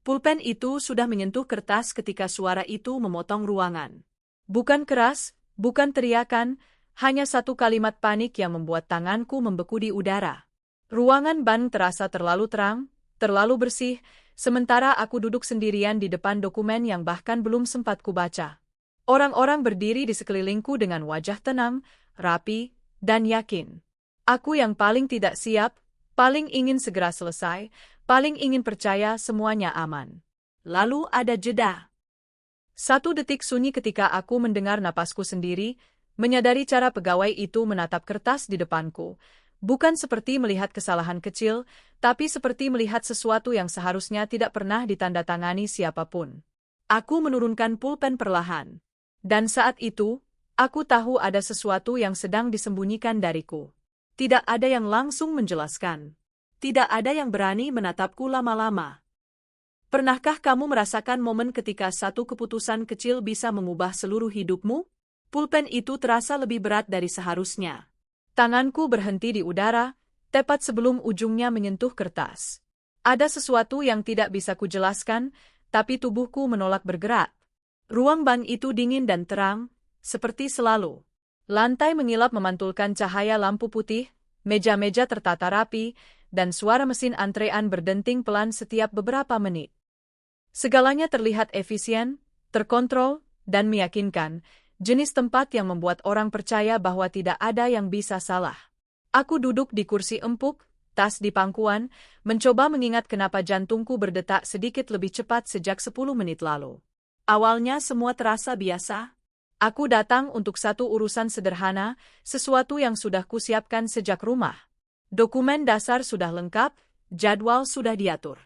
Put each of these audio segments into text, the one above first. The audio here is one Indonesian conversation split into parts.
Pulpen itu sudah menyentuh kertas ketika suara itu memotong ruangan. Bukan keras, bukan teriakan, hanya satu kalimat panik yang membuat tanganku membeku di udara. Ruangan ban terasa terlalu terang, terlalu bersih, sementara aku duduk sendirian di depan dokumen yang bahkan belum sempat kubaca. Orang-orang berdiri di sekelilingku dengan wajah tenang, rapi, dan yakin. Aku yang paling tidak siap, paling ingin segera selesai, paling ingin percaya semuanya aman. Lalu ada jeda. 1 detik sunyi ketika aku mendengar napasku sendiri, menyadari cara pegawai itu menatap kertas di depanku. Bukan seperti melihat kesalahan kecil, tapi seperti melihat sesuatu yang seharusnya tidak pernah ditandatangani siapapun. Aku menurunkan pulpen perlahan. Dan saat itu, aku tahu ada sesuatu yang sedang disembunyikan dariku. Tidak ada yang langsung menjelaskan. Tidak ada yang berani menatapku lama-lama. Pernahkah kamu merasakan momen ketika satu keputusan kecil bisa mengubah seluruh hidupmu? Pulpen itu terasa lebih berat dari seharusnya. Tanganku berhenti di udara, tepat sebelum ujungnya menyentuh kertas. Ada sesuatu yang tidak bisa kujelaskan, tapi tubuhku menolak bergerak. Ruang bank itu dingin dan terang, seperti selalu. Lantai mengilap memantulkan cahaya lampu putih, meja-meja tertata rapi, dan suara mesin antrean berdenting pelan setiap beberapa menit. Segalanya terlihat efisien, terkontrol, dan meyakinkan, jenis tempat yang membuat orang percaya bahwa tidak ada yang bisa salah. Aku duduk di kursi empuk, tas di pangkuan, mencoba mengingat kenapa jantungku berdetak sedikit lebih cepat sejak 10 menit lalu. Awalnya semua terasa biasa. Aku datang untuk satu urusan sederhana, sesuatu yang sudah kusiapkan sejak rumah. Dokumen dasar sudah lengkap, jadwal sudah diatur.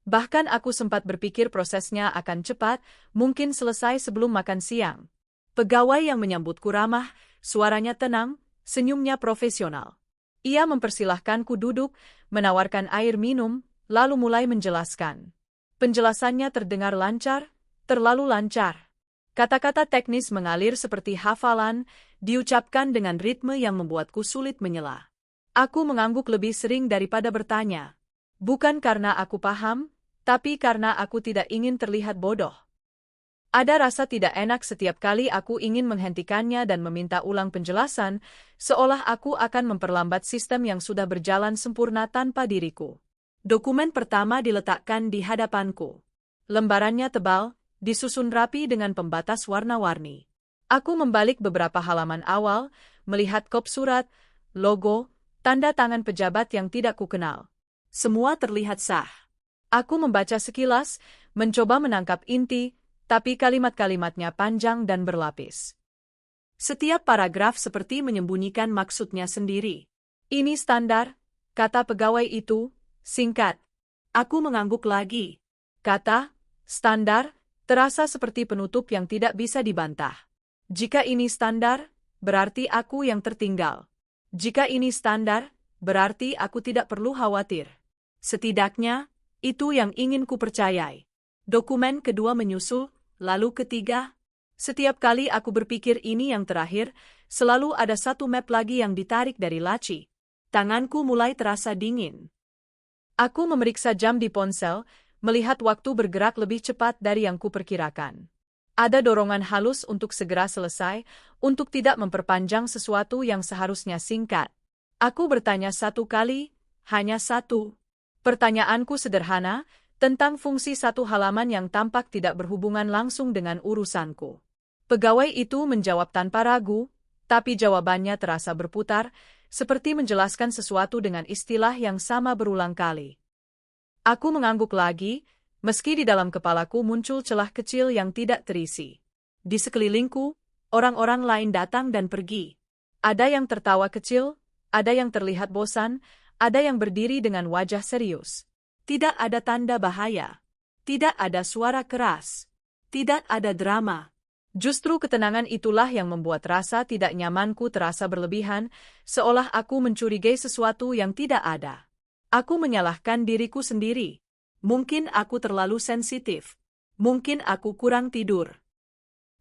Bahkan aku sempat berpikir prosesnya akan cepat, mungkin selesai sebelum makan siang. Pegawai yang menyambutku ramah, suaranya tenang, senyumnya profesional. Ia mempersilahkanku duduk, menawarkan air minum, lalu mulai menjelaskan. Penjelasannya terdengar lancar, terlalu lancar. Kata-kata teknis mengalir seperti hafalan, diucapkan dengan ritme yang membuatku sulit menyela. Aku mengangguk lebih sering daripada bertanya. Bukan karena aku paham, tapi karena aku tidak ingin terlihat bodoh. Ada rasa tidak enak setiap kali aku ingin menghentikannya dan meminta ulang penjelasan, seolah aku akan memperlambat sistem yang sudah berjalan sempurna tanpa diriku. Dokumen pertama diletakkan di hadapanku. Lembarannya tebal, disusun rapi dengan pembatas warna-warni. Aku membalik beberapa halaman awal, melihat kop surat, logo, tanda tangan pejabat yang tidak kukenal. Semua terlihat sah. Aku membaca sekilas, mencoba menangkap inti, tapi kalimat-kalimatnya panjang dan berlapis. Setiap paragraf seperti menyembunyikan maksudnya sendiri. Ini standar, kata pegawai itu, singkat. Aku mengangguk lagi. Kata, standar, terasa seperti penutup yang tidak bisa dibantah. Jika ini standar, berarti aku yang tertinggal. Jika ini standar, berarti aku tidak perlu khawatir. Setidaknya, itu yang ingin kupercayai. Dokumen kedua menyusul, lalu ketiga. Setiap kali aku berpikir ini yang terakhir, selalu ada satu map lagi yang ditarik dari laci. Tanganku mulai terasa dingin. Aku memeriksa jam di ponsel, melihat waktu bergerak lebih cepat dari yang kuperkirakan. Ada dorongan halus untuk segera selesai, untuk tidak memperpanjang sesuatu yang seharusnya singkat. Aku bertanya satu kali, hanya satu. Pertanyaanku sederhana, tentang fungsi satu halaman yang tampak tidak berhubungan langsung dengan urusanku. Pegawai itu menjawab tanpa ragu, tapi jawabannya terasa berputar, seperti menjelaskan sesuatu dengan istilah yang sama berulang kali. Aku mengangguk lagi, meski di dalam kepalaku muncul celah kecil yang tidak terisi. Di sekelilingku, orang-orang lain datang dan pergi. Ada yang tertawa kecil, ada yang terlihat bosan, ada yang berdiri dengan wajah serius. Tidak ada tanda bahaya. Tidak ada suara keras. Tidak ada drama. Justru ketenangan itulah yang membuat rasa tidak nyamanku terasa berlebihan, seolah aku mencurigai sesuatu yang tidak ada. Aku menyalahkan diriku sendiri. Mungkin aku terlalu sensitif. Mungkin aku kurang tidur.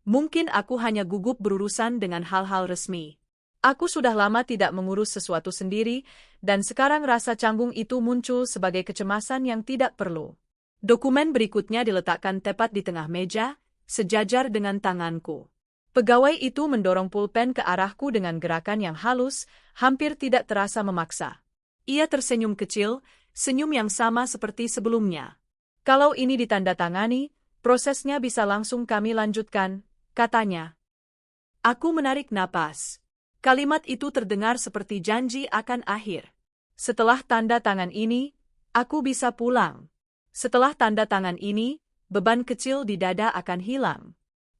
Mungkin aku hanya gugup berurusan dengan hal-hal resmi. Aku sudah lama tidak mengurus sesuatu sendiri, dan sekarang rasa canggung itu muncul sebagai kecemasan yang tidak perlu. Dokumen berikutnya diletakkan tepat di tengah meja, sejajar dengan tanganku. Pegawai itu mendorong pulpen ke arahku dengan gerakan yang halus, hampir tidak terasa memaksa. Ia tersenyum kecil, senyum yang sama seperti sebelumnya. Kalau ini ditandatangani, prosesnya bisa langsung kami lanjutkan, katanya. Aku menarik napas. Kalimat itu terdengar seperti janji akan akhir. Setelah tanda tangan ini, aku bisa pulang. Setelah tanda tangan ini, beban kecil di dada akan hilang.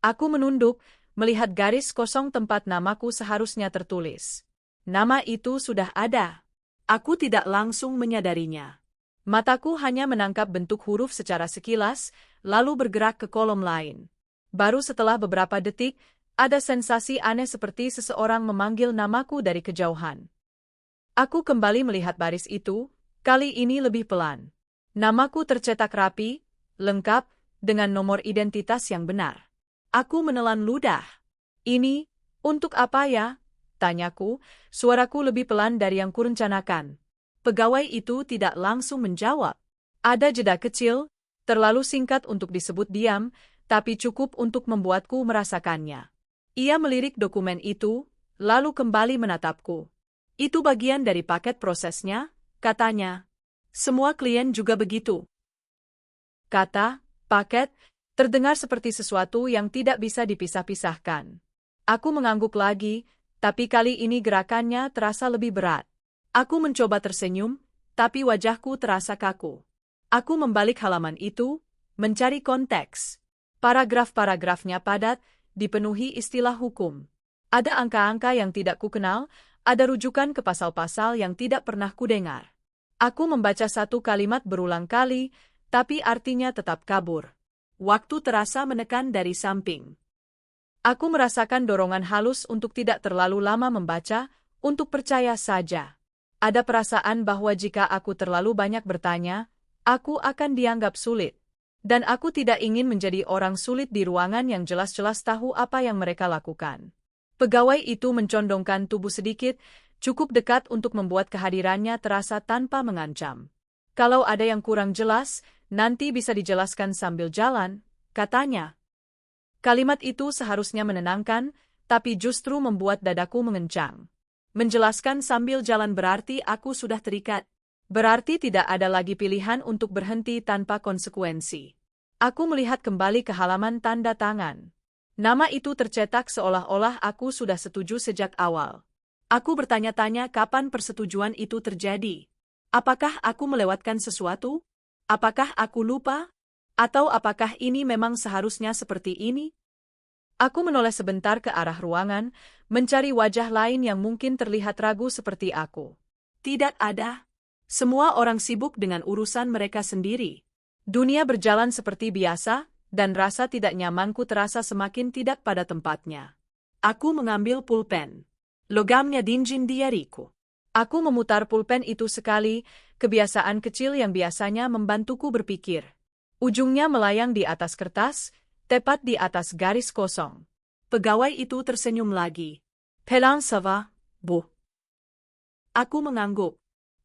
Aku menunduk, melihat garis kosong tempat namaku seharusnya tertulis. Nama itu sudah ada. Aku tidak langsung menyadarinya. Mataku hanya menangkap bentuk huruf secara sekilas, lalu bergerak ke kolom lain. Baru setelah beberapa detik, ada sensasi aneh seperti seseorang memanggil namaku dari kejauhan. Aku kembali melihat baris itu, kali ini lebih pelan. Namaku tercetak rapi, lengkap, dengan nomor identitas yang benar. Aku menelan ludah. Ini, untuk apa ya? Tanyaku, suaraku lebih pelan dari yang kurencanakan. Pegawai itu tidak langsung menjawab. Ada jeda kecil, terlalu singkat untuk disebut diam, tapi cukup untuk membuatku merasakannya. Ia melirik dokumen itu, lalu kembali menatapku. Itu bagian dari paket prosesnya, katanya. Semua klien juga begitu. Kata, paket, terdengar seperti sesuatu yang tidak bisa dipisah-pisahkan. Aku mengangguk lagi, tapi kali ini gerakannya terasa lebih berat. Aku mencoba tersenyum, tapi wajahku terasa kaku. Aku membalik halaman itu, mencari konteks. Paragraf-paragrafnya padat, dipenuhi istilah hukum. Ada angka-angka yang tidak kukenal, ada rujukan ke pasal-pasal yang tidak pernah kudengar. Aku membaca satu kalimat berulang kali, tapi artinya tetap kabur. Waktu terasa menekan dari samping. Aku merasakan dorongan halus untuk tidak terlalu lama membaca, untuk percaya saja. Ada perasaan bahwa jika aku terlalu banyak bertanya, aku akan dianggap sulit. Dan aku tidak ingin menjadi orang sulit di ruangan yang jelas-jelas tahu apa yang mereka lakukan. Pegawai itu mencondongkan tubuh sedikit, cukup dekat untuk membuat kehadirannya terasa tanpa mengancam. Kalau ada yang kurang jelas, nanti bisa dijelaskan sambil jalan, katanya. Kalimat itu seharusnya menenangkan, tapi justru membuat dadaku mengencang. Menjelaskan sambil jalan berarti aku sudah terikat. Berarti tidak ada lagi pilihan untuk berhenti tanpa konsekuensi. Aku melihat kembali ke halaman tanda tangan. Nama itu tercetak seolah-olah aku sudah setuju sejak awal. Aku bertanya-tanya kapan persetujuan itu terjadi. Apakah aku melewatkan sesuatu? Apakah aku lupa? Atau apakah ini memang seharusnya seperti ini? Aku menoleh sebentar ke arah ruangan, mencari wajah lain yang mungkin terlihat ragu seperti aku. Tidak ada. Semua orang sibuk dengan urusan mereka sendiri. Dunia berjalan seperti biasa, dan rasa tidak nyamanku terasa semakin tidak pada tempatnya. Aku mengambil pulpen. Logamnya dingin di jariku. Aku memutar pulpen itu sekali, kebiasaan kecil yang biasanya membantuku berpikir. Ujungnya melayang di atas kertas, tepat di atas garis kosong. Pegawai itu tersenyum lagi. Pelan sava, Bu. Aku mengangguk.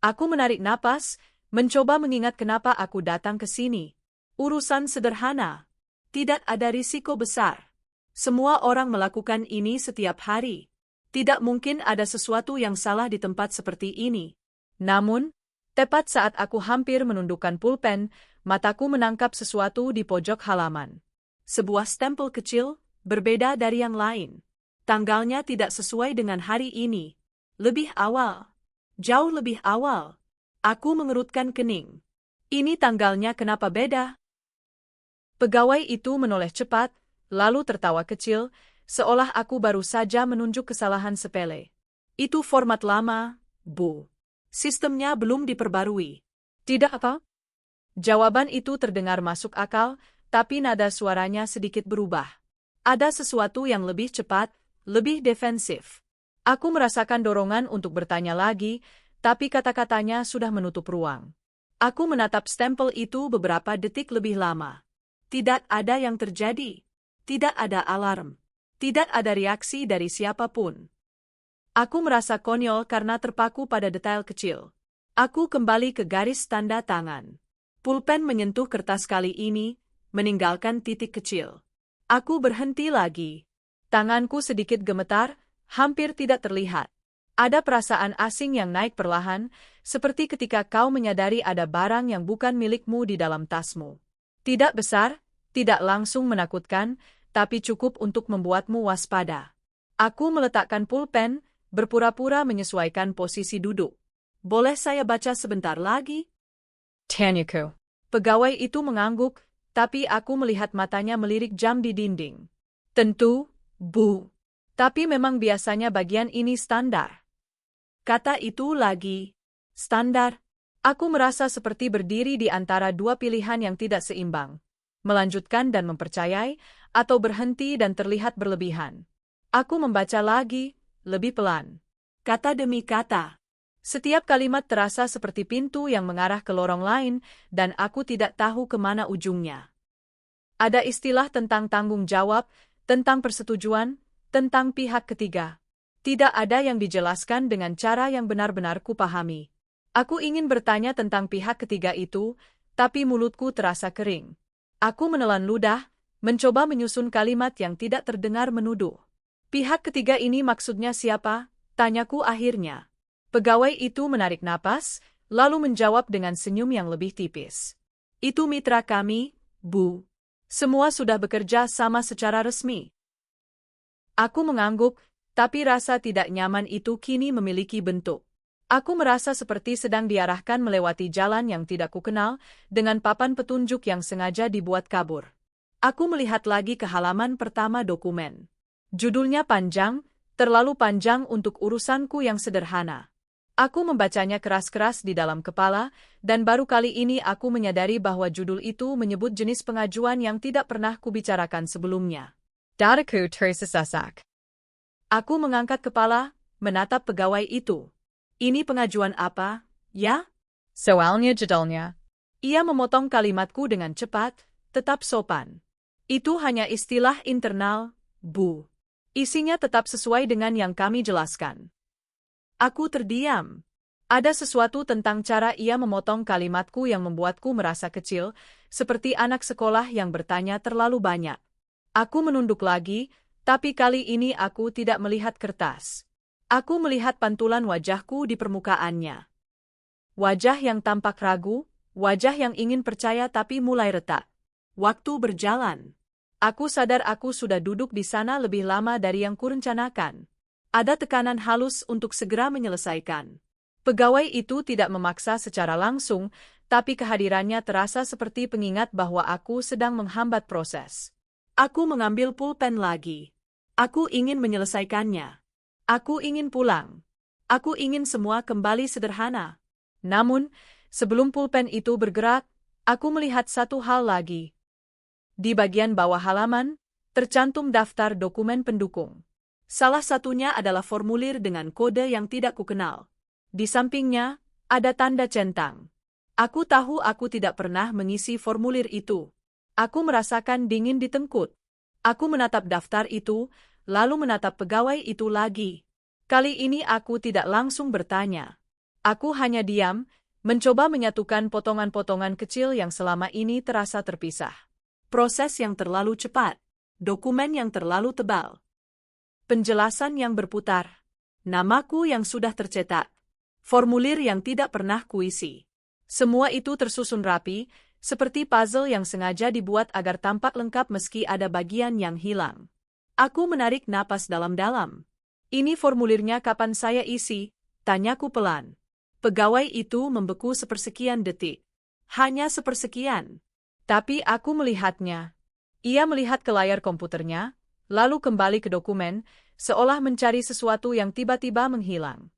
Aku menarik napas, mencoba mengingat kenapa aku datang ke sini. Urusan sederhana. Tidak ada risiko besar. Semua orang melakukan ini setiap hari. Tidak mungkin ada sesuatu yang salah di tempat seperti ini. Namun, tepat saat aku hampir menundukkan pulpen, mataku menangkap sesuatu di pojok halaman. Sebuah stempel kecil, berbeda dari yang lain. Tanggalnya tidak sesuai dengan hari ini. Lebih awal. Jauh lebih awal. Aku mengerutkan kening. Ini tanggalnya kenapa beda? Pegawai itu menoleh cepat, lalu tertawa kecil, seolah aku baru saja menunjuk kesalahan sepele. Itu format lama, Bu. Sistemnya belum diperbarui. Tidak apa? Jawaban itu terdengar masuk akal, tapi nada suaranya sedikit berubah. Ada sesuatu yang lebih cepat, lebih defensif. Aku merasakan dorongan untuk bertanya lagi, tapi kata-katanya sudah menutup ruang. Aku menatap stempel itu beberapa detik lebih lama. Tidak ada yang terjadi. Tidak ada alarm. Tidak ada reaksi dari siapapun. Aku merasa konyol karena terpaku pada detail kecil. Aku kembali ke garis tanda tangan. Pulpen menyentuh kertas kali ini, meninggalkan titik kecil. Aku berhenti lagi. Tanganku sedikit gemetar, hampir tidak terlihat. Ada perasaan asing yang naik perlahan, seperti ketika kau menyadari ada barang yang bukan milikmu di dalam tasmu. Tidak besar, tidak langsung menakutkan, tapi cukup untuk membuatmu waspada. Aku meletakkan pulpen, berpura-pura menyesuaikan posisi duduk. Boleh saya baca sebentar lagi? Tanyaku. Pegawai itu mengangguk, tapi aku melihat matanya melirik jam di dinding. Tentu, Bu. Tapi memang biasanya bagian ini standar. Kata itu lagi. Standar. Aku merasa seperti berdiri di antara dua pilihan yang tidak seimbang. Melanjutkan dan mempercayai, atau berhenti dan terlihat berlebihan. Aku membaca lagi, lebih pelan. Kata demi kata. Setiap kalimat terasa seperti pintu yang mengarah ke lorong lain, dan aku tidak tahu kemana ujungnya. Ada istilah tentang tanggung jawab, tentang persetujuan, tentang pihak ketiga. Tidak ada yang dijelaskan dengan cara yang benar-benar kupahami. Aku ingin bertanya tentang pihak ketiga itu, tapi mulutku terasa kering. Aku menelan ludah, mencoba menyusun kalimat yang tidak terdengar menuduh. Pihak ketiga ini maksudnya siapa? Tanyaku akhirnya. Pegawai itu menarik napas, lalu menjawab dengan senyum yang lebih tipis. Itu mitra kami, Bu. Semua sudah bekerja sama secara resmi. Aku mengangguk, tapi rasa tidak nyaman itu kini memiliki bentuk. Aku merasa seperti sedang diarahkan melewati jalan yang tidak kukenal, dengan papan petunjuk yang sengaja dibuat kabur. Aku melihat lagi ke halaman pertama dokumen. Judulnya panjang, terlalu panjang untuk urusanku yang sederhana. Aku membacanya keras-keras di dalam kepala, dan baru kali ini aku menyadari bahwa judul itu menyebut jenis pengajuan yang tidak pernah kubicarakan sebelumnya. Dadaku tersesak. Aku mengangkat kepala, menatap pegawai itu. Ini pengajuan apa, ya? Soalnya judulnya. Ia memotong kalimatku dengan cepat, tetap sopan. Itu hanya istilah internal, Bu. Isinya tetap sesuai dengan yang kami jelaskan. Aku terdiam. Ada sesuatu tentang cara ia memotong kalimatku yang membuatku merasa kecil, seperti anak sekolah yang bertanya terlalu banyak. Aku menunduk lagi, tapi kali ini aku tidak melihat kertas. Aku melihat pantulan wajahku di permukaannya. Wajah yang tampak ragu, wajah yang ingin percaya tapi mulai retak. Waktu berjalan. Aku sadar aku sudah duduk di sana lebih lama dari yang kurencanakan. Ada tekanan halus untuk segera menyelesaikan. Pegawai itu tidak memaksa secara langsung, tapi kehadirannya terasa seperti pengingat bahwa aku sedang menghambat proses. Aku mengambil pulpen lagi. Aku ingin menyelesaikannya. Aku ingin pulang. Aku ingin semua kembali sederhana. Namun, sebelum pulpen itu bergerak, aku melihat satu hal lagi. Di bagian bawah halaman, tercantum daftar dokumen pendukung. Salah satunya adalah formulir dengan kode yang tidak kukenal. Di sampingnya, ada tanda centang. Aku tahu aku tidak pernah mengisi formulir itu. Aku merasakan dingin di tengkuk. Aku menatap daftar itu, lalu menatap pegawai itu lagi. Kali ini aku tidak langsung bertanya. Aku hanya diam, mencoba menyatukan potongan-potongan kecil yang selama ini terasa terpisah. Proses yang terlalu cepat. Dokumen yang terlalu tebal. Penjelasan yang berputar. Namaku yang sudah tercetak. Formulir yang tidak pernah kuisi. Semua itu tersusun rapi, seperti puzzle yang sengaja dibuat agar tampak lengkap meski ada bagian yang hilang. Aku menarik napas dalam-dalam. Ini formulirnya kapan saya isi? Tanyaku pelan. Pegawai itu membeku sepersekian detik. Hanya sepersekian. Tapi aku melihatnya. Ia melihat ke layar komputernya, lalu kembali ke dokumen, seolah mencari sesuatu yang tiba-tiba menghilang.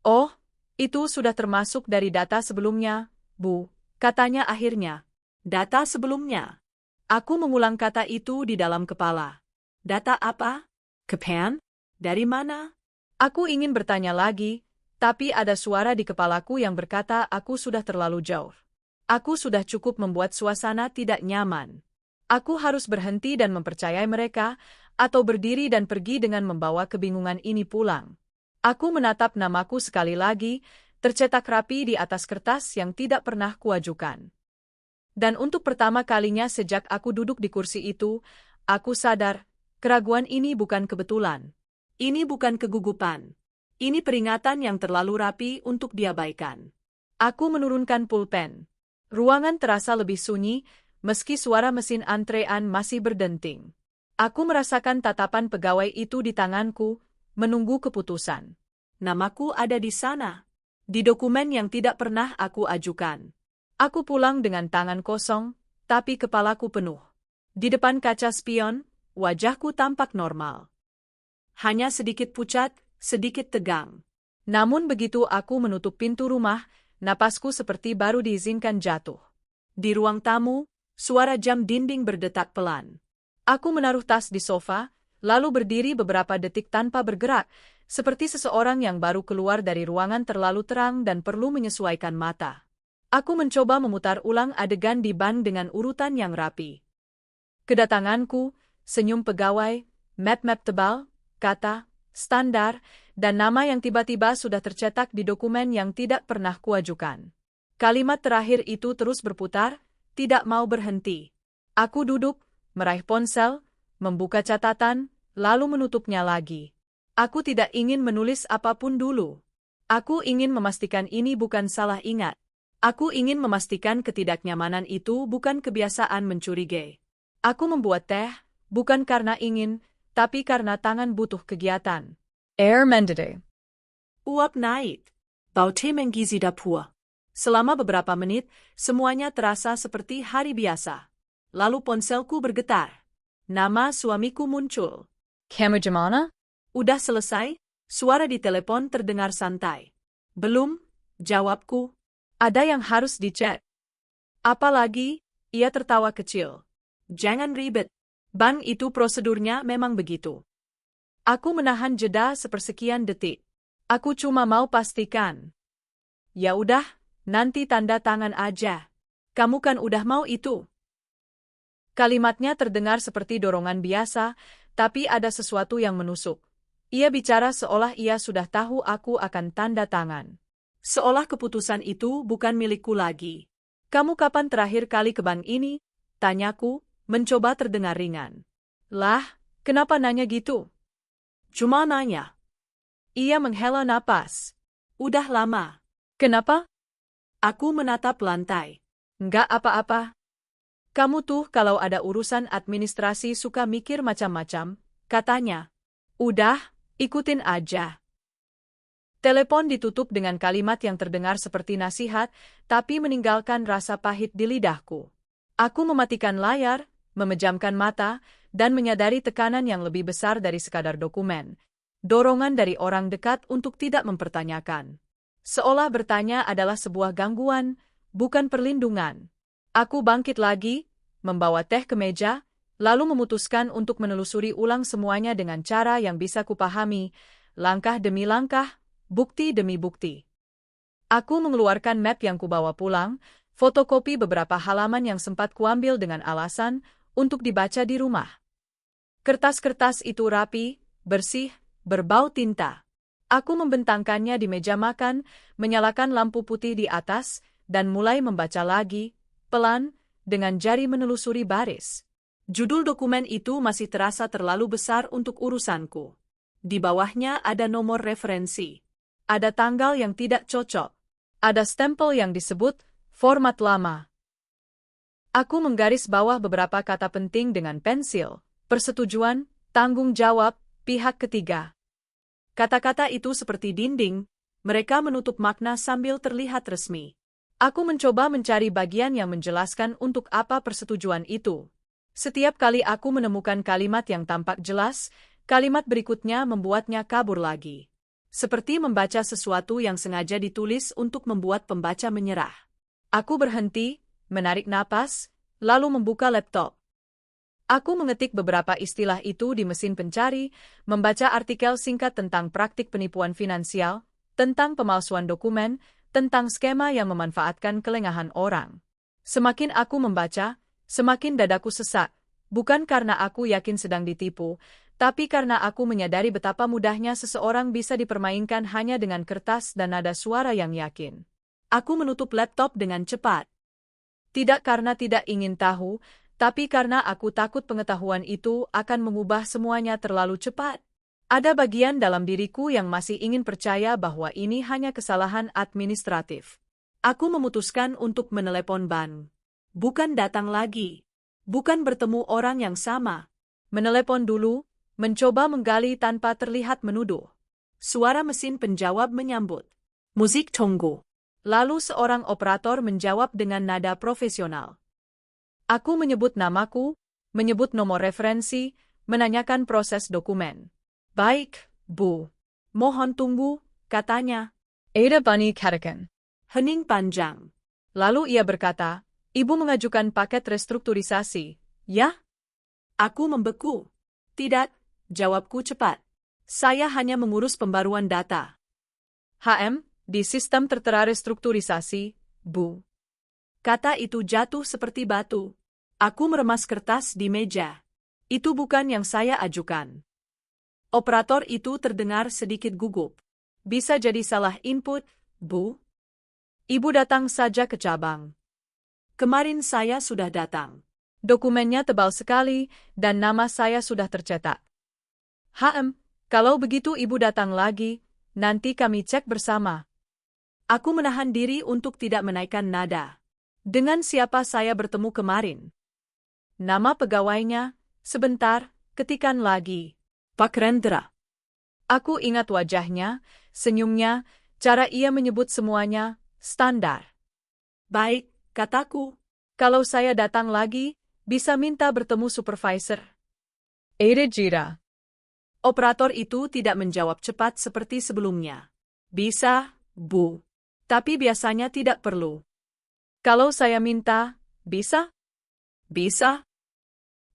Oh, itu sudah termasuk dari data sebelumnya, Bu, katanya akhirnya. Data sebelumnya. Aku mengulang kata itu di dalam kepala. Data apa? Kepan? Dari mana? Aku ingin bertanya lagi, tapi ada suara di kepalaku yang berkata aku sudah terlalu jauh. Aku sudah cukup membuat suasana tidak nyaman. Aku harus berhenti dan mempercayai mereka, atau berdiri dan pergi dengan membawa kebingungan ini pulang. Aku menatap namaku sekali lagi, tercetak rapi di atas kertas yang tidak pernah kuajukan. Dan untuk pertama kalinya sejak aku duduk di kursi itu, aku sadar, keraguan ini bukan kebetulan. Ini bukan kegugupan. Ini peringatan yang terlalu rapi untuk diabaikan. Aku menurunkan pulpen. Ruangan terasa lebih sunyi, meski suara mesin antrean masih berdenting. Aku merasakan tatapan pegawai itu di tanganku, menunggu keputusan. Namaku ada di sana. Di dokumen yang tidak pernah aku ajukan. Aku pulang dengan tangan kosong, tapi kepalaku penuh. Di depan kaca spion, wajahku tampak normal. Hanya sedikit pucat, sedikit tegang. Namun begitu aku menutup pintu rumah, napasku seperti baru diizinkan jatuh. Di ruang tamu, suara jam dinding berdetak pelan. Aku menaruh tas di sofa, lalu berdiri beberapa detik tanpa bergerak, seperti seseorang yang baru keluar dari ruangan terlalu terang dan perlu menyesuaikan mata. Aku mencoba memutar ulang adegan di ban dengan urutan yang rapi. Kedatanganku, senyum pegawai, map-map tebal, kata, standar, dan nama yang tiba-tiba sudah tercetak di dokumen yang tidak pernah kuajukan. Kalimat terakhir itu terus berputar, tidak mau berhenti. Aku duduk, meraih ponsel, membuka catatan, lalu menutupnya lagi. Aku tidak ingin menulis apapun dulu. Aku ingin memastikan ini bukan salah ingat. Aku ingin memastikan ketidaknyamanan itu bukan kebiasaan mencurigai. Aku membuat teh, bukan karena ingin, tapi karena tangan butuh kegiatan. Air Mendede. Uap naik. Bau teh menggizi dapur. Selama beberapa menit, semuanya terasa seperti hari biasa. Lalu ponselku bergetar. Nama suamiku muncul. Kamu gimana? Udah selesai? Suara di telepon terdengar santai. Belum, jawabku. Ada yang harus dicek. Apalagi, ia tertawa kecil. Jangan ribet. Bang, itu prosedurnya memang begitu. Aku menahan jeda sepersekian detik. Aku cuma mau pastikan. Ya udah, nanti tanda tangan aja. Kamu kan udah mau itu. Kalimatnya terdengar seperti dorongan biasa, tapi ada sesuatu yang menusuk. Ia bicara seolah ia sudah tahu aku akan tanda tangan. Seolah keputusan itu bukan milikku lagi. Kamu kapan terakhir kali ke bank ini? Tanyaku, mencoba terdengar ringan. Lah, kenapa nanya gitu? Cuma nanya. Ia menghela napas. Udah lama. Kenapa? Aku menatap lantai. Enggak apa-apa. Kamu tuh kalau ada urusan administrasi suka mikir macam-macam, katanya. Udah, ikutin aja. Telepon ditutup dengan kalimat yang terdengar seperti nasihat, tapi meninggalkan rasa pahit di lidahku. Aku mematikan layar, memejamkan mata, dan menyadari tekanan yang lebih besar dari sekadar dokumen. Dorongan dari orang dekat untuk tidak mempertanyakan. Seolah bertanya adalah sebuah gangguan, bukan perlindungan. Aku bangkit lagi, membawa teh ke meja, lalu memutuskan untuk menelusuri ulang semuanya dengan cara yang bisa kupahami, langkah demi langkah, bukti demi bukti. Aku mengeluarkan map yang kubawa pulang, fotokopi beberapa halaman yang sempat kuambil dengan alasan untuk dibaca di rumah. Kertas-kertas itu rapi, bersih, berbau tinta. Aku membentangkannya di meja makan, menyalakan lampu putih di atas, dan mulai membaca lagi, pelan, dengan jari menelusuri baris. Judul dokumen itu masih terasa terlalu besar untuk urusanku. Di bawahnya ada nomor referensi. Ada tanggal yang tidak cocok. Ada stempel yang disebut format lama. Aku menggaris bawah beberapa kata penting dengan pensil. Persetujuan, tanggung jawab, pihak ketiga. Kata-kata itu seperti dinding, mereka menutup makna sambil terlihat resmi. Aku mencoba mencari bagian yang menjelaskan untuk apa persetujuan itu. Setiap kali aku menemukan kalimat yang tampak jelas, kalimat berikutnya membuatnya kabur lagi. Seperti membaca sesuatu yang sengaja ditulis untuk membuat pembaca menyerah. Aku berhenti, menarik napas, lalu membuka laptop. Aku mengetik beberapa istilah itu di mesin pencari, membaca artikel singkat tentang praktik penipuan finansial, tentang pemalsuan dokumen, tentang skema yang memanfaatkan kelengahan orang. Semakin aku membaca, semakin dadaku sesak, bukan karena aku yakin sedang ditipu, tapi karena aku menyadari betapa mudahnya seseorang bisa dipermainkan hanya dengan kertas dan nada suara yang yakin. Aku menutup laptop dengan cepat. Tidak karena tidak ingin tahu, tapi karena aku takut pengetahuan itu akan mengubah semuanya terlalu cepat. Ada bagian dalam diriku yang masih ingin percaya bahwa ini hanya kesalahan administratif. Aku memutuskan untuk menelepon Ban. Bukan datang lagi. Bukan bertemu orang yang sama. Menelepon dulu, mencoba menggali tanpa terlihat menuduh. Suara mesin penjawab menyambut. Musik tunggu. Lalu seorang operator menjawab dengan nada profesional. Aku menyebut namaku, menyebut nomor referensi, menanyakan proses dokumen. Baik, Bu. Mohon tunggu, katanya. Ada Bunny katakan. Hening panjang. Lalu ia berkata, Ibu mengajukan paket restrukturisasi, ya? Aku membeku. Tidak, jawabku cepat. Saya hanya mengurus pembaruan data. Di sistem tertera restrukturisasi, Bu. Kata itu jatuh seperti batu. Aku meremas kertas di meja. Itu bukan yang saya ajukan. Operator itu terdengar sedikit gugup. Bisa jadi salah input, Bu. Ibu datang saja ke cabang. Kemarin saya sudah datang. Dokumennya tebal sekali, dan nama saya sudah tercetak. Kalau begitu ibu datang lagi, nanti kami cek bersama. Aku menahan diri untuk tidak menaikkan nada. Dengan siapa saya bertemu kemarin? Nama pegawainya, sebentar, ketikan lagi. Pak Rendra. Aku ingat wajahnya, senyumnya, cara ia menyebut semuanya, standar. Baik, kataku. Kalau saya datang lagi, bisa minta bertemu supervisor. Ada Jira. Operator itu tidak menjawab cepat seperti sebelumnya. Bisa, Bu. Tapi biasanya tidak perlu. Kalau saya minta, bisa? Bisa.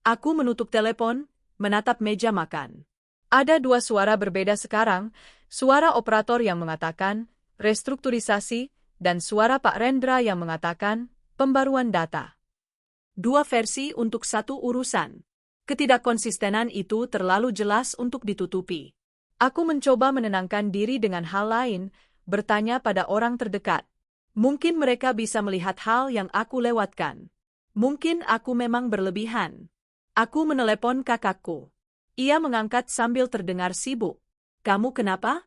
Aku menutup telepon, menatap meja makan. Ada dua suara berbeda sekarang, suara operator yang mengatakan, restrukturisasi, dan suara Pak Rendra yang mengatakan, pembaruan data. Dua versi untuk satu urusan. Ketidakkonsistenan itu terlalu jelas untuk ditutupi. Aku mencoba menenangkan diri dengan hal lain, bertanya pada orang terdekat. Mungkin mereka bisa melihat hal yang aku lewatkan. Mungkin aku memang berlebihan. Aku menelepon kakakku. Ia mengangkat sambil terdengar sibuk. Kamu kenapa?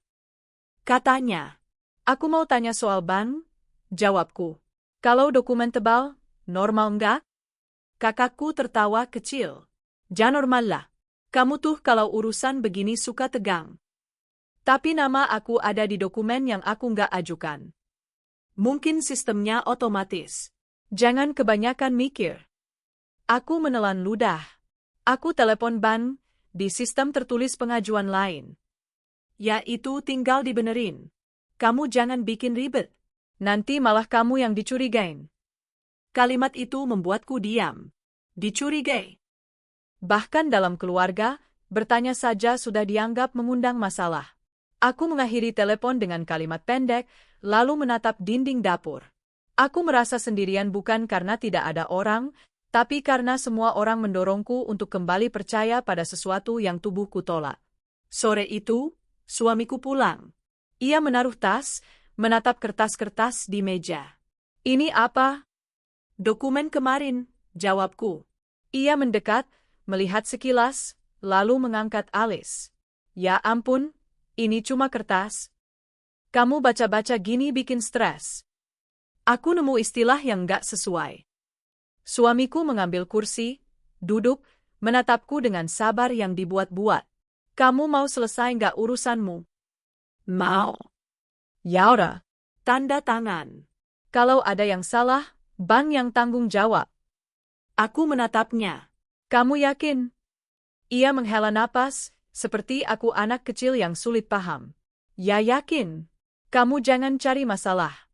Katanya. Aku mau tanya soal Ban. Jawabku. Kalau dokumen tebal, normal enggak? Kakakku tertawa kecil. Ja normal lah. Kamu tuh kalau urusan begini suka tegang. Tapi nama aku ada di dokumen yang aku nggak ajukan. Mungkin sistemnya otomatis. Jangan kebanyakan mikir. Aku menelan ludah. Aku telepon Ban, di sistem tertulis pengajuan lain. Ya itu tinggal dibenerin. Kamu jangan bikin ribet. Nanti malah kamu yang dicurigain. Kalimat itu membuatku diam. Dicurigai. Bahkan dalam keluarga, bertanya saja sudah dianggap mengundang masalah. Aku mengakhiri telepon dengan kalimat pendek, lalu menatap dinding dapur. Aku merasa sendirian bukan karena tidak ada orang, tapi karena semua orang mendorongku untuk kembali percaya pada sesuatu yang tubuhku tolak. Sore itu, suamiku pulang. Ia menaruh tas, menatap kertas-kertas di meja. Ini apa? Dokumen kemarin, jawabku. Ia mendekat, melihat sekilas, lalu mengangkat alis. Ya ampun, ini cuma kertas. Kamu baca-baca gini bikin stres. Aku nemu istilah yang gak sesuai. Suamiku mengambil kursi, duduk, menatapku dengan sabar yang dibuat-buat. Kamu mau selesai nggak urusanmu? Mau. Ya udah. Tanda tangan. Kalau ada yang salah, Ban yang tanggung jawab. Aku menatapnya. Kamu yakin? Ia menghela napas, seperti aku anak kecil yang sulit paham. Ya yakin. Kamu jangan cari masalah.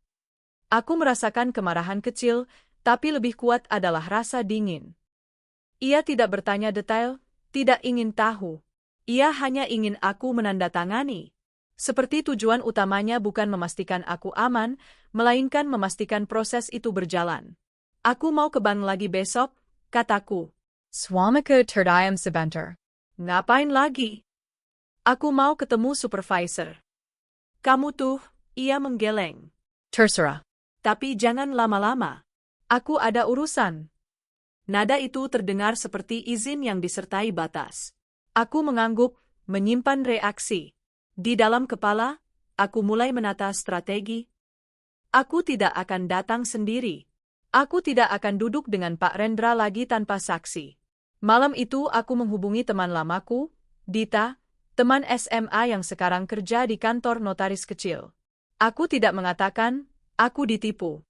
Aku merasakan kemarahan kecil, tapi lebih kuat adalah rasa dingin. Ia tidak bertanya detail, tidak ingin tahu. Ia hanya ingin aku menandatangani. Seperti tujuan utamanya bukan memastikan aku aman, melainkan memastikan proses itu berjalan. Aku mau ke bank lagi besok, kataku. Suamiku terdiam sebentar. Ngapain lagi? Aku mau ketemu supervisor. Kamu tuh, ia menggeleng. Terserah. Tapi jangan lama-lama. Aku ada urusan. Nada itu terdengar seperti izin yang disertai batas. Aku mengangguk, menyimpan reaksi. Di dalam kepala, aku mulai menata strategi. Aku tidak akan datang sendiri. Aku tidak akan duduk dengan Pak Rendra lagi tanpa saksi. Malam itu aku menghubungi teman lamaku, Dita, teman SMA yang sekarang kerja di kantor notaris kecil. Aku tidak mengatakan, aku ditipu.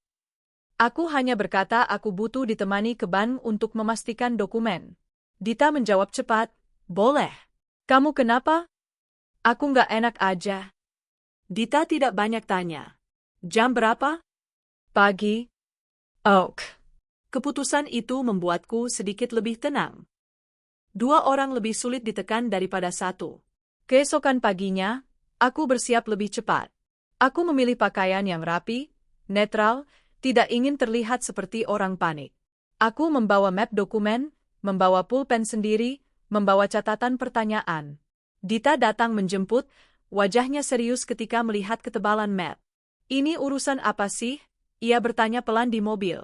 Aku hanya berkata aku butuh ditemani ke bank untuk memastikan dokumen. Dita menjawab cepat, boleh. Kamu kenapa? Aku nggak enak aja. Dita tidak banyak tanya. Jam berapa? Pagi. Keputusan itu membuatku sedikit lebih tenang. 2 orang lebih sulit ditekan daripada 1. Keesokan paginya, aku bersiap lebih cepat. Aku memilih pakaian yang rapi, netral, tidak ingin terlihat seperti orang panik. Aku membawa map dokumen, membawa pulpen sendiri, membawa catatan pertanyaan. Dita datang menjemput, wajahnya serius ketika melihat ketebalan map. Ini urusan apa sih? Ia bertanya pelan di mobil.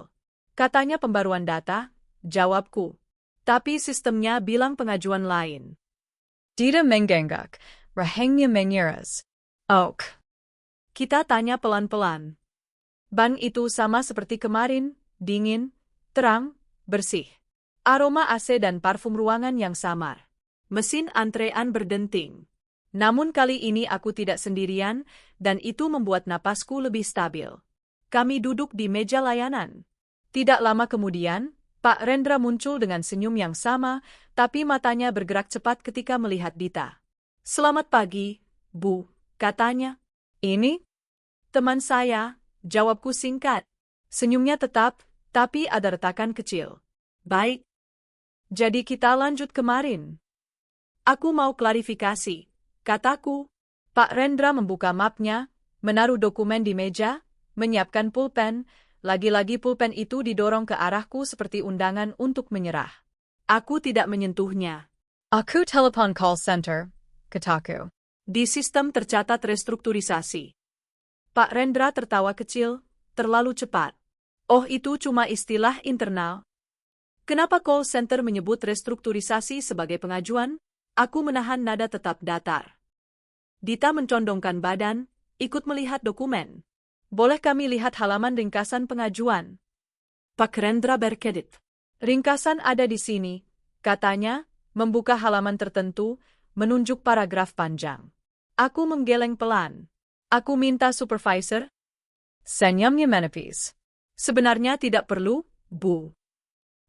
Katanya pembaruan data, jawabku. Tapi sistemnya bilang pengajuan lain. Dita mengganggu, rahangnya mengiras. Kita tanya pelan-pelan. Bank itu sama seperti kemarin, dingin, terang, bersih. Aroma AC dan parfum ruangan yang samar. Mesin antrean berdenting. Namun kali ini aku tidak sendirian, dan itu membuat napasku lebih stabil. Kami duduk di meja layanan. Tidak lama kemudian, Pak Rendra muncul dengan senyum yang sama, tapi matanya bergerak cepat ketika melihat Dita. Selamat pagi, Bu, katanya. Ini? Teman saya, jawabku singkat. Senyumnya tetap, tapi ada retakan kecil. Baik. Jadi kita lanjut kemarin. Aku mau klarifikasi, kataku. Pak Rendra membuka mapnya, menaruh dokumen di meja, menyiapkan pulpen. Lagi-lagi pulpen itu didorong ke arahku seperti undangan untuk menyerah. Aku tidak menyentuhnya. Aku telepon call center, kataku. Di sistem tercatat restrukturisasi. Pak Rendra tertawa kecil, terlalu cepat. Oh, itu cuma istilah internal. Kenapa call center menyebut restrukturisasi sebagai pengajuan? Aku menahan nada tetap datar. Dita mencondongkan badan, ikut melihat dokumen. Boleh kami lihat halaman ringkasan pengajuan? Pak Rendra berkedip. Ringkasan ada di sini, katanya, membuka halaman tertentu, menunjuk paragraf panjang. Aku menggeleng pelan. Aku minta supervisor. Senyumnya menepis. Sebenarnya tidak perlu, Bu.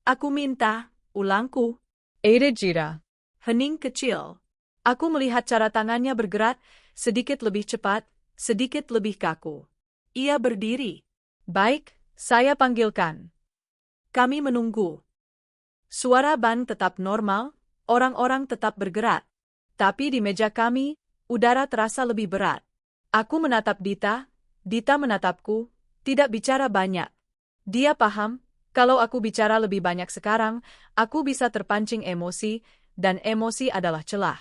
Aku minta, ulangku. Ada Jira. Hening kecil. Aku melihat cara tangannya bergerak, sedikit lebih cepat, sedikit lebih kaku. Ia berdiri. Baik, saya panggilkan. Kami menunggu. Suara ban tetap normal, orang-orang tetap bergerak. Tapi di meja kami, udara terasa lebih berat. Aku menatap Dita, Dita menatapku, tidak bicara banyak. Dia paham, kalau aku bicara lebih banyak sekarang, aku bisa terpancing emosi, dan emosi adalah celah.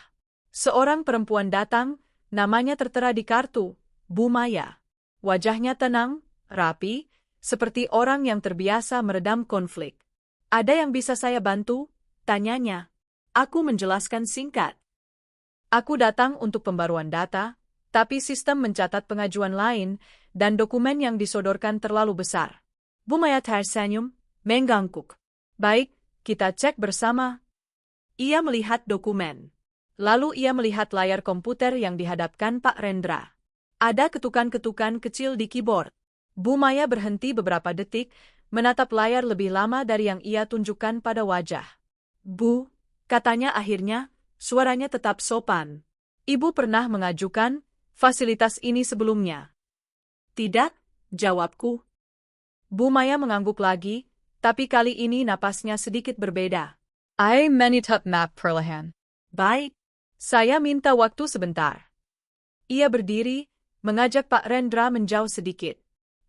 Seorang perempuan datang, namanya tertera di kartu, Bu Maya. Wajahnya tenang, rapi, seperti orang yang terbiasa meredam konflik. Ada yang bisa saya bantu? Tanyanya. Aku menjelaskan singkat. Aku datang untuk pembaruan data, tapi sistem mencatat pengajuan lain, dan dokumen yang disodorkan terlalu besar. Bu Maya tersenyum, mengangguk. Baik, kita cek bersama. Ia melihat dokumen. Lalu ia melihat layar komputer yang dihadapkan Pak Rendra. Ada ketukan-ketukan kecil di keyboard. Bu Maya berhenti beberapa detik, menatap layar lebih lama dari yang ia tunjukkan pada wajah. Bu, katanya akhirnya, suaranya tetap sopan. Ibu pernah mengajukan fasilitas ini sebelumnya? Tidak, jawabku. Bu Maya mengangguk lagi, tapi kali ini napasnya sedikit berbeda. I menitap map perlahan. Baik, saya minta waktu sebentar. Ia berdiri, mengajak Pak Rendra menjauh sedikit.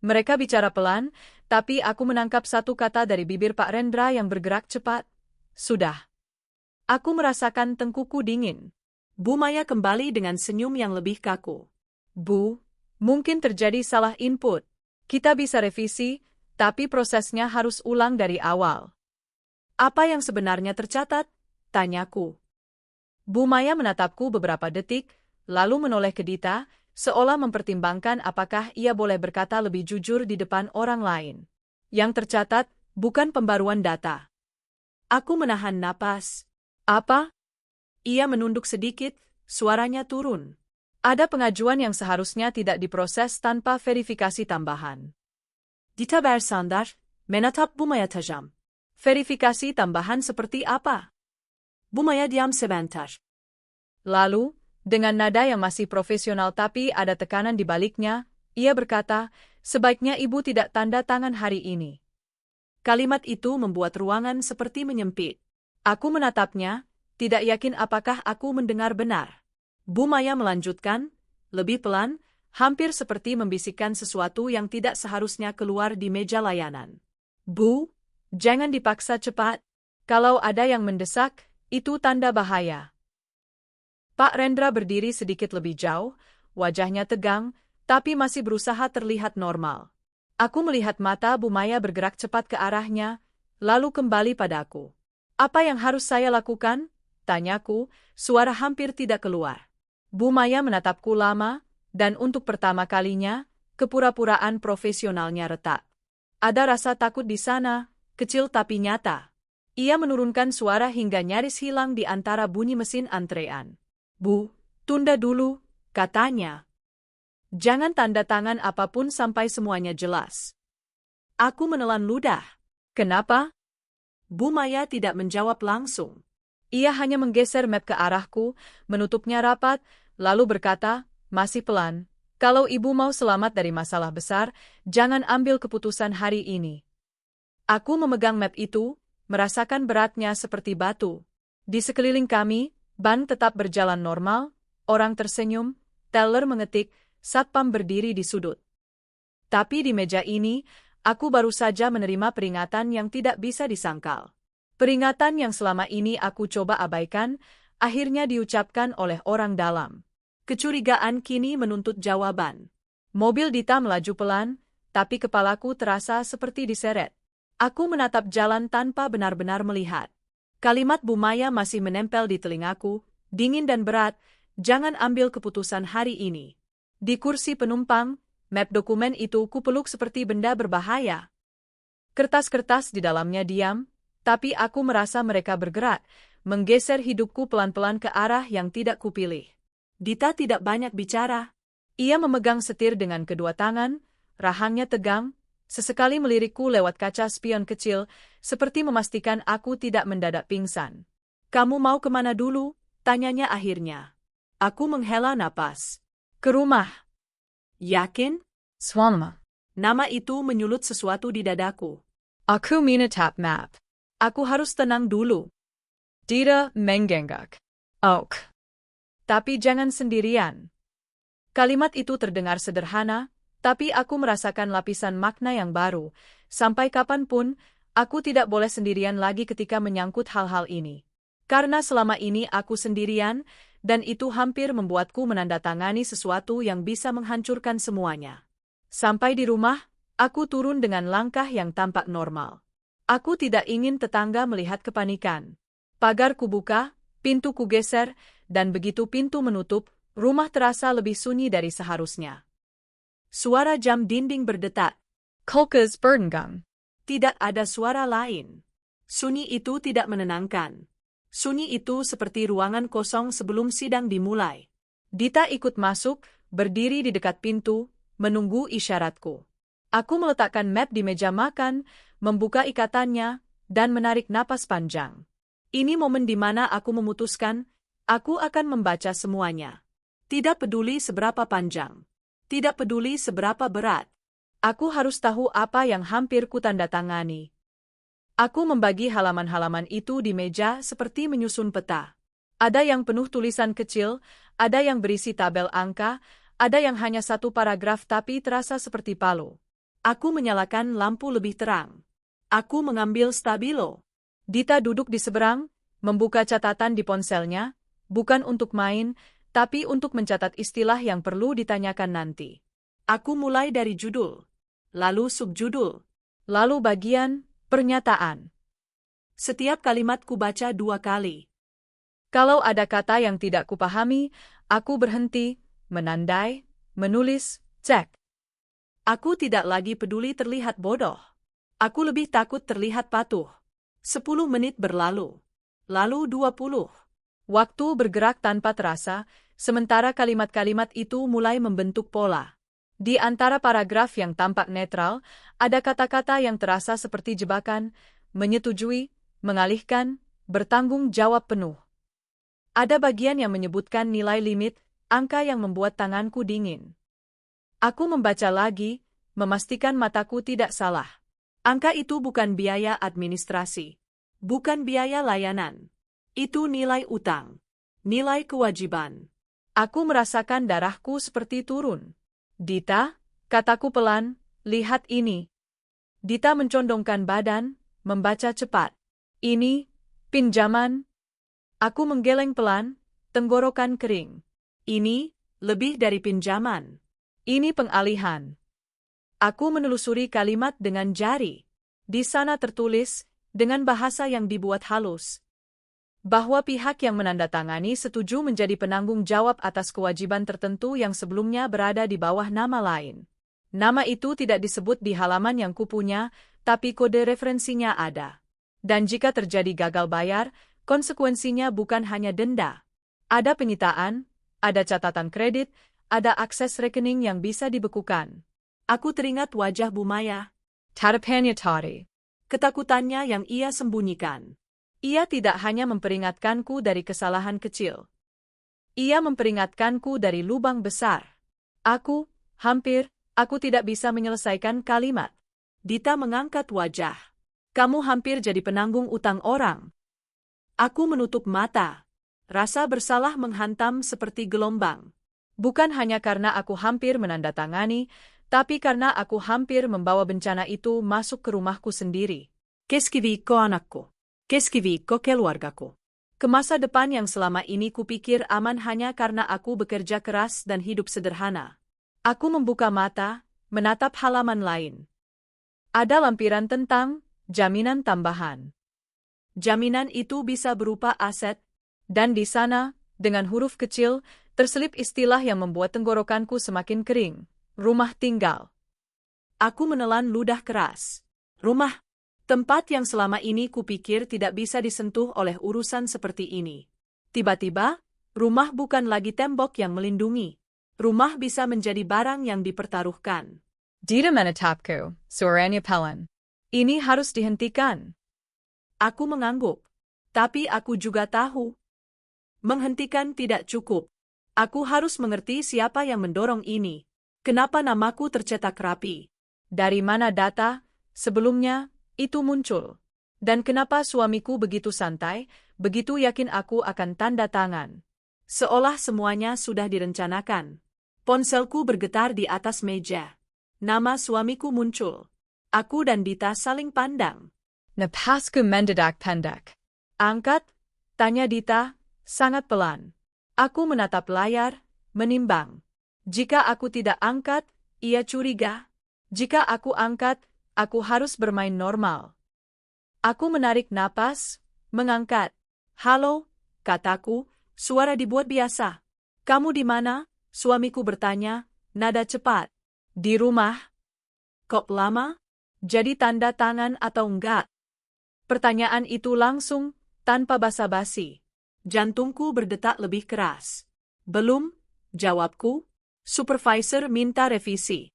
Mereka bicara pelan, tapi aku menangkap satu kata dari bibir Pak Rendra yang bergerak cepat. Sudah. Aku merasakan tengkuku dingin. Bu Maya kembali dengan senyum yang lebih kaku. Bu, mungkin terjadi salah input. Kita bisa revisi, Tapi prosesnya harus ulang dari awal. Apa yang sebenarnya tercatat? Tanyaku. Bu Maya menatapku beberapa detik, lalu menoleh ke Dita, seolah mempertimbangkan apakah ia boleh berkata lebih jujur di depan orang lain. Yang tercatat, bukan pembaruan data. Aku menahan napas. Apa? Ia menunduk sedikit, suaranya turun. Ada pengajuan yang seharusnya tidak diproses tanpa verifikasi tambahan. Dita bersandar, menatap Bu Maya tajam. Verifikasi tambahan seperti apa? Bu Maya diam sebentar. Lalu, dengan nada yang masih profesional tapi ada tekanan di baliknya, ia berkata, sebaiknya ibu tidak tanda tangan hari ini. Kalimat itu membuat ruangan seperti menyempit. Aku menatapnya, tidak yakin apakah aku mendengar benar. Bu Maya melanjutkan, lebih pelan, hampir seperti membisikkan sesuatu yang tidak seharusnya keluar di meja layanan. Bu, jangan dipaksa cepat. Kalau ada yang mendesak, itu tanda bahaya. Pak Rendra berdiri sedikit lebih jauh, wajahnya tegang, tapi masih berusaha terlihat normal. Aku melihat mata Bu Maya bergerak cepat ke arahnya, lalu kembali padaku. Apa yang harus saya lakukan? Tanyaku, suara hampir tidak keluar. Bu Maya menatapku lama, dan untuk pertama kalinya, kepura-puraan profesionalnya retak. Ada rasa takut di sana, kecil tapi nyata. Ia menurunkan suara hingga nyaris hilang di antara bunyi mesin antrean. Bu, tunda dulu, katanya. Jangan tanda tangan apapun sampai semuanya jelas. Aku menelan ludah. Kenapa? Bu Maya tidak menjawab langsung. Ia hanya menggeser map ke arahku, menutupnya rapat, lalu berkata, masih pelan, kalau ibu mau selamat dari masalah besar, jangan ambil keputusan hari ini. Aku memegang map itu, merasakan beratnya seperti batu. Di sekeliling kami, ban tetap berjalan normal, orang tersenyum, teller mengetik, satpam berdiri di sudut. Tapi di meja ini, aku baru saja menerima peringatan yang tidak bisa disangkal. Peringatan yang selama ini aku coba abaikan, akhirnya diucapkan oleh orang dalam. Kecurigaan kini menuntut jawaban. Mobil Dita melaju pelan, tapi kepalaku terasa seperti diseret. Aku menatap jalan tanpa benar-benar melihat. Kalimat Bu Maya masih menempel di telingaku, dingin dan berat, jangan ambil keputusan hari ini. Di kursi penumpang, map dokumen itu kupeluk seperti benda berbahaya. Kertas-kertas di dalamnya diam, tapi aku merasa mereka bergerak, menggeser hidupku pelan-pelan ke arah yang tidak kupilih. Dita tidak banyak bicara. Ia memegang setir dengan kedua tangan, rahangnya tegang, sesekali melirikku lewat kaca spion kecil, seperti memastikan aku tidak mendadak pingsan. Kamu mau kemana dulu? Tanyanya akhirnya. Aku menghela napas. Ke rumah. Yakin? Swalma. Nama itu menyulut sesuatu di dadaku. Aku menatap map. Aku harus tenang dulu. Dita menggengak. Ok. Tapi jangan sendirian. Kalimat itu terdengar sederhana, tapi aku merasakan lapisan makna yang baru. Sampai kapanpun, aku tidak boleh sendirian lagi ketika menyangkut hal-hal ini. Karena selama ini aku sendirian, dan itu hampir membuatku menandatangani sesuatu yang bisa menghancurkan semuanya. Sampai di rumah, aku turun dengan langkah yang tampak normal. Aku tidak ingin tetangga melihat kepanikan. Pagar kubuka, pintu kugeser, dan begitu pintu menutup, rumah terasa lebih sunyi dari seharusnya. Suara jam dinding berdetak. Kulkas berngang. Tidak ada suara lain. Sunyi itu tidak menenangkan. Sunyi itu seperti ruangan kosong sebelum sidang dimulai. Dita ikut masuk, berdiri di dekat pintu, menunggu isyaratku. Aku meletakkan map di meja makan, membuka ikatannya, dan menarik napas panjang. Ini momen di mana aku memutuskan, aku akan membaca semuanya. Tidak peduli seberapa panjang. Tidak peduli seberapa berat. Aku harus tahu apa yang hampir kutandatangani. Aku membagi halaman-halaman itu di meja seperti menyusun peta. Ada yang penuh tulisan kecil, ada yang berisi tabel angka, ada yang hanya satu paragraf tapi terasa seperti palu. Aku menyalakan lampu lebih terang. Aku mengambil stabilo. Dita duduk di seberang, membuka catatan di ponselnya, bukan untuk main, tapi untuk mencatat istilah yang perlu ditanyakan nanti. Aku mulai dari judul, lalu subjudul, Lalu bagian pernyataan. Setiap kalimat kubaca 2 kali. Kalau ada kata yang tidak kupahami, aku berhenti, menandai, menulis, cek. Aku tidak lagi peduli terlihat bodoh. Aku lebih takut terlihat patuh. 10 menit berlalu. Lalu 20. Waktu bergerak tanpa terasa, sementara kalimat-kalimat itu mulai membentuk pola. Di antara paragraf yang tampak netral, ada kata-kata yang terasa seperti jebakan, menyetujui, mengalihkan, bertanggung jawab penuh. Ada bagian yang menyebutkan nilai limit, angka yang membuat tanganku dingin. Aku membaca lagi, memastikan mataku tidak salah. Angka itu bukan biaya administrasi. Bukan biaya layanan. Itu nilai utang. Nilai kewajiban. Aku merasakan darahku seperti turun. Dita, kataku pelan, lihat ini. Dita mencondongkan badan, membaca cepat. Ini, pinjaman. Aku menggeleng pelan, tenggorokan kering. Ini, lebih dari pinjaman. Ini pengalihan. Aku menelusuri kalimat dengan jari. Di sana tertulis, dengan bahasa yang dibuat halus, bahwa pihak yang menandatangani setuju menjadi penanggung jawab atas kewajiban tertentu yang sebelumnya berada di bawah nama lain. Nama itu tidak disebut di halaman yang kupunya, tapi kode referensinya ada. Dan jika terjadi gagal bayar, konsekuensinya bukan hanya denda. Ada penyitaan, ada catatan kredit, ada akses rekening yang bisa dibekukan. Aku teringat wajah Bu Maya. Harapannya tadi. Ketakutannya yang ia sembunyikan. Ia tidak hanya memperingatkanku dari kesalahan kecil. Ia memperingatkanku dari lubang besar. Aku tidak bisa menyelesaikan kalimat. Dita mengangkat wajah. Kamu hampir jadi penanggung utang orang. Aku menutup mata. Rasa bersalah menghantam seperti gelombang. Bukan hanya karena aku hampir menandatangani, tapi karena aku hampir membawa bencana itu masuk ke rumahku sendiri. Keskivi ko anakku. Keskivi ko keluargaku. Ke masa depan yang selama ini kupikir aman hanya karena aku bekerja keras dan hidup sederhana. Aku membuka mata, menatap halaman lain. Ada lampiran tentang jaminan tambahan. Jaminan itu bisa berupa aset, dan di sana, dengan huruf kecil, terselip istilah yang membuat tenggorokanku semakin kering. Rumah tinggal. Aku menelan ludah keras. Rumah. Tempat yang selama ini kupikir tidak bisa disentuh oleh urusan seperti ini. Tiba-tiba, rumah bukan lagi tembok yang melindungi. Rumah bisa menjadi barang yang dipertaruhkan. Dita menatapku, suaranya pelan. Ini harus dihentikan. Aku mengangguk. Tapi aku juga tahu. Menghentikan tidak cukup. Aku harus mengerti siapa yang mendorong ini. Kenapa namaku tercetak rapi? Dari mana data, sebelumnya, itu muncul? Dan kenapa suamiku begitu santai, begitu yakin aku akan tanda tangan? Seolah semuanya sudah direncanakan. Ponselku bergetar di atas meja. Nama suamiku muncul. Aku dan Dita saling pandang. Napasku mendadak pendek. Angkat? Tanya Dita, sangat pelan. Aku menatap layar, menimbang. Jika aku tidak angkat, ia curiga. Jika aku angkat, aku harus bermain normal. Aku menarik napas, mengangkat. Halo, kataku, suara dibuat biasa. Kamu di mana? Suamiku bertanya, nada cepat. Di rumah. Kok lama? Jadi tanda tangan atau enggak? Pertanyaan itu langsung, tanpa basa-basi. Jantungku berdetak lebih keras. Belum, jawabku. Supervisor minta revisi.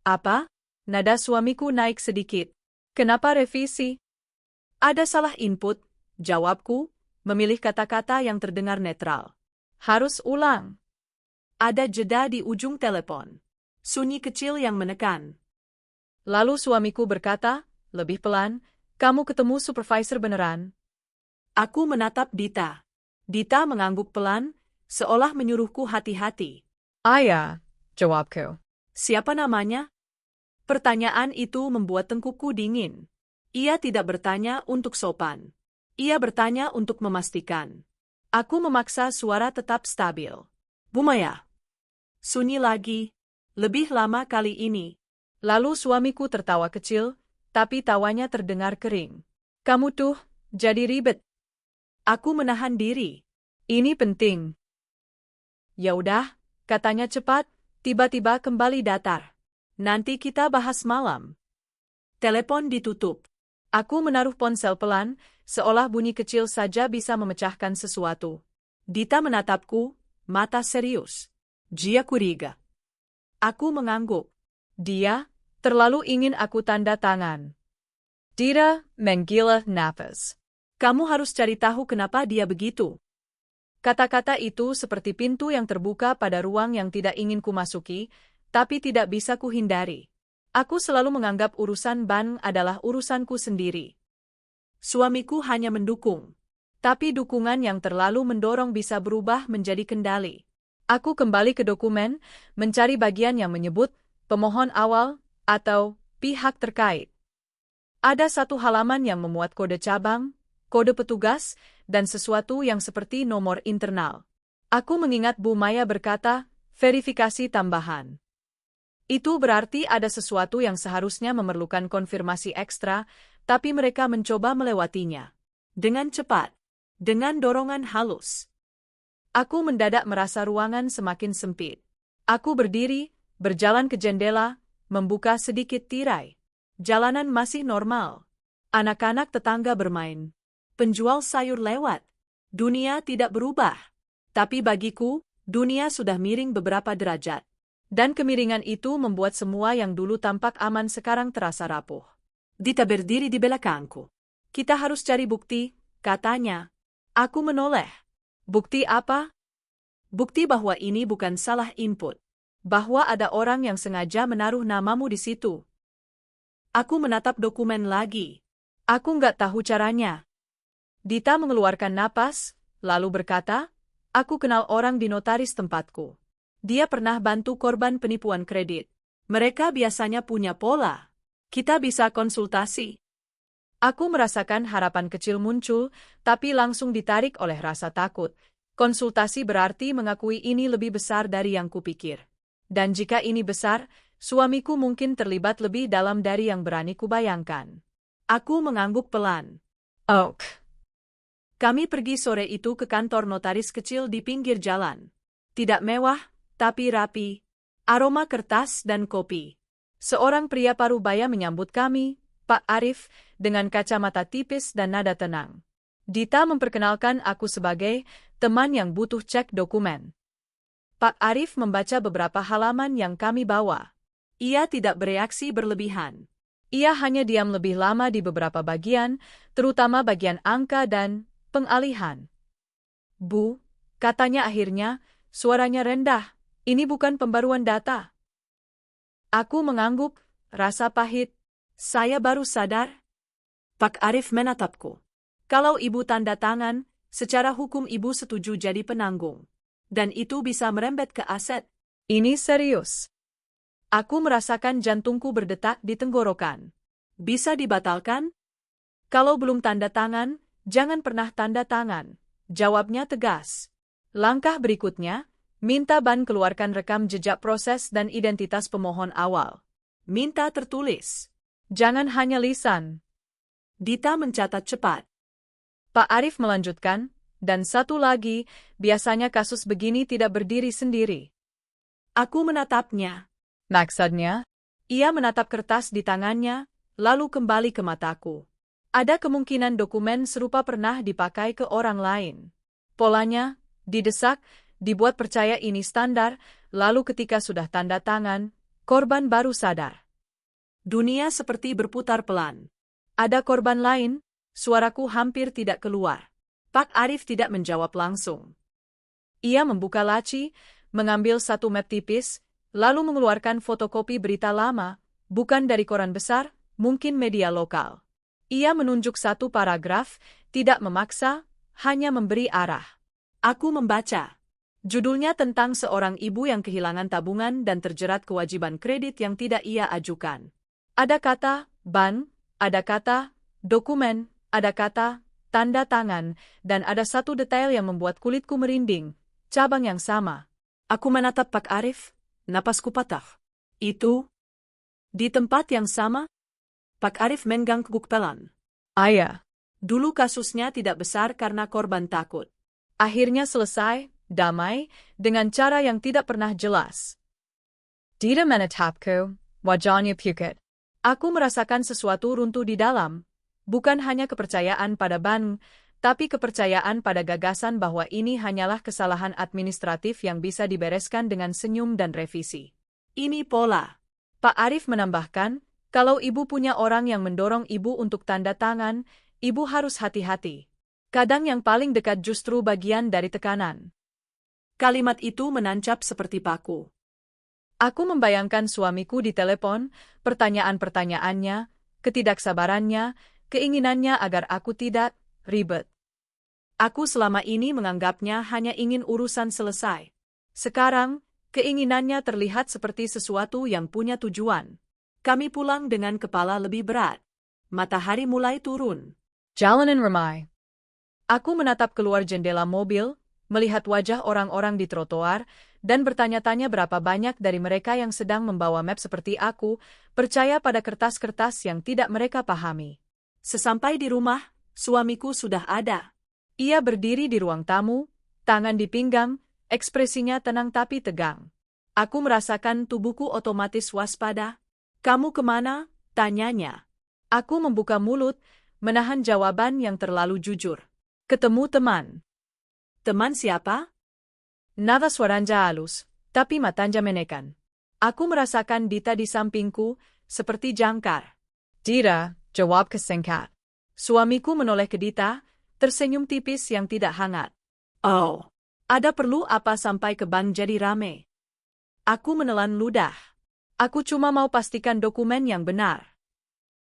Apa? Nada suamiku naik sedikit. Kenapa revisi? Ada salah input, jawabku, memilih kata-kata yang terdengar netral. Harus ulang. Ada jeda di ujung telepon. Sunyi kecil yang menekan. Lalu suamiku berkata, lebih pelan, kamu ketemu supervisor beneran? Aku menatap Dita. Dita mengangguk pelan, seolah menyuruhku hati-hati. Ayah, jawabku. Siapa namanya? Pertanyaan itu membuat tengkukku dingin. Ia tidak bertanya untuk sopan. Ia bertanya untuk memastikan. Aku memaksa suara tetap stabil. Bu Maya. Sunyi lagi. Lebih lama kali ini. Lalu suamiku tertawa kecil, tapi tawanya terdengar kering. Kamu tuh, jadi ribet. Aku menahan diri. Ini penting. Ya udah, katanya cepat, tiba-tiba kembali datar. Nanti kita bahas malam. Telepon ditutup. Aku menaruh ponsel pelan, seolah bunyi kecil saja bisa memecahkan sesuatu. Dita menatapku, mata serius. Dia curiga. Aku mengangguk. Dia terlalu ingin aku tanda tangan. Dita menggila nafas. Kamu harus cari tahu kenapa dia begitu. Kata-kata itu seperti pintu yang terbuka pada ruang yang tidak ingin kumasuki, tapi tidak bisa kuhindari. Aku selalu menganggap urusan Ban adalah urusanku sendiri. Suamiku hanya mendukung. Tapi dukungan yang terlalu mendorong bisa berubah menjadi kendali. Aku kembali ke dokumen, mencari bagian yang menyebut pemohon awal atau pihak terkait. Ada satu halaman yang memuat kode cabang, kode petugas, dan sesuatu yang seperti nomor internal. Aku mengingat Bu Maya berkata, verifikasi tambahan. Itu berarti ada sesuatu yang seharusnya memerlukan konfirmasi ekstra, tapi mereka mencoba melewatinya. Dengan cepat. Dengan dorongan halus. Aku mendadak merasa ruangan semakin sempit. Aku berdiri, berjalan ke jendela, membuka sedikit tirai. Jalanan masih normal. Anak-anak tetangga bermain. Penjual sayur lewat. Dunia tidak berubah. Tapi bagiku, dunia sudah miring beberapa derajat. Dan kemiringan itu membuat semua yang dulu tampak aman sekarang terasa rapuh. Dita berdiri di belakangku. Kita harus cari bukti, katanya. Aku menoleh. Bukti apa? Bukti bahwa ini bukan salah input. Bahwa ada orang yang sengaja menaruh namamu di situ. Aku menatap dokumen lagi. Aku nggak tahu caranya. Dita mengeluarkan napas, lalu berkata, aku kenal orang di notaris tempatku. Dia pernah bantu korban penipuan kredit. Mereka biasanya punya pola. Kita bisa konsultasi. Aku merasakan harapan kecil muncul, tapi langsung ditarik oleh rasa takut. Konsultasi berarti mengakui ini lebih besar dari yang kupikir. Dan jika ini besar, suamiku mungkin terlibat lebih dalam dari yang berani kubayangkan. Aku mengangguk pelan. Kami pergi sore itu ke kantor notaris kecil di pinggir jalan. Tidak mewah, tapi rapi. Aroma kertas dan kopi. Seorang pria parubaya menyambut kami, Pak Arif, dengan kacamata tipis dan nada tenang. Dita memperkenalkan aku sebagai teman yang butuh cek dokumen. Pak Arif membaca beberapa halaman yang kami bawa. Ia tidak bereaksi berlebihan. Ia hanya diam lebih lama di beberapa bagian, terutama bagian angka dan pengalihan. Bu, katanya akhirnya, suaranya rendah. Ini bukan pembaruan data. Aku mengangguk, rasa pahit. Saya baru sadar. Pak Arif menatapku. Kalau ibu tanda tangan, secara hukum ibu setuju jadi penanggung. Dan itu bisa merembet ke aset. Ini serius. Aku merasakan jantungku berdetak di tenggorokan. Bisa dibatalkan? Kalau belum tanda tangan, jangan pernah tanda tangan. Jawabnya tegas. Langkah berikutnya, minta Ban keluarkan rekam jejak proses dan identitas pemohon awal. Minta tertulis. Jangan hanya lisan. Dita mencatat cepat. Pak Arif melanjutkan, dan satu lagi, biasanya kasus begini tidak berdiri sendiri. Aku menatapnya. Maksudnya? Ia menatap kertas di tangannya, lalu kembali ke mataku. Ada kemungkinan dokumen serupa pernah dipakai ke orang lain. Polanya, didesak, dibuat percaya ini standar, lalu ketika sudah tanda tangan, korban baru sadar. Dunia seperti berputar pelan. Ada korban lain, suaraku hampir tidak keluar. Pak Arif tidak menjawab langsung. Ia membuka laci, mengambil satu map tipis, lalu mengeluarkan fotokopi berita lama, bukan dari koran besar, mungkin media lokal. Ia menunjuk satu paragraf, tidak memaksa, hanya memberi arah. Aku membaca. Judulnya tentang seorang ibu yang kehilangan tabungan dan terjerat kewajiban kredit yang tidak ia ajukan. Ada kata ban, ada kata dokumen, ada kata tanda tangan, dan ada satu detail yang membuat kulitku merinding, cabang yang sama. Aku menatap Pak Arif, napasku patah. Itu? Di tempat yang sama? Pak Arif mengangguk pelan. Ayah. Dulu kasusnya tidak besar karena korban takut. Akhirnya selesai, damai, dengan cara yang tidak pernah jelas. Tidak menatapku, wajahnya pucat. Aku merasakan sesuatu runtuh di dalam. Bukan hanya kepercayaan pada Ban, tapi kepercayaan pada gagasan bahwa ini hanyalah kesalahan administratif yang bisa dibereskan dengan senyum dan revisi. Ini pola. Pak Arif menambahkan, kalau ibu punya orang yang mendorong ibu untuk tanda tangan, ibu harus hati-hati. Kadang yang paling dekat justru bagian dari tekanan. Kalimat itu menancap seperti paku. Aku membayangkan suamiku di telepon, pertanyaan-pertanyaannya, ketidaksabarannya, keinginannya agar aku tidak ribet. Aku selama ini menganggapnya hanya ingin urusan selesai. Sekarang, keinginannya terlihat seperti sesuatu yang punya tujuan. Kami pulang dengan kepala lebih berat. Matahari mulai turun. Jalanan ramai. Aku menatap keluar jendela mobil, melihat wajah orang-orang di trotoar, dan bertanya-tanya berapa banyak dari mereka yang sedang membawa map seperti aku, percaya pada kertas-kertas yang tidak mereka pahami. Sesampai di rumah, suamiku sudah ada. Ia berdiri di ruang tamu, tangan di pinggang, ekspresinya tenang tapi tegang. Aku merasakan tubuhku otomatis waspada. Kamu kemana? Tanyanya. Aku membuka mulut, menahan jawaban yang terlalu jujur. Ketemu teman. Teman siapa? Nada suaranya halus, tapi matanya menekan. Aku merasakan Dita di sampingku, seperti jangkar. Dita, jawab kesingkat. Suamiku menoleh ke Dita, tersenyum tipis yang tidak hangat. Oh, ada perlu apa sampai ke bank jadi rame? Aku menelan ludah. Aku cuma mau pastikan dokumen yang benar.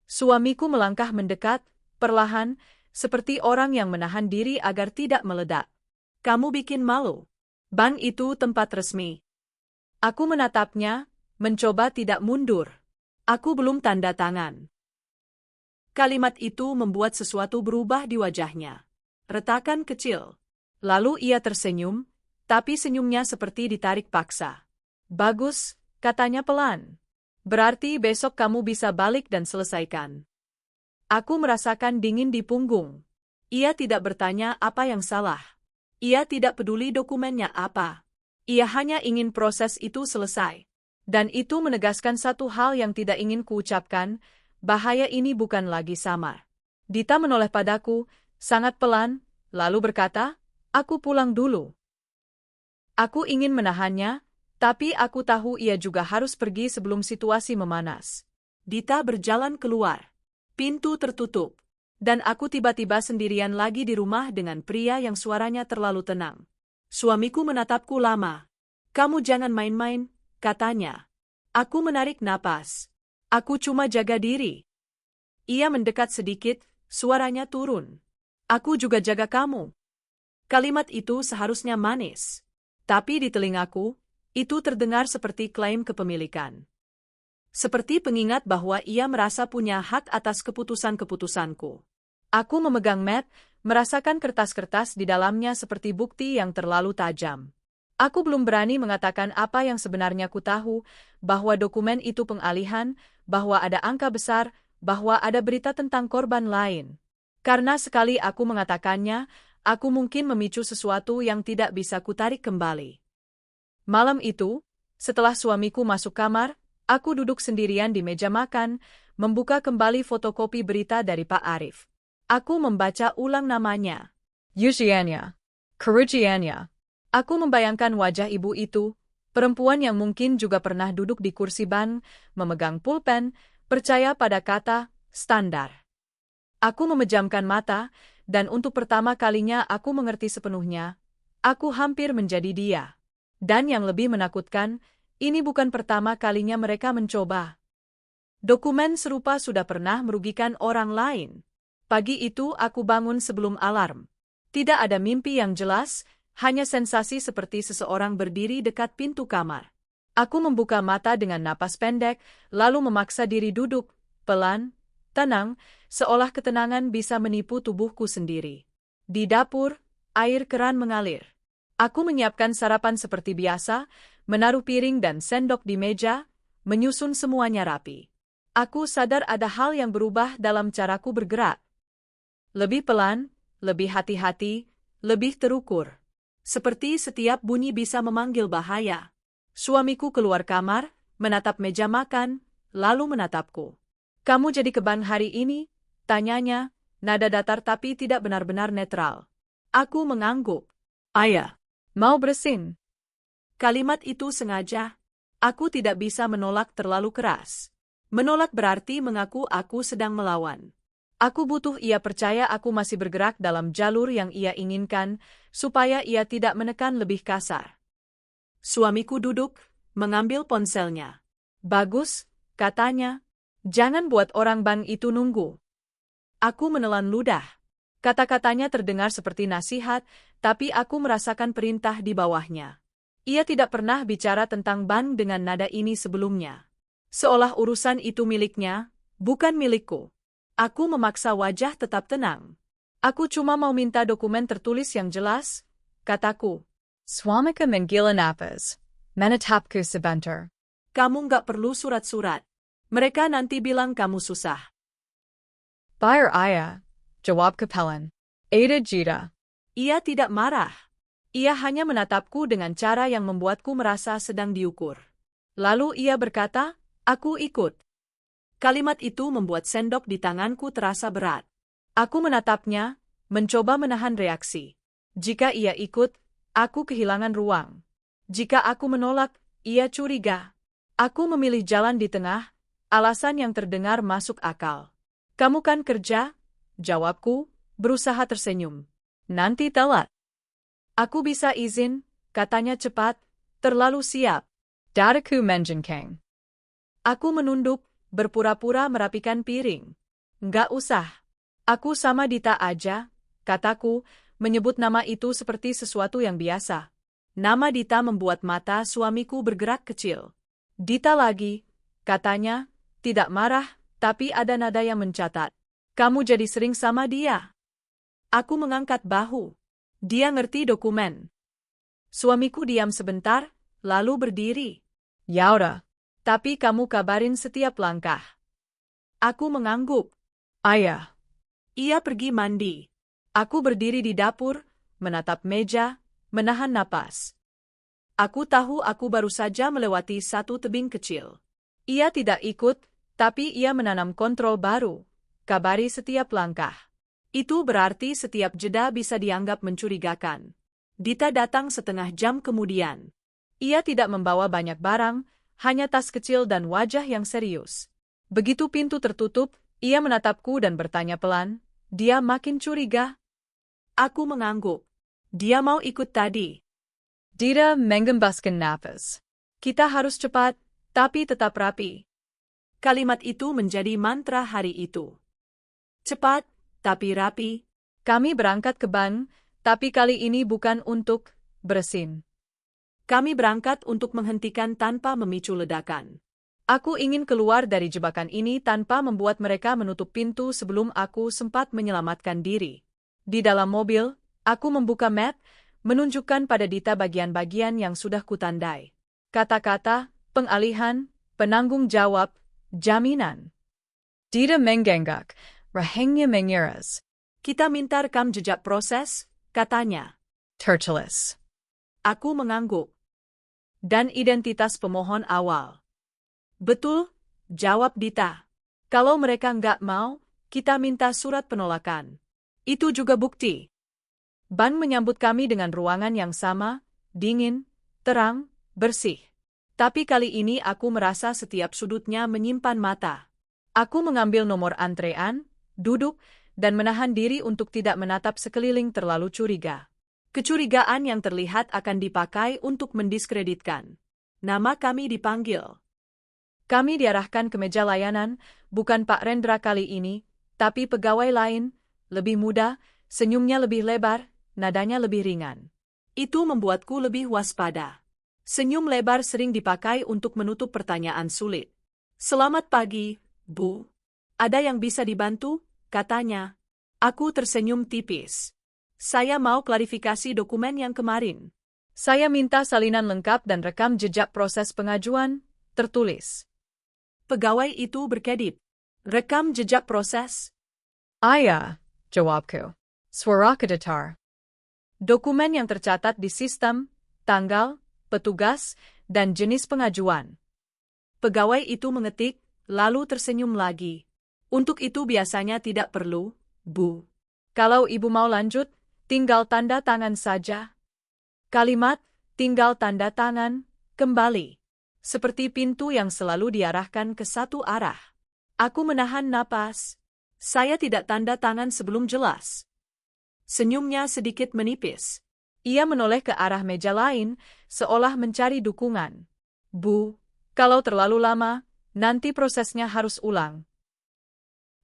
Suamiku melangkah mendekat, perlahan, seperti orang yang menahan diri agar tidak meledak. Kamu bikin malu. Bank itu tempat resmi. Aku menatapnya, mencoba tidak mundur. Aku belum tanda tangan. Kalimat itu membuat sesuatu berubah di wajahnya. Retakan kecil. Lalu ia tersenyum, tapi senyumnya seperti ditarik paksa. Bagus, katanya pelan. Berarti besok kamu bisa balik dan selesaikan. Aku merasakan dingin di punggung. Ia tidak bertanya apa yang salah. Ia tidak peduli dokumennya apa. Ia hanya ingin proses itu selesai. Dan itu menegaskan satu hal yang tidak ingin kuucapkan, bahaya ini bukan lagi samar. Dita menoleh padaku, sangat pelan, lalu berkata, aku pulang dulu. Aku ingin menahannya, tapi aku tahu ia juga harus pergi sebelum situasi memanas. Dita berjalan keluar. Pintu tertutup. Dan aku tiba-tiba sendirian lagi di rumah dengan pria yang suaranya terlalu tenang. Suamiku menatapku lama. Kamu jangan main-main, katanya. Aku menarik napas. Aku cuma jaga diri. Ia mendekat sedikit, suaranya turun. Aku juga jaga kamu. Kalimat itu seharusnya manis. Tapi di telingaku, itu terdengar seperti klaim kepemilikan. Seperti pengingat bahwa ia merasa punya hak atas keputusan-keputusanku. Aku memegang map, merasakan kertas-kertas di dalamnya seperti bukti yang terlalu tajam. Aku belum berani mengatakan apa yang sebenarnya ku tahu, bahwa dokumen itu pengalihan, bahwa ada angka besar, bahwa ada berita tentang korban lain. Karena sekali aku mengatakannya, aku mungkin memicu sesuatu yang tidak bisa kutarik kembali. Malam itu, setelah suamiku masuk kamar, aku duduk sendirian di meja makan, membuka kembali fotokopi berita dari Pak Arif. Aku membaca ulang namanya. Yusiania. Kerugiannya. Aku membayangkan wajah ibu itu, perempuan yang mungkin juga pernah duduk di kursi bank, memegang pulpen, percaya pada kata standar. Aku memejamkan mata, dan untuk pertama kalinya aku mengerti sepenuhnya. Aku hampir menjadi dia. Dan yang lebih menakutkan, ini bukan pertama kalinya mereka mencoba. Dokumen serupa sudah pernah merugikan orang lain. Pagi itu aku bangun sebelum alarm. Tidak ada mimpi yang jelas, hanya sensasi seperti seseorang berdiri dekat pintu kamar. Aku membuka mata dengan napas pendek, lalu memaksa diri duduk, pelan, tenang, seolah ketenangan bisa menipu tubuhku sendiri. Di dapur, air keran mengalir. Aku menyiapkan sarapan seperti biasa, menaruh piring dan sendok di meja, menyusun semuanya rapi. Aku sadar ada hal yang berubah dalam caraku bergerak. Lebih pelan, lebih hati-hati, lebih terukur. Seperti setiap bunyi bisa memanggil bahaya. Suamiku keluar kamar, menatap meja makan, lalu menatapku. Kamu jadi keban hari ini? Tanyanya, nada datar tapi tidak benar-benar netral. Aku mengangguk. Ayah, mau bersin? Kalimat itu sengaja. Aku tidak bisa menolak terlalu keras. Menolak berarti mengaku aku sedang melawan. Aku butuh ia percaya aku masih bergerak dalam jalur yang ia inginkan, supaya ia tidak menekan lebih kasar. Suamiku duduk, mengambil ponselnya. Bagus, katanya. Jangan buat orang bank itu nunggu. Aku menelan ludah. Kata-katanya terdengar seperti nasihat, tapi aku merasakan perintah di bawahnya. Ia tidak pernah bicara tentang bank dengan nada ini sebelumnya. Seolah urusan itu miliknya, bukan milikku. Aku memaksa wajah tetap tenang. Aku cuma mau minta dokumen tertulis yang jelas, kataku. Suamika manggilan apas, menatapku sebentar. Kamu nggak perlu surat-surat. Mereka nanti bilang kamu susah. Bayar ayah, jawab Kapelan. Ada Jita. Ia tidak marah. Ia hanya menatapku dengan cara yang membuatku merasa sedang diukur. Lalu ia berkata, aku ikut. Kalimat itu membuat sendok di tanganku terasa berat. Aku menatapnya, mencoba menahan reaksi. Jika ia ikut, aku kehilangan ruang. Jika aku menolak, ia curiga. Aku memilih jalan di tengah, alasan yang terdengar masuk akal. Kamu kan kerja? Jawabku, berusaha tersenyum. Nanti telat. Aku bisa izin, katanya cepat, terlalu siap. Dadaku menjenkang. Aku menunduk, berpura-pura merapikan piring. Nggak usah. Aku sama Dita aja, kataku, menyebut nama itu seperti sesuatu yang biasa. Nama Dita membuat mata suamiku bergerak kecil. Dita lagi, katanya, tidak marah, tapi ada nada yang mencatat. Kamu jadi sering sama dia. Aku mengangkat bahu. Dia ngerti dokumen. Suamiku diam sebentar, lalu berdiri. Yaudah. Tapi kamu kabarin setiap langkah. Aku mengangguk. Ayah. Ia pergi mandi. Aku berdiri di dapur, menatap meja, menahan napas. Aku tahu aku baru saja melewati satu tebing kecil. Ia tidak ikut, tapi ia menanam kontrol baru. Kabari setiap langkah. Itu berarti setiap jeda bisa dianggap mencurigakan. Dita datang setengah jam kemudian. Ia tidak membawa banyak barang, hanya tas kecil dan wajah yang serius. Begitu pintu tertutup, ia menatapku dan bertanya pelan. Dia makin curiga. Aku mengangguk. Dia mau ikut tadi. Dita menggembaskan napas. Kita harus cepat, tapi tetap rapi. Kalimat itu menjadi mantra hari itu. Cepat, tapi rapi. Kami berangkat ke bank, tapi kali ini bukan untuk bersin. Kami berangkat untuk menghentikan tanpa memicu ledakan. Aku ingin keluar dari jebakan ini tanpa membuat mereka menutup pintu sebelum aku sempat menyelamatkan diri. Di dalam mobil, aku membuka map, menunjukkan pada Dita bagian-bagian yang sudah kutandai. Kata-kata, pengalihan, penanggung jawab, jaminan. Dita menggangak, rahangnya mengiras. Kita minta rekam jejak proses, katanya. Tertulis. Aku mengangguk. Dan identitas pemohon awal. Betul, jawab Dita. Kalau mereka nggak mau, kita minta surat penolakan. Itu juga bukti. Bank menyambut kami dengan ruangan yang sama, dingin, terang, bersih. Tapi kali ini aku merasa setiap sudutnya menyimpan mata. Aku mengambil nomor antrean, duduk, dan menahan diri untuk tidak menatap sekeliling terlalu curiga. Kecurigaan yang terlihat akan dipakai untuk mendiskreditkan. Nama kami dipanggil. Kami diarahkan ke meja layanan, bukan Pak Rendra kali ini, tapi pegawai lain, lebih muda, senyumnya lebih lebar, nadanya lebih ringan. Itu membuatku lebih waspada. Senyum lebar sering dipakai untuk menutup pertanyaan sulit. Selamat pagi, Bu. Ada yang bisa dibantu? Katanya. Aku tersenyum tipis. Saya mau klarifikasi dokumen yang kemarin. Saya minta salinan lengkap dan rekam jejak proses pengajuan, tertulis. Pegawai itu berkedip. Rekam jejak proses. Ayah, jawabku. Suara kedatar. Dokumen yang tercatat di sistem, tanggal, petugas, dan jenis pengajuan. Pegawai itu mengetik, lalu tersenyum lagi. Untuk itu biasanya tidak perlu, Bu. Kalau ibu mau lanjut, tinggal tanda tangan saja. Kalimat, tinggal tanda tangan, kembali. Seperti pintu yang selalu diarahkan ke satu arah. Aku menahan napas. Saya tidak tanda tangan sebelum jelas. Senyumnya sedikit menipis. Ia menoleh ke arah meja lain, seolah mencari dukungan. Bu, kalau terlalu lama, nanti prosesnya harus ulang.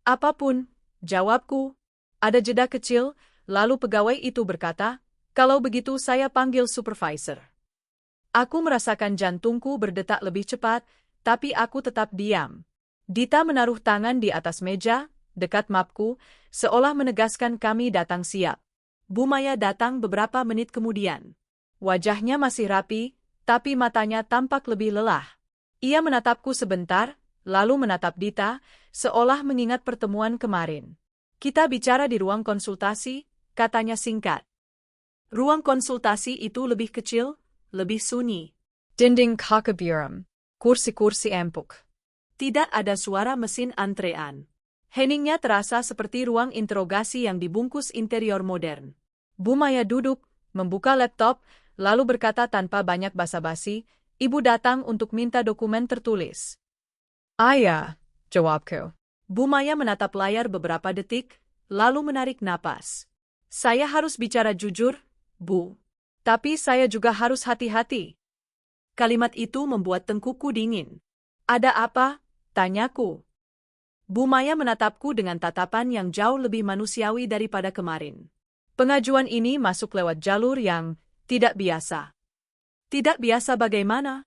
Apapun, jawabku. Ada jeda kecil, lalu pegawai itu berkata, kalau begitu saya panggil supervisor. Aku merasakan jantungku berdetak lebih cepat, tapi aku tetap diam. Dita menaruh tangan di atas meja, dekat mapku, seolah menegaskan kami datang siap. Bu Maya datang beberapa menit kemudian. Wajahnya masih rapi, tapi matanya tampak lebih lelah. Ia menatapku sebentar, lalu menatap Dita, seolah mengingat pertemuan kemarin. Kita bicara di ruang konsultasi, katanya singkat. Ruang konsultasi itu lebih kecil, lebih sunyi. Dinding kakak biram. Kursi-kursi empuk. Tidak ada suara mesin antrean. Heningnya terasa seperti ruang interogasi yang dibungkus interior modern. Bu Maya duduk, membuka laptop, lalu berkata tanpa banyak basa-basi, ibu datang untuk minta dokumen tertulis. Ayah, jawabku. Bu Maya menatap layar beberapa detik, lalu menarik napas. Saya harus bicara jujur, Bu. Tapi saya juga harus hati-hati. Kalimat itu membuat tengkukku dingin. Ada apa? Tanyaku. Bu Maya menatapku dengan tatapan yang jauh lebih manusiawi daripada kemarin. Pengajuan ini masuk lewat jalur yang tidak biasa. Tidak biasa bagaimana?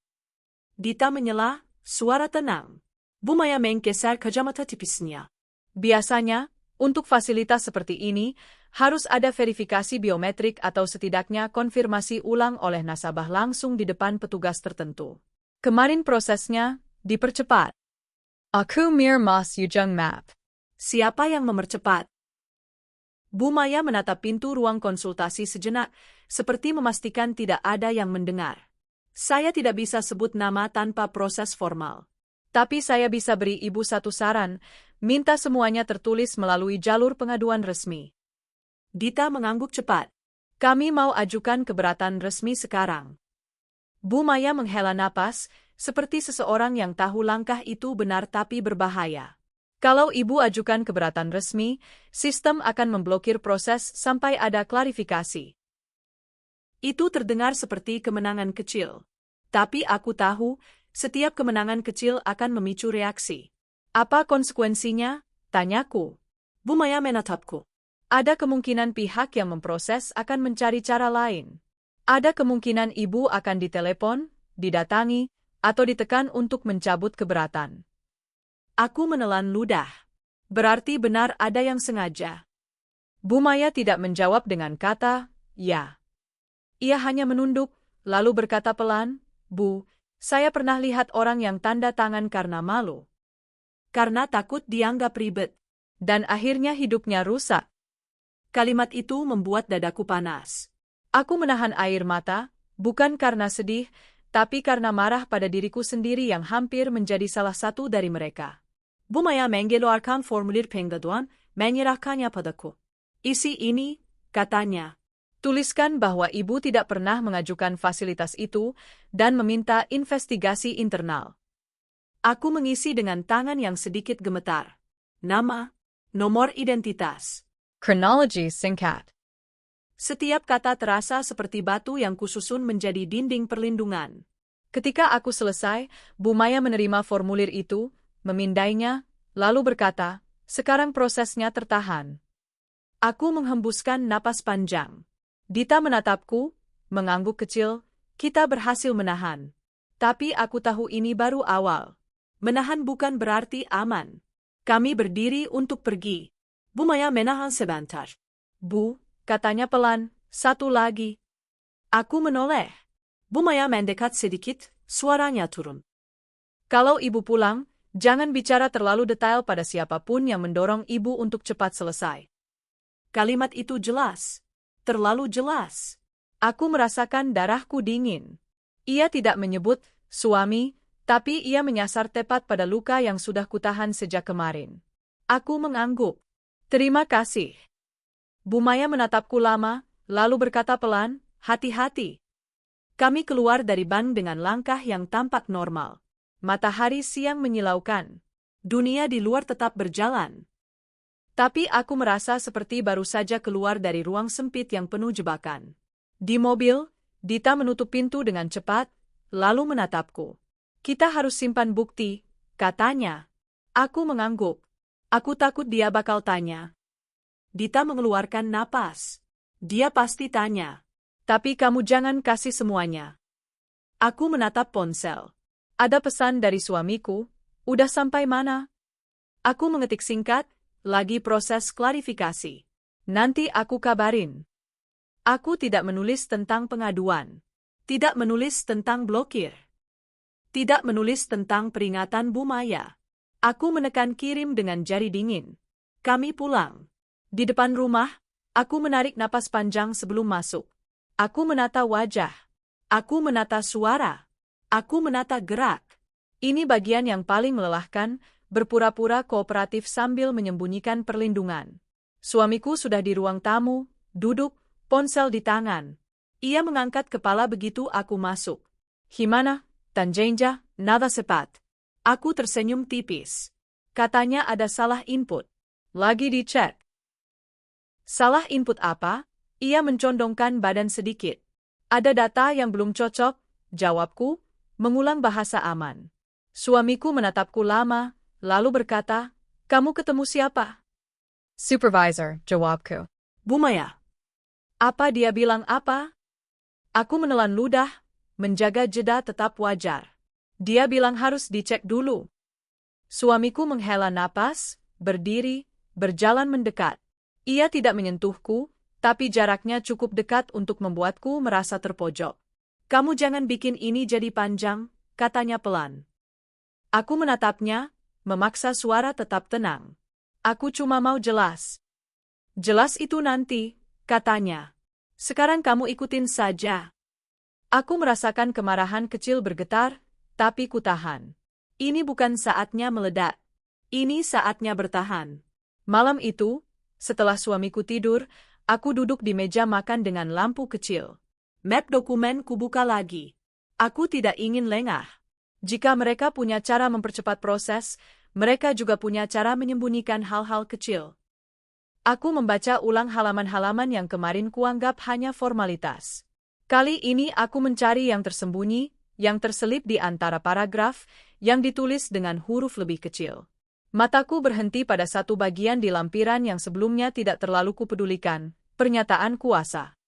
Dita menyela, suara tenang. Bu Maya menggeser kacamata tipisnya. Biasanya, untuk fasilitas seperti ini, harus ada verifikasi biometrik atau setidaknya konfirmasi ulang oleh nasabah langsung di depan petugas tertentu. Kemarin prosesnya dipercepat. Aku mir mas Yujung map. Siapa yang mempercepat? Bu Maya menatap pintu ruang konsultasi sejenak, seperti memastikan tidak ada yang mendengar. Saya tidak bisa sebut nama tanpa proses formal. Tapi saya bisa beri ibu satu saran, minta semuanya tertulis melalui jalur pengaduan resmi. Dita mengangguk cepat. Kami mau ajukan keberatan resmi sekarang. Bu Maya menghela napas, seperti seseorang yang tahu langkah itu benar tapi berbahaya. Kalau ibu ajukan keberatan resmi, sistem akan memblokir proses sampai ada klarifikasi. Itu terdengar seperti kemenangan kecil. Tapi aku tahu, setiap kemenangan kecil akan memicu reaksi. Apa konsekuensinya? Tanyaku. Bu Maya menatapku. Ada kemungkinan pihak yang memproses akan mencari cara lain. Ada kemungkinan ibu akan ditelepon, didatangi, atau ditekan untuk mencabut keberatan. Aku menelan ludah. Berarti benar ada yang sengaja. Bu Maya tidak menjawab dengan kata, ya. Ia hanya menunduk, lalu berkata pelan, Bu, saya pernah lihat orang yang tanda tangan karena malu. Karena takut dianggap ribet. Dan akhirnya hidupnya rusak. Kalimat itu membuat dadaku panas. Aku menahan air mata, bukan karena sedih, tapi karena marah pada diriku sendiri yang hampir menjadi salah satu dari mereka. Bu Maya mengeluarkan formulir pengaduan, menyerahkannya padaku. Isi ini, katanya. Tuliskan bahwa ibu tidak pernah mengajukan fasilitas itu dan meminta investigasi internal. Aku mengisi dengan tangan yang sedikit gemetar. Nama, nomor identitas. Kronologi singkat. Setiap kata terasa seperti batu yang kususun menjadi dinding perlindungan. Ketika aku selesai, Bu Maya menerima formulir itu, memindainya, lalu berkata, sekarang prosesnya tertahan. Aku menghembuskan napas panjang. Dita menatapku, mengangguk kecil, kita berhasil menahan. Tapi aku tahu ini baru awal. Menahan bukan berarti aman. Kami berdiri untuk pergi. Bu Maya menahan sebentar. Bu, katanya pelan, satu lagi. Aku menoleh. Bu Maya mendekat sedikit, suaranya turun. Kalau ibu pulang, Jangan bicara terlalu detail pada siapapun yang mendorong ibu untuk cepat selesai. Kalimat itu jelas. Terlalu jelas. Aku merasakan darahku dingin. Ia tidak menyebut suami, tapi ia menyasar tepat pada luka yang sudah kutahan sejak kemarin. Aku mengangguk. Terima kasih. Bu Maya menatapku lama, lalu berkata pelan, hati-hati. Kami keluar dari bank dengan langkah yang tampak normal. Matahari siang menyilaukan. Dunia di luar tetap berjalan. Tapi aku merasa seperti baru saja keluar dari ruang sempit yang penuh jebakan. Di mobil, Dita menutup pintu dengan cepat, lalu menatapku. Kita harus simpan bukti, katanya. Aku mengangguk. Aku takut dia bakal tanya. Dita mengeluarkan napas. Dia pasti tanya. Tapi kamu jangan kasih semuanya. Aku menatap ponsel. Ada pesan dari suamiku, udah sampai mana? Aku mengetik singkat, lagi proses klarifikasi. Nanti aku kabarin. Aku tidak menulis tentang pengaduan. Tidak menulis tentang blokir. Tidak menulis tentang peringatan Bu Maya. Aku menekan kirim dengan jari dingin. Kami pulang. Di depan rumah, aku menarik napas panjang sebelum masuk. Aku menata wajah. Aku menata suara. Aku menata gerak. Ini bagian yang paling melelahkan, berpura-pura kooperatif sambil menyembunyikan perlindungan. Suamiku sudah di ruang tamu, duduk, ponsel di tangan. Ia mengangkat kepala begitu aku masuk. Gimana, Tanjenja, nada cepat. Aku tersenyum tipis. Katanya ada salah input. Lagi dicek. Salah input apa? Ia mencondongkan badan sedikit. Ada data yang belum cocok, jawabku, mengulang bahasa aman. Suamiku menatapku lama, lalu berkata, kamu ketemu siapa? Supervisor, jawabku. Bu Maya. Apa dia bilang apa? Aku menelan ludah, menjaga jeda tetap wajar. Dia bilang harus dicek dulu. Suamiku menghela napas, berdiri, berjalan mendekat. Ia tidak menyentuhku, tapi jaraknya cukup dekat untuk membuatku merasa terpojok. Kamu jangan bikin ini jadi panjang, katanya pelan. Aku menatapnya, memaksa suara tetap tenang. Aku cuma mau jelas. Jelas itu nanti, katanya. Sekarang kamu ikutin saja. Aku merasakan kemarahan kecil bergetar, tapi kutahan. Ini bukan saatnya meledak. Ini saatnya bertahan. Malam itu, setelah suamiku tidur, aku duduk di meja makan dengan lampu kecil. Map dokumen kubuka lagi. Aku tidak ingin lengah. Jika mereka punya cara mempercepat proses, mereka juga punya cara menyembunyikan hal-hal kecil. Aku membaca ulang halaman-halaman yang kemarin kuanggap hanya formalitas. Kali ini aku mencari yang tersembunyi, yang terselip di antara paragraf, yang ditulis dengan huruf lebih kecil. Mataku berhenti pada satu bagian di lampiran yang sebelumnya tidak terlalu kupedulikan, pernyataan kuasa.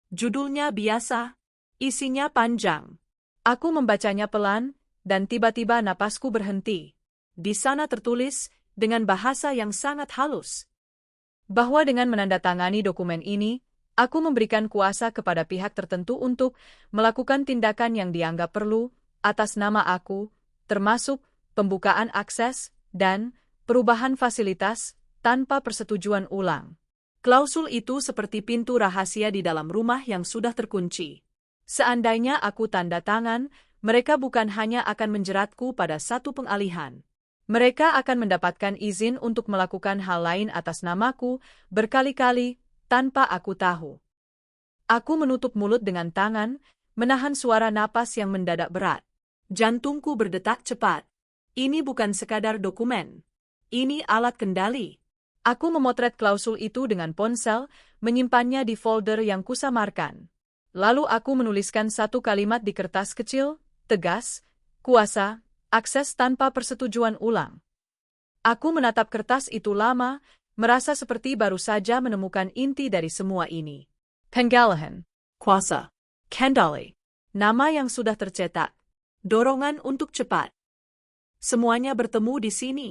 Judulnya biasa, isinya panjang. Aku membacanya pelan, dan tiba-tiba napasku berhenti. Di sana tertulis, dengan bahasa yang sangat halus, bahwa dengan menandatangani dokumen ini, aku memberikan kuasa kepada pihak tertentu untuk melakukan tindakan yang dianggap perlu, atas nama aku, termasuk pembukaan akses dan perubahan fasilitas, tanpa persetujuan ulang. Klausul itu seperti pintu rahasia di dalam rumah yang sudah terkunci. Seandainya aku tanda tangan, mereka bukan hanya akan menjeratku pada satu pengalihan. Mereka akan mendapatkan izin untuk melakukan hal lain atas namaku berkali-kali tanpa aku tahu. Aku menutup mulut dengan tangan, menahan suara napas yang mendadak berat. Jantungku berdetak cepat. Ini bukan sekadar dokumen. Ini alat kendali. Aku memotret klausul itu dengan ponsel, menyimpannya di folder yang kusamarkan. Lalu aku menuliskan satu kalimat di kertas kecil, tegas, kuasa, akses tanpa persetujuan ulang. Aku menatap kertas itu lama, merasa seperti baru saja menemukan inti dari semua ini. Penggalihan. Kuasa. Kendali. Nama yang sudah tercetak. Dorongan untuk cepat. Semuanya bertemu di sini.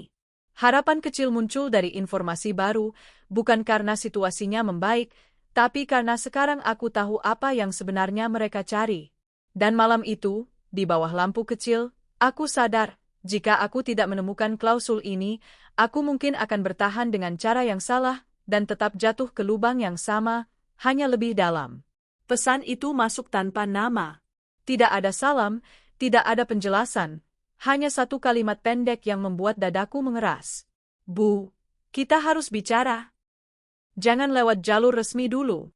Harapan kecil muncul dari informasi baru, bukan karena situasinya membaik, tapi karena sekarang aku tahu apa yang sebenarnya mereka cari. Dan malam itu, di bawah lampu kecil, aku sadar, Jika aku tidak menemukan klausul ini, aku mungkin akan bertahan dengan cara yang salah dan tetap jatuh ke lubang yang sama, hanya lebih dalam. Pesan itu masuk tanpa nama. Tidak ada salam, tidak ada penjelasan, hanya satu kalimat pendek yang membuat dadaku mengeras. Bu, kita harus bicara. Jangan lewat jalur resmi dulu.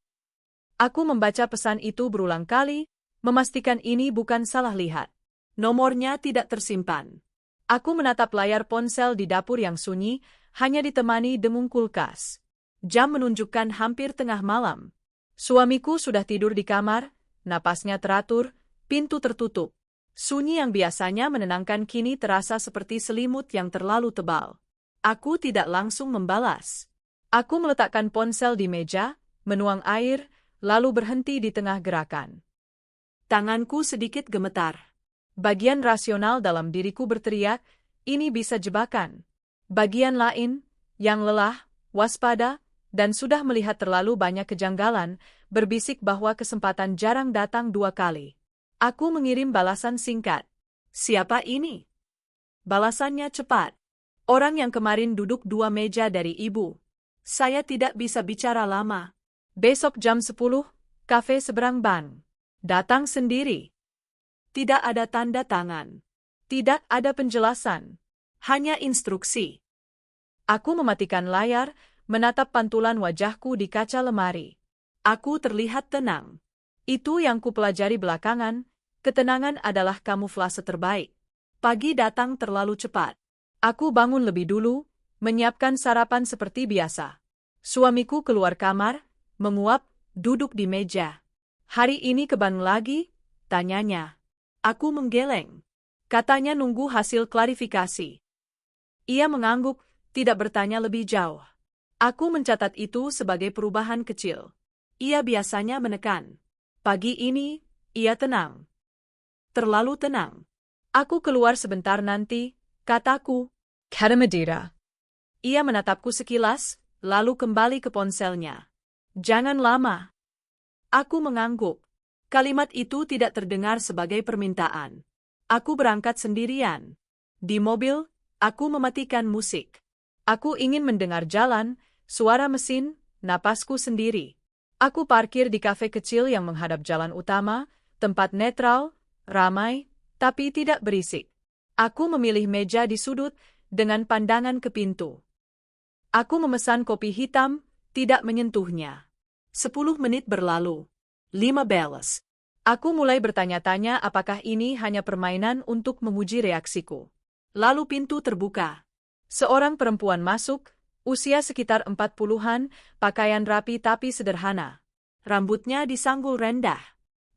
Aku membaca pesan itu berulang kali, memastikan ini bukan salah lihat. Nomornya tidak tersimpan. Aku menatap layar ponsel di dapur yang sunyi, hanya ditemani dengung kulkas. Jam menunjukkan hampir tengah malam. Suamiku sudah tidur di kamar, napasnya teratur, pintu tertutup. Sunyi yang biasanya menenangkan kini terasa seperti selimut yang terlalu tebal. Aku tidak langsung membalas. Aku meletakkan ponsel di meja, menuang air, lalu berhenti di tengah gerakan. Tanganku sedikit gemetar. Bagian rasional dalam diriku berteriak, ini bisa jebakan. Bagian lain, yang lelah, waspada, dan sudah melihat terlalu banyak kejanggalan, berbisik bahwa kesempatan jarang datang 2 kali. Aku mengirim balasan singkat. Siapa ini? Balasannya cepat. Orang yang kemarin duduk 2 meja dari ibu. Saya tidak bisa bicara lama. Besok jam 10, kafe seberang bank. Datang sendiri. Tidak ada tanda tangan. Tidak ada penjelasan. Hanya instruksi. Aku mematikan layar, menatap pantulan wajahku di kaca lemari. Aku terlihat tenang. Itu yang kupelajari belakangan, ketenangan adalah kamuflase terbaik. Pagi datang terlalu cepat. Aku bangun lebih dulu, menyiapkan sarapan seperti biasa. Suamiku keluar kamar, menguap, duduk di meja. Hari ini ke bank lagi? Tanyanya. Aku menggeleng. Katanya nunggu hasil klarifikasi. Ia mengangguk, tidak bertanya lebih jauh. Aku mencatat itu sebagai perubahan kecil. Ia biasanya menekan. Pagi ini, ia tenang. Terlalu tenang. Aku keluar sebentar nanti, kataku. Kata Madeira. Ia menatapku sekilas, lalu kembali ke ponselnya. Jangan lama. Aku mengangguk. Kalimat itu tidak terdengar sebagai permintaan. Aku berangkat sendirian. Di mobil, aku mematikan musik. Aku ingin mendengar jalan, suara mesin, napasku sendiri. Aku parkir di kafe kecil yang menghadap jalan utama, tempat netral, ramai, tapi tidak berisik. Aku memilih meja di sudut, dengan pandangan ke pintu. Aku memesan kopi hitam, tidak menyentuhnya. 10 menit berlalu. 5 belas. Aku mulai bertanya-tanya apakah ini hanya permainan untuk menguji reaksiku. Lalu pintu terbuka. Seorang perempuan masuk, usia sekitar 40-an, pakaian rapi tapi sederhana. Rambutnya disanggul rendah.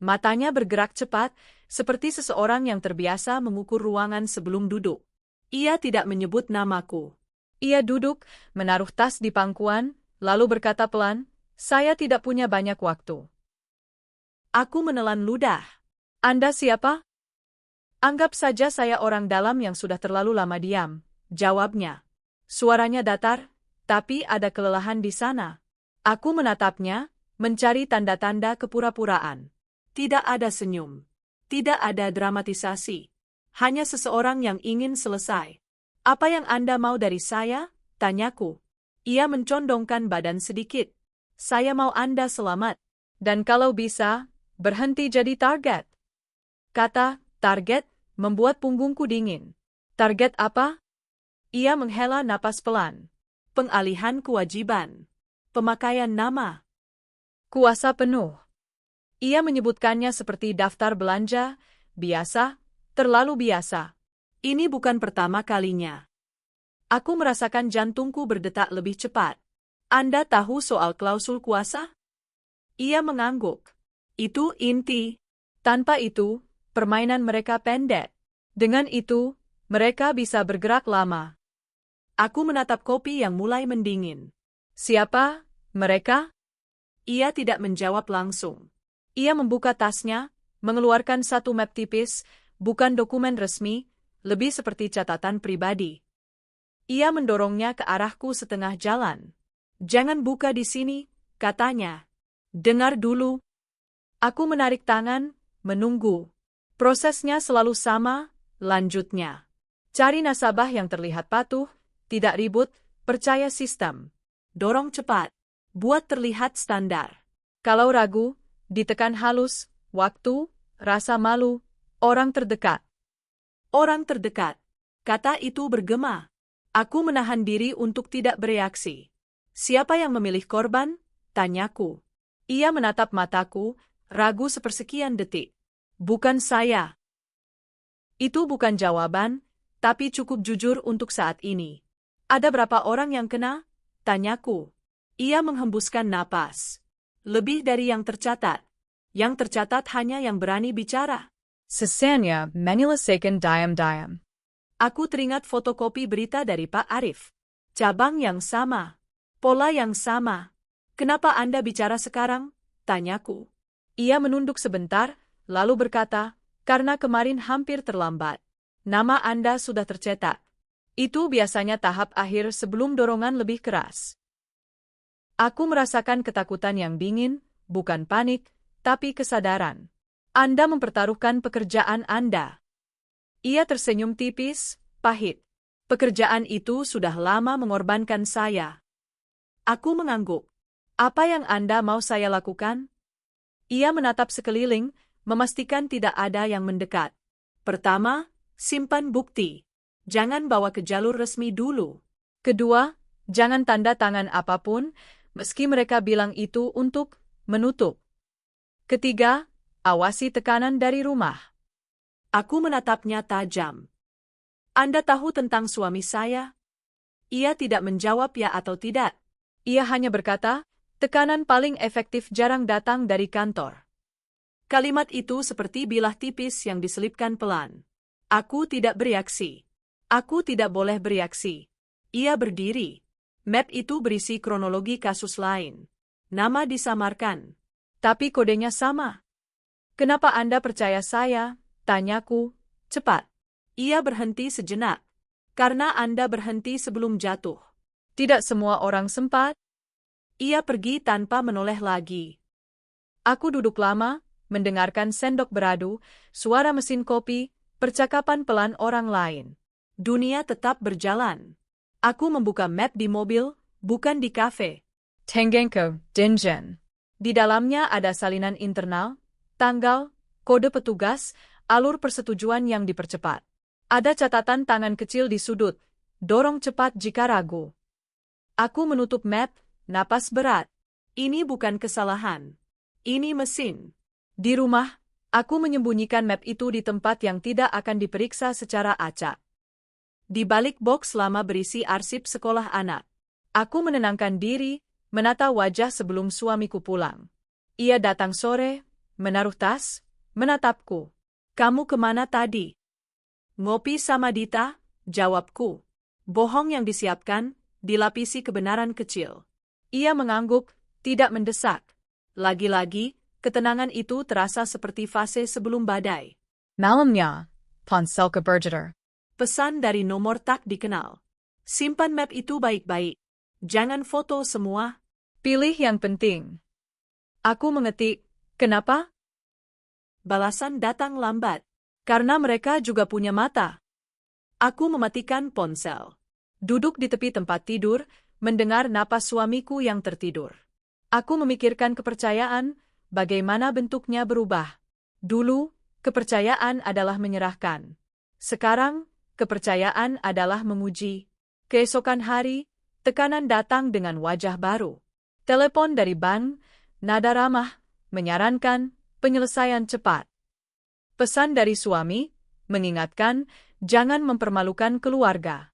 Matanya bergerak cepat, seperti seseorang yang terbiasa mengukur ruangan sebelum duduk. Ia tidak menyebut namaku. Ia duduk, menaruh tas di pangkuan, lalu berkata pelan, "Saya tidak punya banyak waktu." Aku menelan ludah. "Anda siapa?" "Anggap saja saya orang dalam yang sudah terlalu lama diam," jawabnya. Suaranya datar, tapi ada kelelahan di sana. Aku menatapnya, mencari tanda-tanda kepura-puraan. Tidak ada senyum. Tidak ada dramatisasi. Hanya seseorang yang ingin selesai. "Apa yang Anda mau dari saya?" tanyaku. Ia mencondongkan badan sedikit. "Saya mau Anda selamat. Dan kalau bisa, berhenti jadi target." Kata target membuat punggungku dingin. Target apa? Ia menghela napas pelan. Pengalihan kewajiban. Pemakaian nama. Kuasa penuh. Ia menyebutkannya seperti daftar belanja, biasa, terlalu biasa. Ini bukan pertama kalinya. Aku merasakan jantungku berdetak lebih cepat. "Anda tahu soal klausul kuasa?" Ia mengangguk. "Itu inti." Tanpa itu, permainan mereka pendek. Dengan itu, mereka bisa bergerak lama. Aku menatap kopi yang mulai mendingin. "Siapa mereka?" Ia tidak menjawab langsung. Ia membuka tasnya, mengeluarkan satu map tipis, bukan dokumen resmi, lebih seperti catatan pribadi. Ia mendorongnya ke arahku setengah jalan. "Jangan buka di sini," katanya. "Dengar dulu." Aku menarik tangan, menunggu. Prosesnya selalu sama, lanjutnya. Cari nasabah yang terlihat patuh, tidak ribut, percaya sistem. Dorong cepat. Buat terlihat standar. Kalau ragu, ditekan halus, waktu, rasa malu, orang terdekat. Orang terdekat. Kata itu bergema. Aku menahan diri untuk tidak bereaksi. Siapa yang memilih korban? Tanyaku. Ia menatap mataku, ragu sepersekian detik. Bukan saya. Itu bukan jawaban, tapi cukup jujur untuk saat ini. Ada berapa orang yang kena? Tanyaku. Ia menghembuskan napas. Lebih dari yang tercatat. Yang tercatat hanya yang berani bicara. Sesanya menyelesaikan diam-diam. Aku teringat fotokopi berita dari Pak Arif. Cabang yang sama. Pola yang sama. Kenapa Anda bicara sekarang? Tanyaku. Ia menunduk sebentar, lalu berkata, karena kemarin hampir terlambat. Nama Anda sudah tercetak. Itu biasanya tahap akhir sebelum dorongan lebih keras. Aku merasakan ketakutan yang dingin, bukan panik, tapi kesadaran. Anda mempertaruhkan pekerjaan Anda. Ia tersenyum tipis, pahit. Pekerjaan itu sudah lama mengorbankan saya. Aku mengangguk. Apa yang Anda mau saya lakukan? Ia menatap sekeliling, memastikan tidak ada yang mendekat. Pertama, simpan bukti. Jangan bawa ke jalur resmi dulu. Kedua, jangan tanda tangan apapun, meski mereka bilang itu untuk menutup. Ketiga, awasi tekanan dari rumah. Aku menatapnya tajam. Anda tahu tentang suami saya? Ia tidak menjawab ya atau tidak. Ia hanya berkata, tekanan paling efektif jarang datang dari kantor. Kalimat itu seperti bilah tipis yang diselipkan pelan. Aku tidak bereaksi. Aku tidak boleh bereaksi. Ia berdiri. Map itu berisi kronologi kasus lain. Nama disamarkan. Tapi kodenya sama. Kenapa Anda percaya saya? Tanyaku, cepat. Ia berhenti sejenak. Karena Anda berhenti sebelum jatuh. Tidak semua orang sempat. Ia pergi tanpa menoleh lagi. Aku duduk lama, mendengarkan sendok beradu, suara mesin kopi, percakapan pelan orang lain. Dunia tetap berjalan. Aku membuka map di mobil, bukan di kafe. Tengenko, Dingen. Di dalamnya ada salinan internal, tanggal, kode petugas, alur persetujuan yang dipercepat. Ada catatan tangan kecil di sudut, dorong cepat jika ragu. Aku menutup map, napas berat. Ini bukan kesalahan. Ini mesin. Di rumah, aku menyembunyikan map itu di tempat yang tidak akan diperiksa secara acak. Di balik box lama berisi arsip sekolah anak. Aku menenangkan diri, menata wajah sebelum suamiku pulang. Ia datang sore, menaruh tas, menatapku. Kamu kemana tadi? Ngopi sama Dita, jawabku. Bohong yang disiapkan, dilapisi kebenaran kecil. Ia mengangguk, tidak mendesak. Lagi-lagi, ketenangan itu terasa seperti fase sebelum badai. Malamnya, ponsel ke Berger. Pesan dari nomor tak dikenal. Simpan map itu baik-baik. Jangan foto semua. Pilih yang penting. Aku mengetik, kenapa? Balasan datang lambat. Karena mereka juga punya mata. Aku mematikan ponsel. Duduk di tepi tempat tidur, mendengar napas suamiku yang tertidur. Aku memikirkan kepercayaan, bagaimana bentuknya berubah. Dulu, kepercayaan adalah menyerahkan. Sekarang, kepercayaan adalah memuji. Keesokan hari, tekanan datang dengan wajah baru. Telepon dari bank, nada ramah, menyarankan penyelesaian cepat. Pesan dari suami, mengingatkan, jangan mempermalukan keluarga.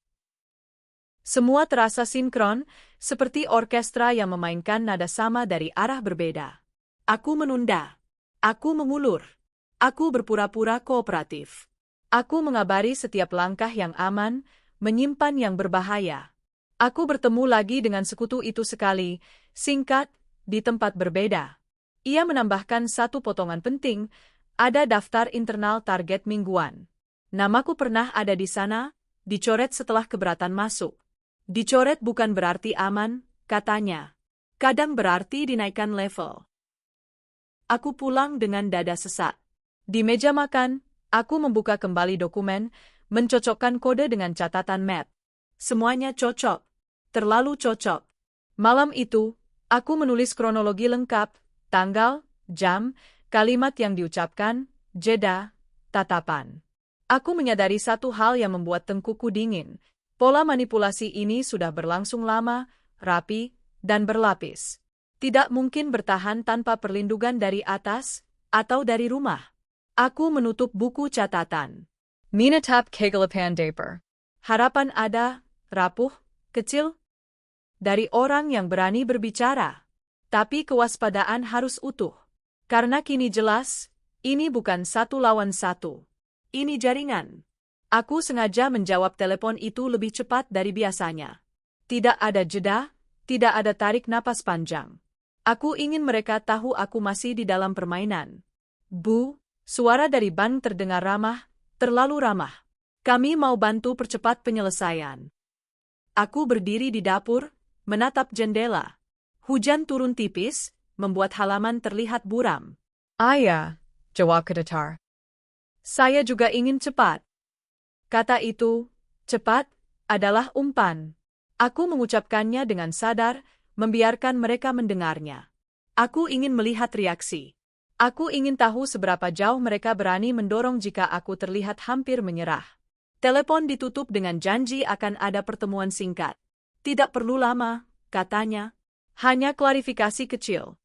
Semua terasa sinkron, seperti orkestra yang memainkan nada sama dari arah berbeda. Aku menunda. Aku mengulur. Aku berpura-pura kooperatif. Aku mengabari setiap langkah yang aman, menyimpan yang berbahaya. Aku bertemu lagi dengan sekutu itu sekali, singkat, di tempat berbeda. Ia menambahkan satu potongan penting, ada daftar internal target mingguan. Namaku pernah ada di sana, dicoret setelah keberatan masuk. Dicoret bukan berarti aman, katanya. Kadang berarti dinaikkan level. Aku pulang dengan dada sesak. Di meja makan, aku membuka kembali dokumen, mencocokkan kode dengan catatan map. Semuanya cocok. Terlalu cocok. Malam itu, aku menulis kronologi lengkap, tanggal, jam, kalimat yang diucapkan, jeda, tatapan. Aku menyadari satu hal yang membuat tengkuku dingin. Pola manipulasi ini sudah berlangsung lama, rapi, dan berlapis. Tidak mungkin bertahan tanpa perlindungan dari atas atau dari rumah. Aku menutup buku catatan. Menatap kegelapan dapur. Harapan ada, rapuh, kecil, dari orang yang berani berbicara. Tapi kewaspadaan harus utuh. Karena kini jelas, ini bukan 1 lawan 1. Ini jaringan. Aku sengaja menjawab telepon itu lebih cepat dari biasanya. Tidak ada jeda, tidak ada tarik napas panjang. Aku ingin mereka tahu aku masih di dalam permainan. Bu, suara dari bank terdengar ramah, terlalu ramah. Kami mau bantu percepat penyelesaian. Aku berdiri di dapur, menatap jendela. Hujan turun tipis, membuat halaman terlihat buram. Ayah, jawab datar. Saya juga ingin cepat. Kata itu, cepat, adalah umpan. Aku mengucapkannya dengan sadar, membiarkan mereka mendengarnya. Aku ingin melihat reaksi. Aku ingin tahu seberapa jauh mereka berani mendorong jika aku terlihat hampir menyerah. Telepon ditutup dengan janji akan ada pertemuan singkat. Tidak perlu lama, katanya. Hanya klarifikasi kecil.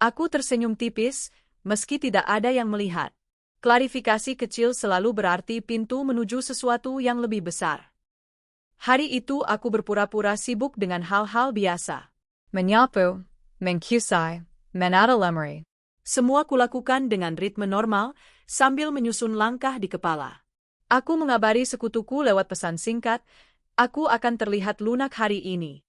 Aku tersenyum tipis, meski tidak ada yang melihat. Klarifikasi kecil selalu berarti pintu menuju sesuatu yang lebih besar. Hari itu aku berpura-pura sibuk dengan hal-hal biasa. Menyapu, mengkusai, menata lemari. Semua kulakukan dengan ritme normal, sambil menyusun langkah di kepala. Aku mengabari sekutuku lewat pesan singkat, aku akan terlihat lunak hari ini.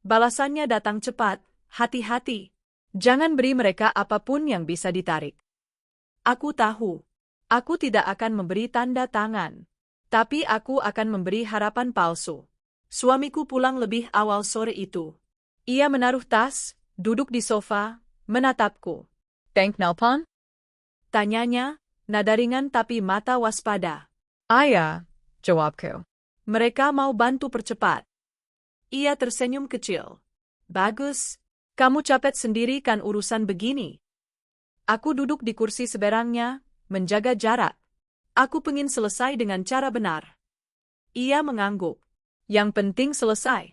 Balasannya datang cepat, hati-hati. Jangan beri mereka apapun yang bisa ditarik. Aku tahu. Aku tidak akan memberi tanda tangan. Tapi aku akan memberi harapan palsu. Suamiku pulang lebih awal sore itu. Ia menaruh tas, duduk di sofa, menatapku. Bank nelpon? Tanyanya, nada ringan tapi mata waspada. Ayah, jawabku. Mereka mau bantu percepat. Ia tersenyum kecil. Bagus. Kamu capek sendiri kan urusan begini. Aku duduk di kursi seberangnya, menjaga jarak. Aku pengin selesai dengan cara benar. Ia mengangguk. Yang penting selesai.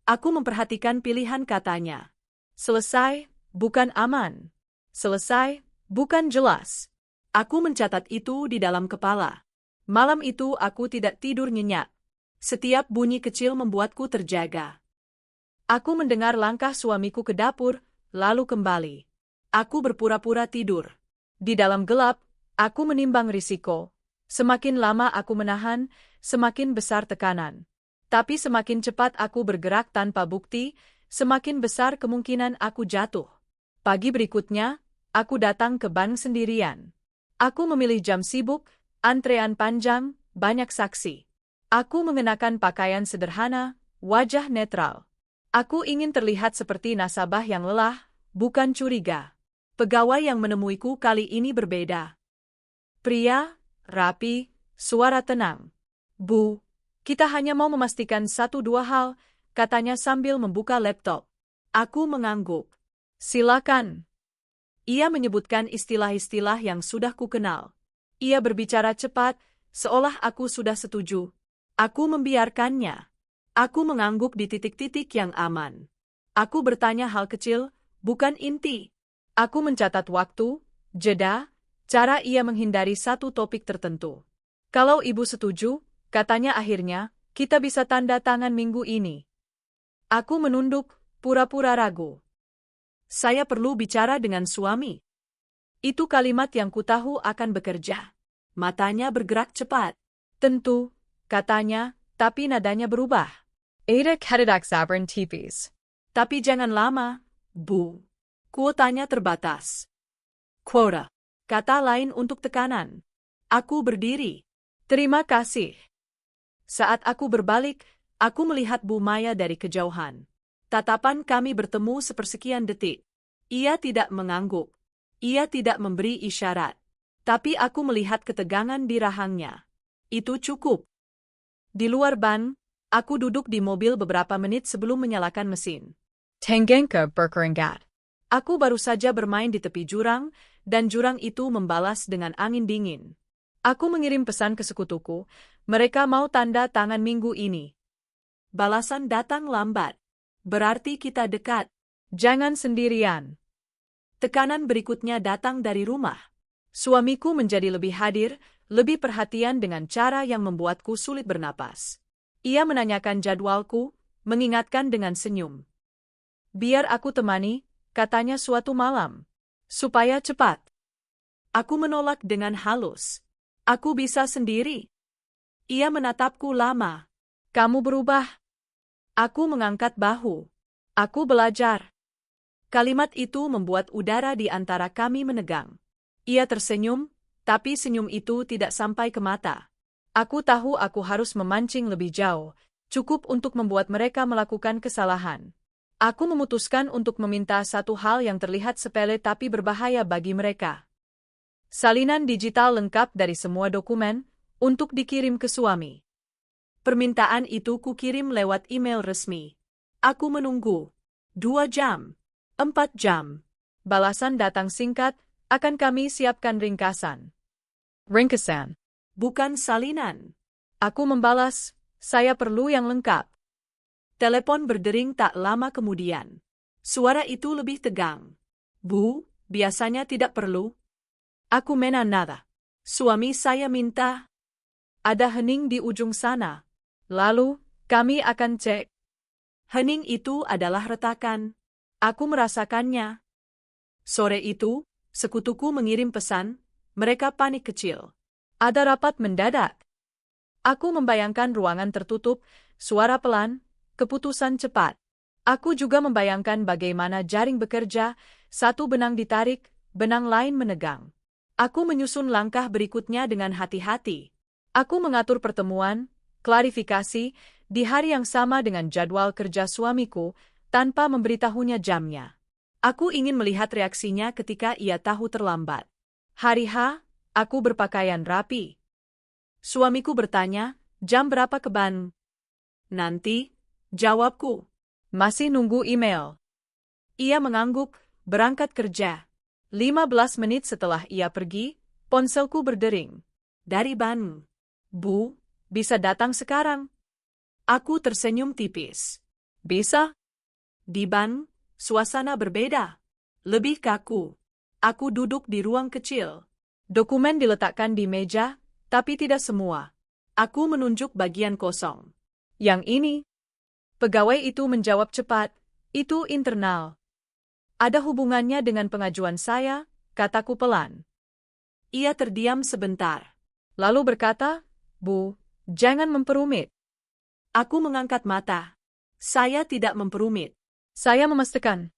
Aku memperhatikan pilihan katanya. Selesai, bukan aman. Selesai, bukan jelas. Aku mencatat itu di dalam kepala. Malam itu aku tidak tidur nyenyak. Setiap bunyi kecil membuatku terjaga. Aku mendengar langkah suamiku ke dapur, lalu kembali. Aku berpura-pura tidur. Di dalam gelap, aku menimbang risiko. Semakin lama aku menahan, semakin besar tekanan. Tapi semakin cepat aku bergerak tanpa bukti, semakin besar kemungkinan aku jatuh. Pagi berikutnya, aku datang ke bank sendirian. Aku memilih jam sibuk, antrean panjang, banyak saksi. Aku mengenakan pakaian sederhana, wajah netral. Aku ingin terlihat seperti nasabah yang lelah, bukan curiga. Pegawai yang menemuiku kali ini berbeda. Pria, rapi, suara tenang. Bu, kita hanya mau memastikan 1-2 hal, katanya sambil membuka laptop. Aku mengangguk. Silakan. Ia menyebutkan istilah-istilah yang sudah kukenal. Ia berbicara cepat, seolah aku sudah setuju. Aku membiarkannya. Aku mengangguk di titik-titik yang aman. Aku bertanya hal kecil, bukan inti. Aku mencatat waktu, jeda, cara ia menghindari satu topik tertentu. Kalau ibu setuju, katanya akhirnya, kita bisa tanda tangan minggu ini. Aku menunduk, pura-pura ragu. Saya perlu bicara dengan suami. Itu kalimat yang kutahu akan bekerja. Matanya bergerak cepat. Tentu, katanya, tapi nadanya berubah. Ada katadak zabran tipis. Tapi jangan lama, Bu. Kuotanya terbatas. Quota. Kata lain untuk tekanan. Aku berdiri. Terima kasih. Saat aku berbalik, aku melihat Bu Maya dari kejauhan. Tatapan kami bertemu sepersekian detik. Ia tidak mengangguk. Ia tidak memberi isyarat. Tapi aku melihat ketegangan di rahangnya. Itu cukup. Di luar ban, aku duduk di mobil beberapa menit sebelum menyalakan mesin. Tangengka berkeringat. Aku baru saja bermain di tepi jurang, dan jurang itu membalas dengan angin dingin. Aku mengirim pesan ke sekutuku, mereka mau tanda tangan minggu ini. Balasan datang lambat. Berarti kita dekat. Jangan sendirian. Tekanan berikutnya datang dari rumah. Suamiku menjadi lebih hadir, lebih perhatian dengan cara yang membuatku sulit bernapas. Ia menanyakan jadwalku, mengingatkan dengan senyum. Biar aku temani, katanya suatu malam. Supaya cepat. Aku menolak dengan halus. Aku bisa sendiri. Ia menatapku lama. Kamu berubah. Aku mengangkat bahu. Aku belajar. Kalimat itu membuat udara di antara kami menegang. Ia tersenyum, tapi senyum itu tidak sampai ke mata. Aku tahu aku harus memancing lebih jauh, cukup untuk membuat mereka melakukan kesalahan. Aku memutuskan untuk meminta satu hal yang terlihat sepele tapi berbahaya bagi mereka. Salinan digital lengkap dari semua dokumen, untuk dikirim ke suami. Permintaan itu kukirim lewat email resmi. Aku menunggu. 2 jam. 4 jam. Balasan datang singkat, akan kami siapkan ringkasan. Ringkasan. Bukan salinan. Aku membalas, saya perlu yang lengkap. Telepon berdering tak lama kemudian. Suara itu lebih tegang. Bu, biasanya tidak perlu. Aku mena nada. Suami saya minta. Ada hening di ujung sana. Lalu, kami akan cek. Hening itu adalah retakan. Aku merasakannya. Sore itu, sekutuku mengirim pesan, mereka panik kecil. Ada rapat mendadak. Aku membayangkan ruangan tertutup, suara pelan, keputusan cepat. Aku juga membayangkan bagaimana jaring bekerja, satu benang ditarik, benang lain menegang. Aku menyusun langkah berikutnya dengan hati-hati. Aku mengatur pertemuan, klarifikasi, di hari yang sama dengan jadwal kerja suamiku, tanpa memberitahunya jamnya. Aku ingin melihat reaksinya ketika ia tahu terlambat. Hari H, aku berpakaian rapi. Suamiku bertanya, jam berapa ke Ban? Nanti, jawabku. Masih nunggu email. Ia mengangguk, berangkat kerja. 15 menit setelah ia pergi, ponselku berdering. Dari Ban. Bu, bisa datang sekarang? Aku tersenyum tipis. Bisa? Di Ban, suasana berbeda. Lebih kaku. Aku duduk di ruang kecil. Dokumen diletakkan di meja, tapi tidak semua. Aku menunjuk bagian kosong. Yang ini? Pegawai itu menjawab cepat, itu internal. Ada hubungannya dengan pengajuan saya, kataku pelan. Ia terdiam sebentar. Lalu berkata, Bu, jangan memperumit. Aku mengangkat mata. Saya tidak memperumit. Saya memastikan.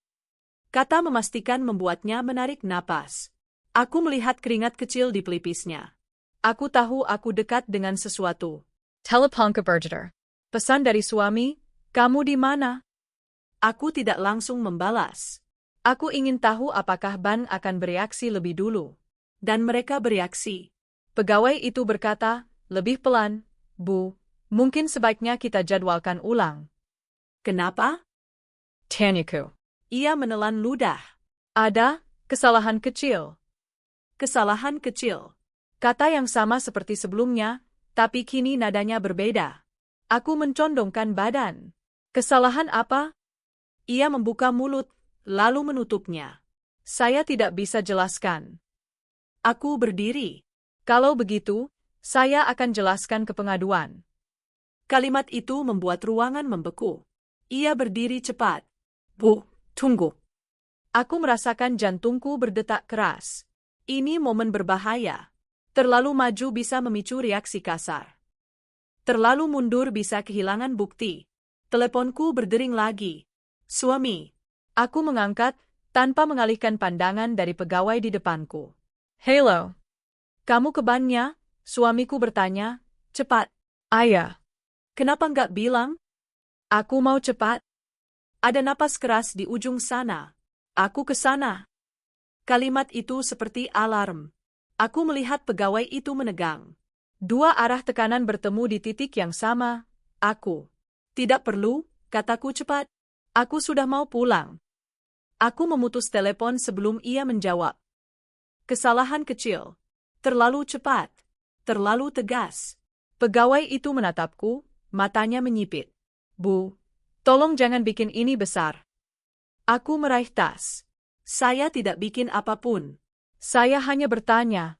Kata memastikan membuatnya menarik napas. Aku melihat keringat kecil di pelipisnya. Aku tahu aku dekat dengan sesuatu. Telepon ke Berger. Pesan dari suami, kamu di mana? Aku tidak langsung membalas. Aku ingin tahu apakah Ban akan bereaksi lebih dulu. Dan mereka bereaksi. Pegawai itu berkata, lebih pelan, Bu, mungkin sebaiknya kita jadwalkan ulang. Kenapa? Tanyaku. Ia menelan ludah. Ada kesalahan kecil. Kesalahan kecil. Kata yang sama seperti sebelumnya, tapi kini nadanya berbeda. Aku mencondongkan badan. Kesalahan apa? Ia membuka mulut, lalu menutupnya. Saya tidak bisa jelaskan. Aku berdiri. Kalau begitu, saya akan jelaskan ke pengaduan. Kalimat itu membuat ruangan membeku. Ia berdiri cepat. Bu, tunggu. Aku merasakan jantungku berdetak keras. Ini momen berbahaya. Terlalu maju bisa memicu reaksi kasar. Terlalu mundur bisa kehilangan bukti. Teleponku berdering lagi. Suami. Aku mengangkat, tanpa mengalihkan pandangan dari pegawai di depanku. Hello. Kamu ke bannya? Suamiku bertanya. Cepat. Ayah. Kenapa nggak bilang? Aku mau cepat. Ada napas keras di ujung sana. Aku ke sana. Kalimat itu seperti alarm. Aku melihat pegawai itu menegang. Dua arah tekanan bertemu di titik yang sama. Aku. Tidak perlu, kataku cepat. Aku sudah mau pulang. Aku memutus telepon sebelum ia menjawab. Kesalahan kecil. Terlalu cepat. Terlalu tegas. Pegawai itu menatapku, matanya menyipit. Bu, tolong jangan bikin ini besar. Aku meraih tas. Saya tidak bikin apapun. Saya hanya bertanya.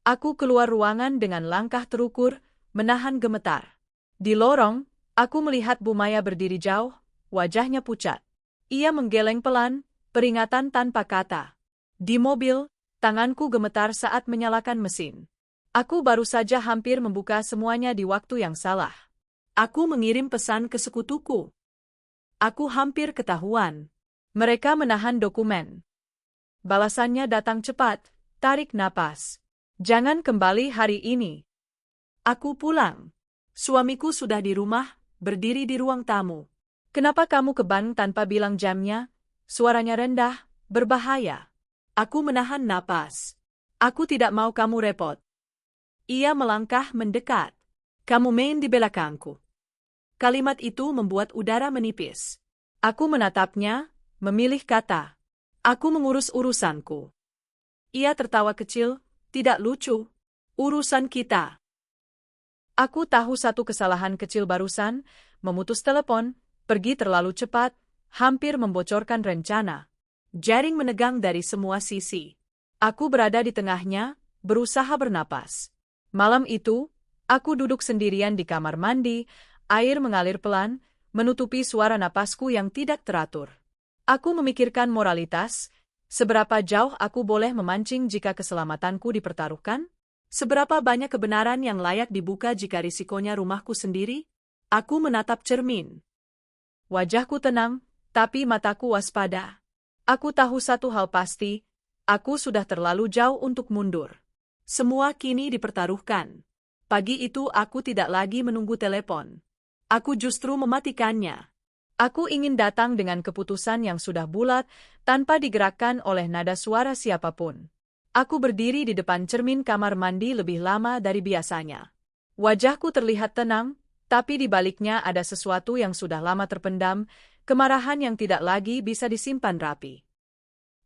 Aku keluar ruangan dengan langkah terukur, menahan gemetar. Di lorong, aku melihat Bu Maya berdiri jauh, wajahnya pucat. Ia menggeleng pelan, peringatan tanpa kata. Di mobil, tanganku gemetar saat menyalakan mesin. Aku baru saja hampir membuka semuanya di waktu yang salah. Aku mengirim pesan ke sekutuku. Aku hampir ketahuan. Mereka menahan dokumen. Balasannya datang cepat, tarik napas. Jangan kembali hari ini. Aku pulang. Suamiku sudah di rumah, berdiri di ruang tamu. Kenapa kamu ke bank tanpa bilang jamnya? Suaranya rendah, berbahaya. Aku menahan napas. Aku tidak mau kamu repot. Ia melangkah mendekat. Kamu main di belakangku. Kalimat itu membuat udara menipis. Aku menatapnya, memilih kata. Aku mengurus urusanku. Ia tertawa kecil, tidak lucu. Urusan kita. Aku tahu satu kesalahan kecil barusan, memutus telepon, pergi terlalu cepat, hampir membocorkan rencana. Jaring menegang dari semua sisi. Aku berada di tengahnya, berusaha bernapas. Malam itu, aku duduk sendirian di kamar mandi, air mengalir pelan, menutupi suara napasku yang tidak teratur. Aku memikirkan moralitas, seberapa jauh aku boleh memancing jika keselamatanku dipertaruhkan? Seberapa banyak kebenaran yang layak dibuka jika risikonya rumahku sendiri? Aku menatap cermin. Wajahku tenang, tapi mataku waspada. Aku tahu satu hal pasti, aku sudah terlalu jauh untuk mundur. Semua kini dipertaruhkan. Pagi itu aku tidak lagi menunggu telepon. Aku justru mematikannya. Aku ingin datang dengan keputusan yang sudah bulat, tanpa digerakkan oleh nada suara siapapun. Aku berdiri di depan cermin kamar mandi lebih lama dari biasanya. Wajahku terlihat tenang, tapi di baliknya ada sesuatu yang sudah lama terpendam, kemarahan yang tidak lagi bisa disimpan rapi.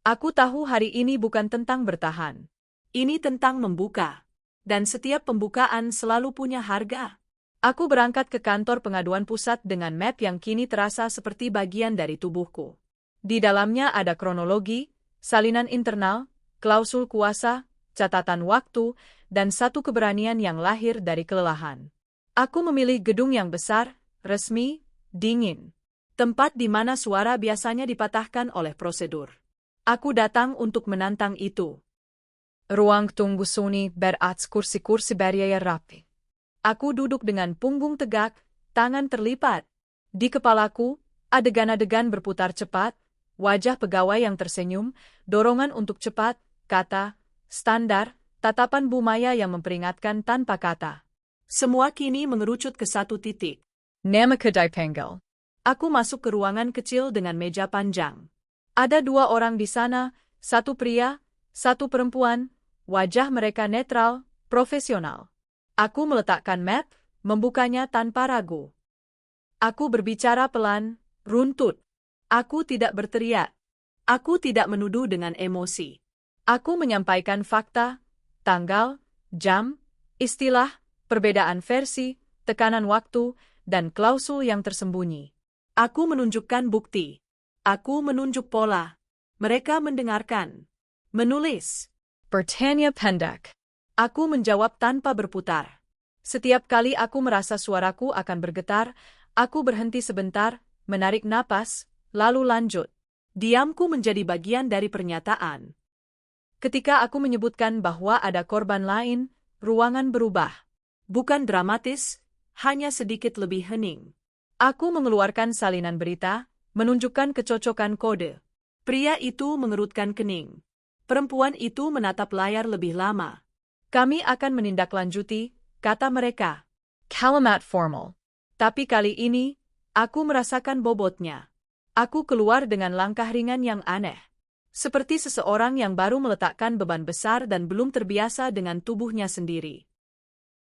Aku tahu hari ini bukan tentang bertahan. Ini tentang membuka. Dan setiap pembukaan selalu punya harga. Aku berangkat ke kantor pengaduan pusat dengan map yang kini terasa seperti bagian dari tubuhku. Di dalamnya ada kronologi, salinan internal, klausul kuasa, catatan waktu, dan satu keberanian yang lahir dari kelelahan. Aku memilih gedung yang besar, resmi, dingin. Tempat di mana suara biasanya dipatahkan oleh prosedur. Aku datang untuk menantang itu. Ruang tunggu sunyi berat kursi-kursi bergaya rapi. Aku duduk dengan punggung tegak, tangan terlipat. Di kepalaku, adegan-adegan berputar cepat, wajah pegawai yang tersenyum, dorongan untuk cepat, kata, standar, tatapan Bu Maya yang memperingatkan tanpa kata. Semua kini mengerucut ke satu titik. Nama kedai penggal. Aku masuk ke ruangan kecil dengan meja panjang. Ada dua orang di sana, satu pria, satu perempuan, wajah mereka netral, profesional. Aku meletakkan map, membukanya tanpa ragu. Aku berbicara pelan, runtut. Aku tidak berteriak. Aku tidak menuduh dengan emosi. Aku menyampaikan fakta, tanggal, jam, istilah, perbedaan versi, tekanan waktu, dan klausul yang tersembunyi. Aku menunjukkan bukti. Aku menunjuk pola. Mereka mendengarkan. Menulis. Bertanya pendek. Aku menjawab tanpa berputar. Setiap kali aku merasa suaraku akan bergetar, aku berhenti sebentar, menarik napas, lalu lanjut. Diamku menjadi bagian dari pernyataan. Ketika aku menyebutkan bahwa ada korban lain, ruangan berubah. Bukan dramatis, hanya sedikit lebih hening. Aku mengeluarkan salinan berita, menunjukkan kecocokan kode. Pria itu mengerutkan kening. Perempuan itu menatap layar lebih lama. Kami akan menindaklanjuti, kata mereka. Kalimat formal. Tapi kali ini, aku merasakan bobotnya. Aku keluar dengan langkah ringan yang aneh. Seperti seseorang yang baru meletakkan beban besar dan belum terbiasa dengan tubuhnya sendiri.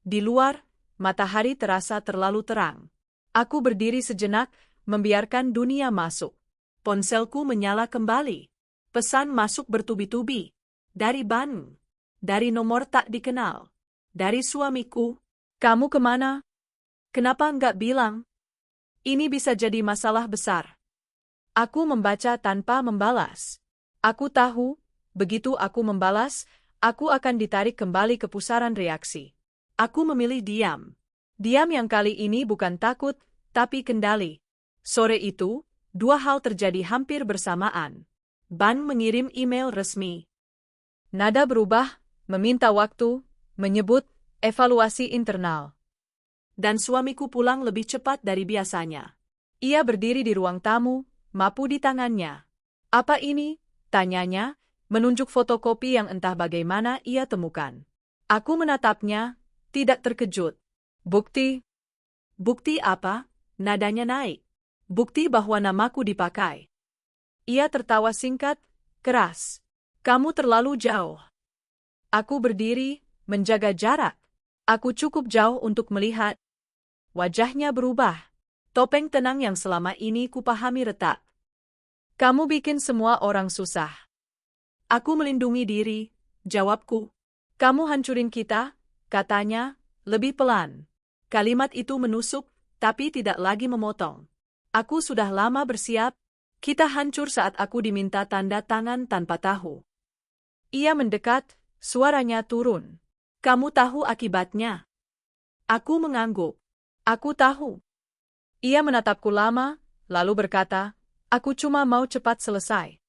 Di luar, matahari terasa terlalu terang. Aku berdiri sejenak, membiarkan dunia masuk. Ponselku menyala kembali. Pesan masuk bertubi-tubi. Dari Ban. Dari nomor tak dikenal. Dari suamiku. Kamu kemana? Kenapa enggak bilang? Ini bisa jadi masalah besar. Aku membaca tanpa membalas. Aku tahu, begitu aku membalas, aku akan ditarik kembali ke pusaran reaksi. Aku memilih diam. Diam yang kali ini bukan takut, tapi kendali. Sore itu, dua hal terjadi hampir bersamaan. Ban mengirim email resmi. Nada berubah, meminta waktu, menyebut evaluasi internal. Dan suamiku pulang lebih cepat dari biasanya. Ia berdiri di ruang tamu, mapu di tangannya. Apa ini? Tanyanya, menunjuk fotokopi yang entah bagaimana ia temukan. Aku menatapnya, tidak terkejut. Bukti? Bukti apa? Nadanya naik. Bukti bahwa namaku dipakai. Ia tertawa singkat, keras. Kamu terlalu jauh. Aku berdiri, menjaga jarak. Aku cukup jauh untuk melihat. Wajahnya berubah. Topeng tenang yang selama ini kupahami retak. Kamu bikin semua orang susah. Aku melindungi diri, jawabku. Kamu hancurin kita, katanya, lebih pelan. Kalimat itu menusuk, tapi tidak lagi memotong. Aku sudah lama bersiap, kita hancur saat aku diminta tanda tangan tanpa tahu. Ia mendekat, suaranya turun. Kamu tahu akibatnya? Aku mengangguk. Aku tahu. Ia menatapku lama, lalu berkata, aku cuma mau cepat selesai.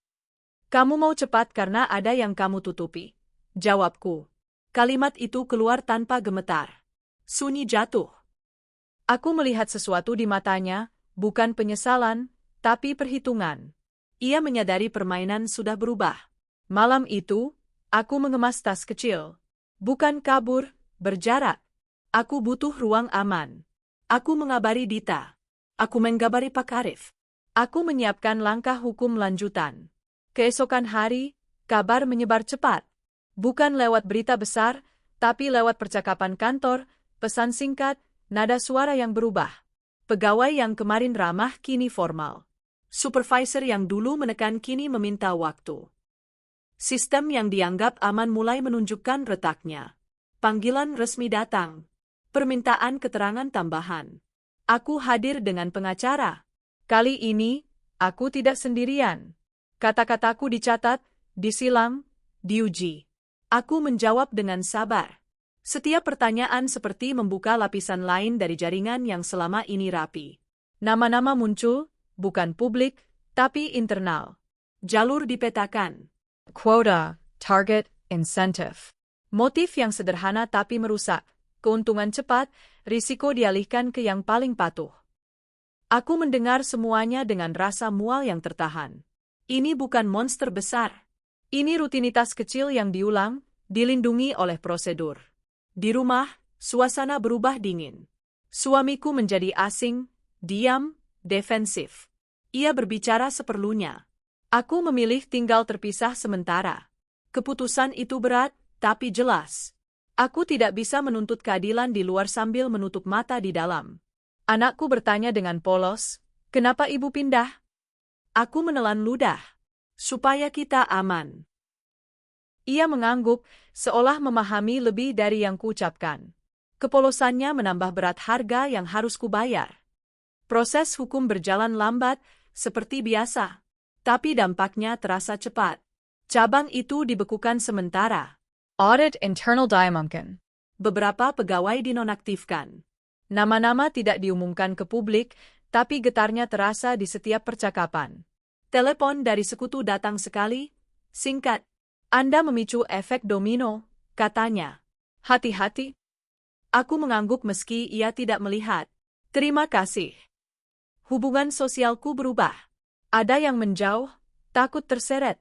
Kamu mau cepat karena ada yang kamu tutupi. Jawabku. Kalimat itu keluar tanpa gemetar. Sunyi jatuh. Aku melihat sesuatu di matanya, bukan penyesalan, tapi perhitungan. Ia menyadari permainan sudah berubah. Malam itu, aku mengemas tas kecil. Bukan kabur, berjarak. Aku butuh ruang aman. Aku mengabari Dita. Aku mengabari Pak Arif. Aku menyiapkan langkah hukum lanjutan. Keesokan hari, kabar menyebar cepat. Bukan lewat berita besar, tapi lewat percakapan kantor, pesan singkat, nada suara yang berubah. Pegawai yang kemarin ramah kini formal. Supervisor yang dulu menekan kini meminta waktu. Sistem yang dianggap aman mulai menunjukkan retaknya. Panggilan resmi datang. Permintaan keterangan tambahan. Aku hadir dengan pengacara. Kali ini, aku tidak sendirian. Kata-kataku dicatat, disilang, diuji. Aku menjawab dengan sabar. Setiap pertanyaan seperti membuka lapisan lain dari jaringan yang selama ini rapi. Nama-nama muncul, bukan publik, tapi internal. Jalur dipetakan. Quota, target, incentive. Motif yang sederhana tapi merusak. Keuntungan cepat, risiko dialihkan ke yang paling patuh. Aku mendengar semuanya dengan rasa mual yang tertahan. Ini bukan monster besar. Ini rutinitas kecil yang diulang, dilindungi oleh prosedur. Di rumah, suasana berubah dingin. Suamiku menjadi asing, diam, defensif. Ia berbicara seperlunya. Aku memilih tinggal terpisah sementara. Keputusan itu berat, tapi jelas. Aku tidak bisa menuntut keadilan di luar sambil menutup mata di dalam. Anakku bertanya dengan polos, kenapa ibu pindah? Aku menelan ludah. Supaya kita aman. Ia mengangguk, seolah memahami lebih dari yang kuucapkan. Kepolosannya menambah berat harga yang harus kubayar. Proses hukum berjalan lambat, seperti biasa. Tapi dampaknya terasa cepat. Cabang itu dibekukan sementara. Audit internal dimungkin. Beberapa pegawai dinonaktifkan. Nama-nama tidak diumumkan ke publik, tapi getarnya terasa di setiap percakapan. Telepon dari sekutu datang sekali, singkat. Anda memicu efek domino, katanya. Hati-hati. Aku mengangguk meski ia tidak melihat. Terima kasih. Hubungan sosialku berubah. Ada yang menjauh, takut terseret.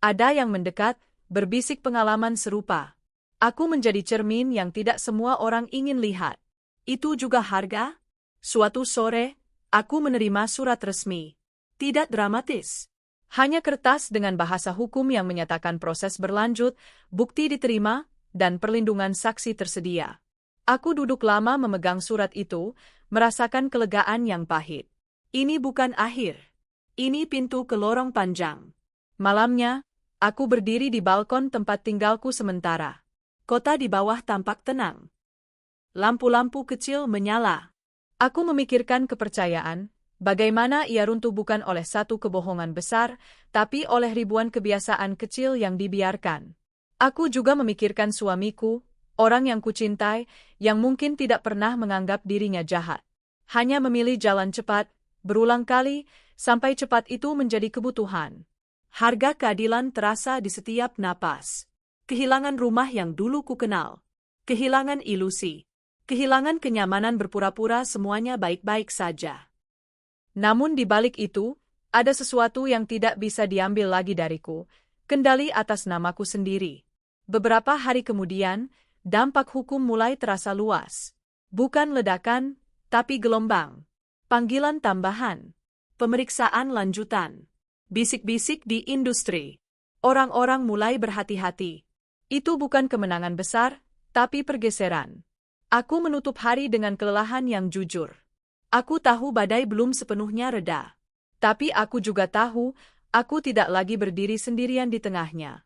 Ada yang mendekat, berbisik pengalaman serupa. Aku menjadi cermin yang tidak semua orang ingin lihat. Itu juga harga? Suatu sore, aku menerima surat resmi. Tidak dramatis. Hanya kertas dengan bahasa hukum yang menyatakan proses berlanjut, bukti diterima, dan perlindungan saksi tersedia. Aku duduk lama memegang surat itu, merasakan kelegaan yang pahit. Ini bukan akhir. Ini pintu ke lorong panjang. Malamnya, aku berdiri di balkon tempat tinggalku sementara. Kota di bawah tampak tenang. Lampu-lampu kecil menyala. Aku memikirkan kepercayaan, bagaimana ia runtuh bukan oleh satu kebohongan besar, tapi oleh ribuan kebiasaan kecil yang dibiarkan. Aku juga memikirkan suamiku, orang yang kucintai, yang mungkin tidak pernah menganggap dirinya jahat. Hanya memilih jalan cepat, berulang kali, sampai cepat itu menjadi kebutuhan. Harga keadilan terasa di setiap napas. Kehilangan rumah yang dulu ku kenal. Kehilangan ilusi. Kehilangan kenyamanan berpura-pura semuanya baik-baik saja. Namun di balik itu, ada sesuatu yang tidak bisa diambil lagi dariku, kendali atas namaku sendiri. Beberapa hari kemudian, dampak hukum mulai terasa luas. Bukan ledakan, tapi gelombang. Panggilan tambahan. Pemeriksaan lanjutan. Bisik-bisik di industri. Orang-orang mulai berhati-hati. Itu bukan kemenangan besar, tapi pergeseran. Aku menutup hari dengan kelelahan yang jujur. Aku tahu badai belum sepenuhnya reda. Tapi aku juga tahu, aku tidak lagi berdiri sendirian di tengahnya.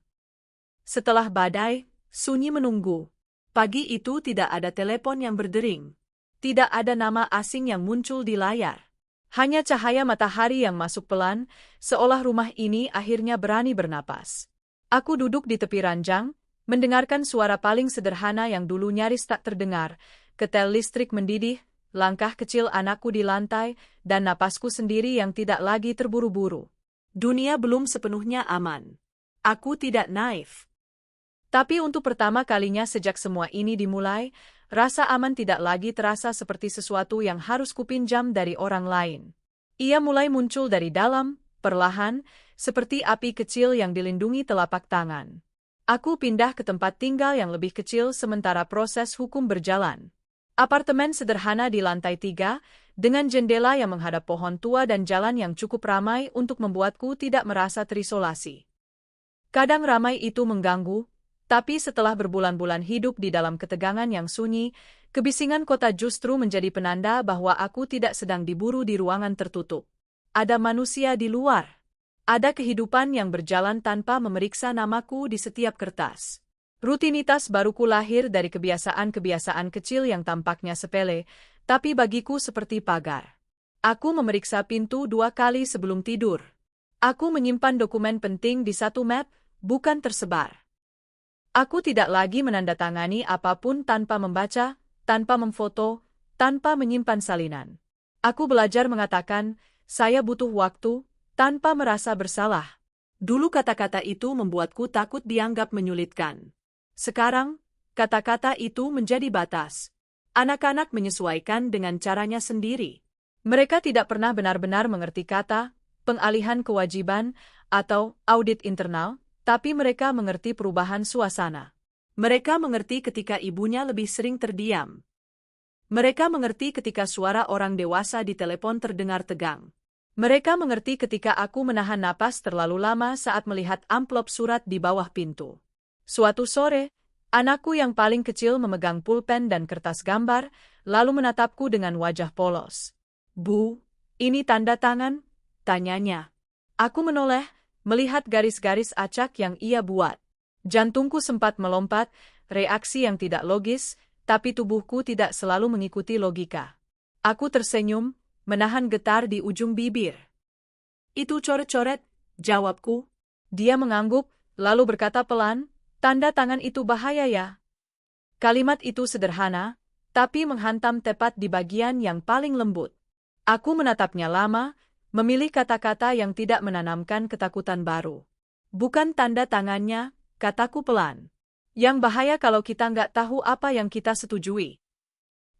Setelah badai, sunyi menunggu. Pagi itu tidak ada telepon yang berdering. Tidak ada nama asing yang muncul di layar. Hanya cahaya matahari yang masuk pelan, seolah rumah ini akhirnya berani bernapas. Aku duduk di tepi ranjang, mendengarkan suara paling sederhana yang dulu nyaris tak terdengar, ketel listrik mendidih, langkah kecil anakku di lantai, dan napasku sendiri yang tidak lagi terburu-buru. Dunia belum sepenuhnya aman. Aku tidak naif. Tapi untuk pertama kalinya sejak semua ini dimulai, rasa aman tidak lagi terasa seperti sesuatu yang harus kupinjam dari orang lain. Ia mulai muncul dari dalam, perlahan, seperti api kecil yang dilindungi telapak tangan. Aku pindah ke tempat tinggal yang lebih kecil sementara proses hukum berjalan. Apartemen sederhana di lantai 3, dengan jendela yang menghadap pohon tua dan jalan yang cukup ramai untuk membuatku tidak merasa terisolasi. Kadang ramai itu mengganggu, tapi setelah berbulan-bulan hidup di dalam ketegangan yang sunyi, kebisingan kota justru menjadi penanda bahwa aku tidak sedang diburu di ruangan tertutup. Ada manusia di luar. Ada kehidupan yang berjalan tanpa memeriksa namaku di setiap kertas. Rutinitas baruku lahir dari kebiasaan-kebiasaan kecil yang tampaknya sepele, tapi bagiku seperti pagar. Aku memeriksa pintu 2 kali sebelum tidur. Aku menyimpan dokumen penting di satu map, bukan tersebar. Aku tidak lagi menandatangani apapun tanpa membaca, tanpa memfoto, tanpa menyimpan salinan. Aku belajar mengatakan, saya butuh waktu, tanpa merasa bersalah. Dulu kata-kata itu membuatku takut dianggap menyulitkan. Sekarang, kata-kata itu menjadi batas. Anak-anak menyesuaikan dengan caranya sendiri. Mereka tidak pernah benar-benar mengerti kata, pengalihan kewajiban, atau audit internal, tapi mereka mengerti perubahan suasana. Mereka mengerti ketika ibunya lebih sering terdiam. Mereka mengerti ketika suara orang dewasa di telepon terdengar tegang. Mereka mengerti ketika aku menahan napas terlalu lama saat melihat amplop surat di bawah pintu. Suatu sore, anakku yang paling kecil memegang pulpen dan kertas gambar, lalu menatapku dengan wajah polos. "Bu, ini tanda tangan?" tanyanya. Aku menoleh, melihat garis-garis acak yang ia buat. Jantungku sempat melompat, reaksi yang tidak logis, tapi tubuhku tidak selalu mengikuti logika. Aku tersenyum, menahan getar di ujung bibir. "Itu coret-coret," jawabku. Dia mengangguk, lalu berkata pelan, "Tanda tangan itu bahaya ya." Kalimat itu sederhana, tapi menghantam tepat di bagian yang paling lembut. Aku menatapnya lama, memilih kata-kata yang tidak menanamkan ketakutan baru. "Bukan tanda tangannya," kataku pelan. "Yang bahaya kalau kita nggak tahu apa yang kita setujui."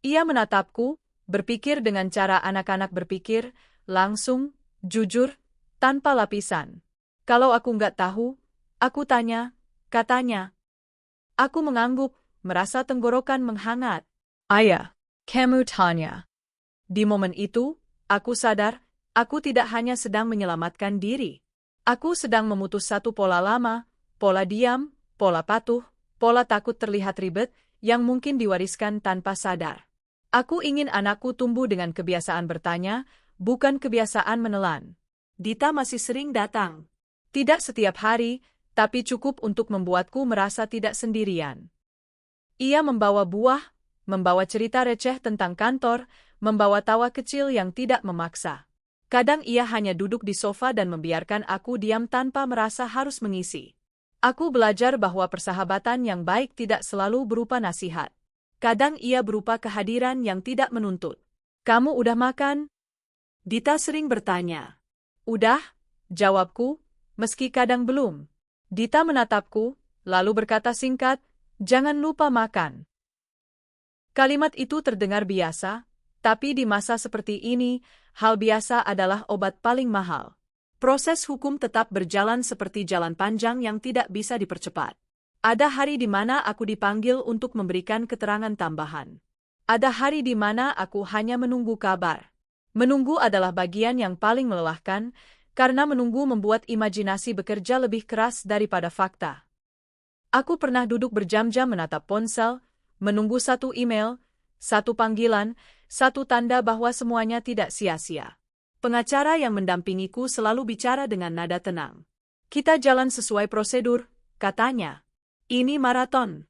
Ia menatapku, berpikir dengan cara anak-anak berpikir, langsung, jujur, tanpa lapisan. "Kalau aku nggak tahu," aku tanya, katanya. Aku mengangguk, merasa tenggorokan menghangat. "Ayah, kamu tanya." Di momen itu, aku sadar, aku tidak hanya sedang menyelamatkan diri. Aku sedang memutus satu pola lama, pola diam, pola patuh, pola takut terlihat ribet, yang mungkin diwariskan tanpa sadar. Aku ingin anakku tumbuh dengan kebiasaan bertanya, bukan kebiasaan menelan. Dita masih sering datang. Tidak setiap hari, tapi cukup untuk membuatku merasa tidak sendirian. Ia membawa buah, membawa cerita receh tentang kantor, membawa tawa kecil yang tidak memaksa. Kadang ia hanya duduk di sofa dan membiarkan aku diam tanpa merasa harus mengisi. Aku belajar bahwa persahabatan yang baik tidak selalu berupa nasihat. Kadang ia berupa kehadiran yang tidak menuntut. Kamu udah makan? Dita sering bertanya. Udah, jawabku, meski kadang belum. Dita menatapku, lalu berkata singkat, jangan lupa makan. Kalimat itu terdengar biasa, tapi di masa seperti ini, hal biasa adalah obat paling mahal. Proses hukum tetap berjalan seperti jalan panjang yang tidak bisa dipercepat. Ada hari di mana aku dipanggil untuk memberikan keterangan tambahan. Ada hari di mana aku hanya menunggu kabar. Menunggu adalah bagian yang paling melelahkan, karena menunggu membuat imajinasi bekerja lebih keras daripada fakta. Aku pernah duduk berjam-jam menatap ponsel, menunggu satu email, satu panggilan, satu tanda bahwa semuanya tidak sia-sia. Pengacara yang mendampingiku selalu bicara dengan nada tenang. Kita jalan sesuai prosedur, katanya. Ini maraton.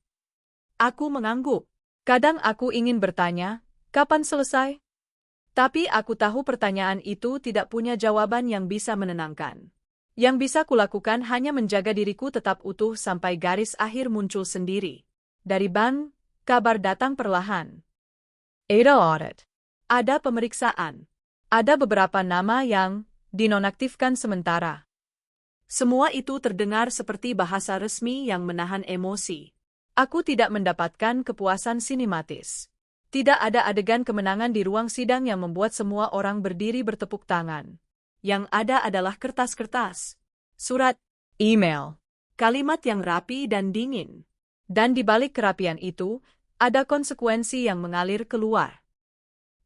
Aku mengangguk. Kadang aku ingin bertanya, kapan selesai? Tapi aku tahu pertanyaan itu tidak punya jawaban yang bisa menenangkan. Yang bisa kulakukan hanya menjaga diriku tetap utuh sampai garis akhir muncul sendiri. Dari bank, kabar datang perlahan. Ada audit. Ada pemeriksaan. Ada beberapa nama yang dinonaktifkan sementara. Semua itu terdengar seperti bahasa resmi yang menahan emosi. Aku tidak mendapatkan kepuasan sinematis. Tidak ada adegan kemenangan di ruang sidang yang membuat semua orang berdiri bertepuk tangan. Yang ada adalah kertas-kertas, surat, email, kalimat yang rapi dan dingin. Dan di balik kerapian itu, ada konsekuensi yang mengalir keluar.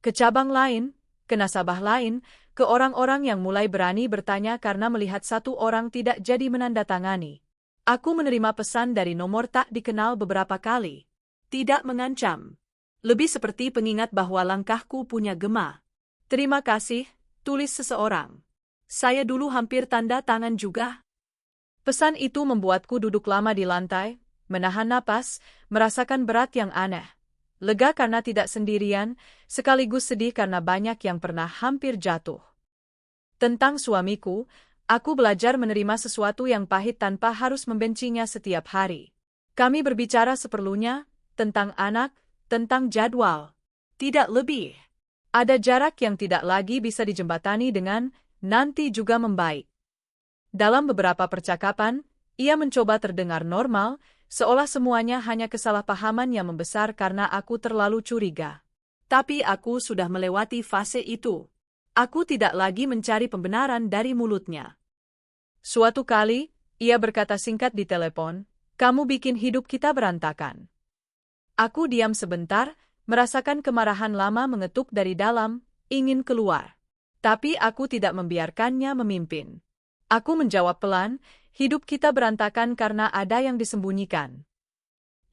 Ke cabang lain, ke nasabah lain, ke orang-orang yang mulai berani bertanya karena melihat satu orang tidak jadi menandatangani. Aku menerima pesan dari nomor tak dikenal beberapa kali. Tidak mengancam. Lebih seperti pengingat bahwa langkahku punya gema. Terima kasih, tulis seseorang. Saya dulu hampir tanda tangan juga. Pesan itu membuatku duduk lama di lantai, menahan napas, merasakan berat yang aneh. Lega karena tidak sendirian, sekaligus sedih karena banyak yang pernah hampir jatuh. Tentang suamiku, aku belajar menerima sesuatu yang pahit tanpa harus membencinya setiap hari. Kami berbicara seperlunya, tentang anak, tentang jadwal. Tidak lebih. Ada jarak yang tidak lagi bisa dijembatani dengan nanti juga membaik. Dalam beberapa percakapan, ia mencoba terdengar normal, seolah semuanya hanya kesalahpahaman yang membesar karena aku terlalu curiga. Tapi aku sudah melewati fase itu. Aku tidak lagi mencari pembenaran dari mulutnya. Suatu kali, ia berkata singkat di telepon, kamu bikin hidup kita berantakan. Aku diam sebentar, merasakan kemarahan lama mengetuk dari dalam, ingin keluar. Tapi aku tidak membiarkannya memimpin. Aku menjawab pelan, hidup kita berantakan karena ada yang disembunyikan.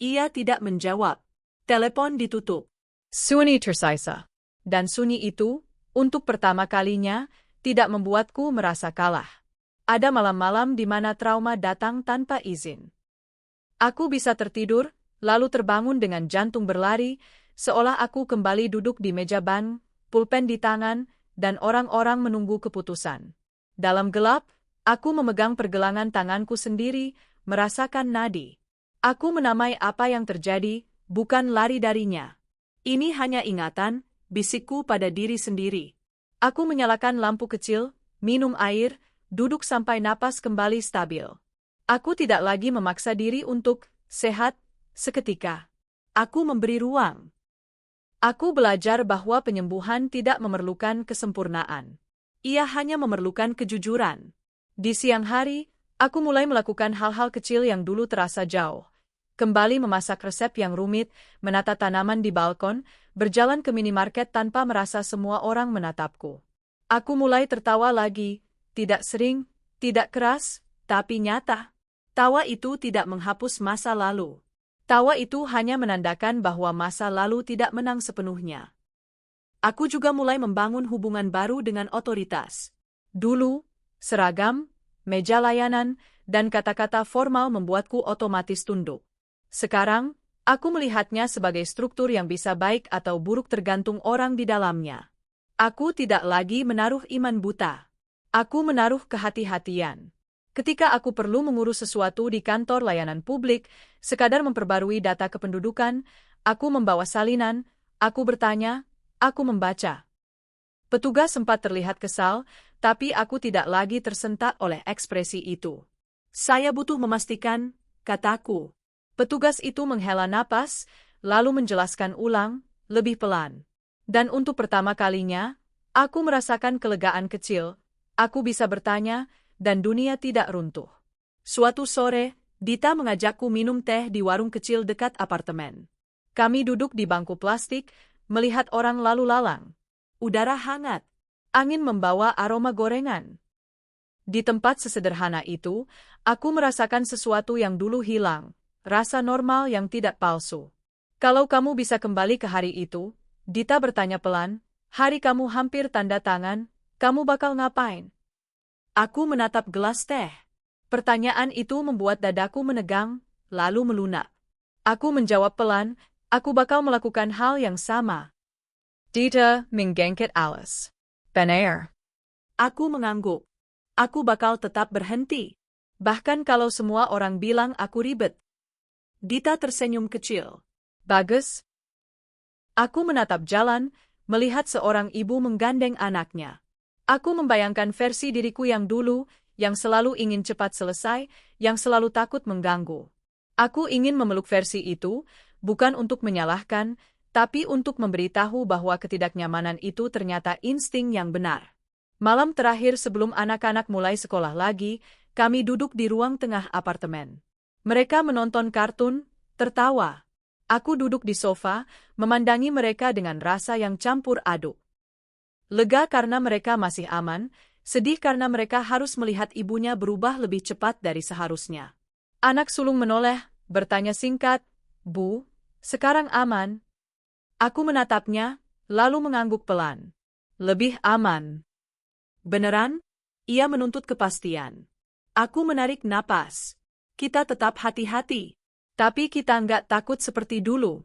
Ia tidak menjawab. Telepon ditutup. Sunyi tersisa. Dan sunyi itu, untuk pertama kalinya, tidak membuatku merasa kalah. Ada malam-malam di mana trauma datang tanpa izin. Aku bisa tertidur, lalu terbangun dengan jantung berlari, seolah aku kembali duduk di meja bank, pulpen di tangan, dan orang-orang menunggu keputusan. Dalam gelap, aku memegang pergelangan tanganku sendiri, merasakan nadi. Aku menamai apa yang terjadi, bukan lari darinya. Ini hanya ingatan, bisikku pada diri sendiri. Aku menyalakan lampu kecil, minum air, duduk sampai napas kembali stabil. Aku tidak lagi memaksa diri untuk sehat. Seketika, aku memberi ruang. Aku belajar bahwa penyembuhan tidak memerlukan kesempurnaan. Ia hanya memerlukan kejujuran. Di siang hari, aku mulai melakukan hal-hal kecil yang dulu terasa jauh. Kembali memasak resep yang rumit, menata tanaman di balkon, berjalan ke minimarket tanpa merasa semua orang menatapku. Aku mulai tertawa lagi, tidak sering, tidak keras, tapi nyata. Tawa itu tidak menghapus masa lalu. Tawa itu hanya menandakan bahwa masa lalu tidak menang sepenuhnya. Aku juga mulai membangun hubungan baru dengan otoritas. Dulu, seragam, meja layanan, dan kata-kata formal membuatku otomatis tunduk. Sekarang, aku melihatnya sebagai struktur yang bisa baik atau buruk tergantung orang di dalamnya. Aku tidak lagi menaruh iman buta. Aku menaruh kehati-hatian. Ketika aku perlu mengurus sesuatu di kantor layanan publik, sekadar memperbarui data kependudukan, aku membawa salinan, aku bertanya, aku membaca. Petugas sempat terlihat kesal, tapi aku tidak lagi tersentak oleh ekspresi itu. Saya butuh memastikan, kataku. Petugas itu menghela napas, lalu menjelaskan ulang, lebih pelan. Dan untuk pertama kalinya, aku merasakan kelegaan kecil. Aku bisa bertanya, dan dunia tidak runtuh. Suatu sore, Dita mengajakku minum teh di warung kecil dekat apartemen. Kami duduk di bangku plastik, melihat orang lalu lalang. Udara hangat. Angin membawa aroma gorengan. Di tempat sesederhana itu, aku merasakan sesuatu yang dulu hilang, rasa normal yang tidak palsu. Kalau kamu bisa kembali ke hari itu, Dita bertanya pelan, hari kamu hampir tanda tangan, kamu bakal ngapain? Aku menatap gelas teh. Pertanyaan itu membuat dadaku menegang, lalu melunak. Aku menjawab pelan, aku bakal melakukan hal yang sama. Dita menggengket alis. Benar. Aku mengangguk. Aku bakal tetap berhenti. Bahkan kalau semua orang bilang aku ribet. Dita tersenyum kecil. Bagus. Aku menatap jalan, melihat seorang ibu menggandeng anaknya. Aku membayangkan versi diriku yang dulu, yang selalu ingin cepat selesai, yang selalu takut mengganggu. Aku ingin memeluk versi itu, bukan untuk menyalahkan, tapi untuk memberitahu bahwa ketidaknyamanan itu ternyata insting yang benar. Malam terakhir sebelum anak-anak mulai sekolah lagi, kami duduk di ruang tengah apartemen. Mereka menonton kartun, tertawa. Aku duduk di sofa, memandangi mereka dengan rasa yang campur aduk. Lega karena mereka masih aman, sedih karena mereka harus melihat ibunya berubah lebih cepat dari seharusnya. Anak sulung menoleh, bertanya singkat, Bu, sekarang aman? Aku menatapnya, lalu mengangguk pelan. Lebih aman. Beneran? Ia menuntut kepastian. Aku menarik napas. Kita tetap hati-hati. Tapi kita nggak takut seperti dulu.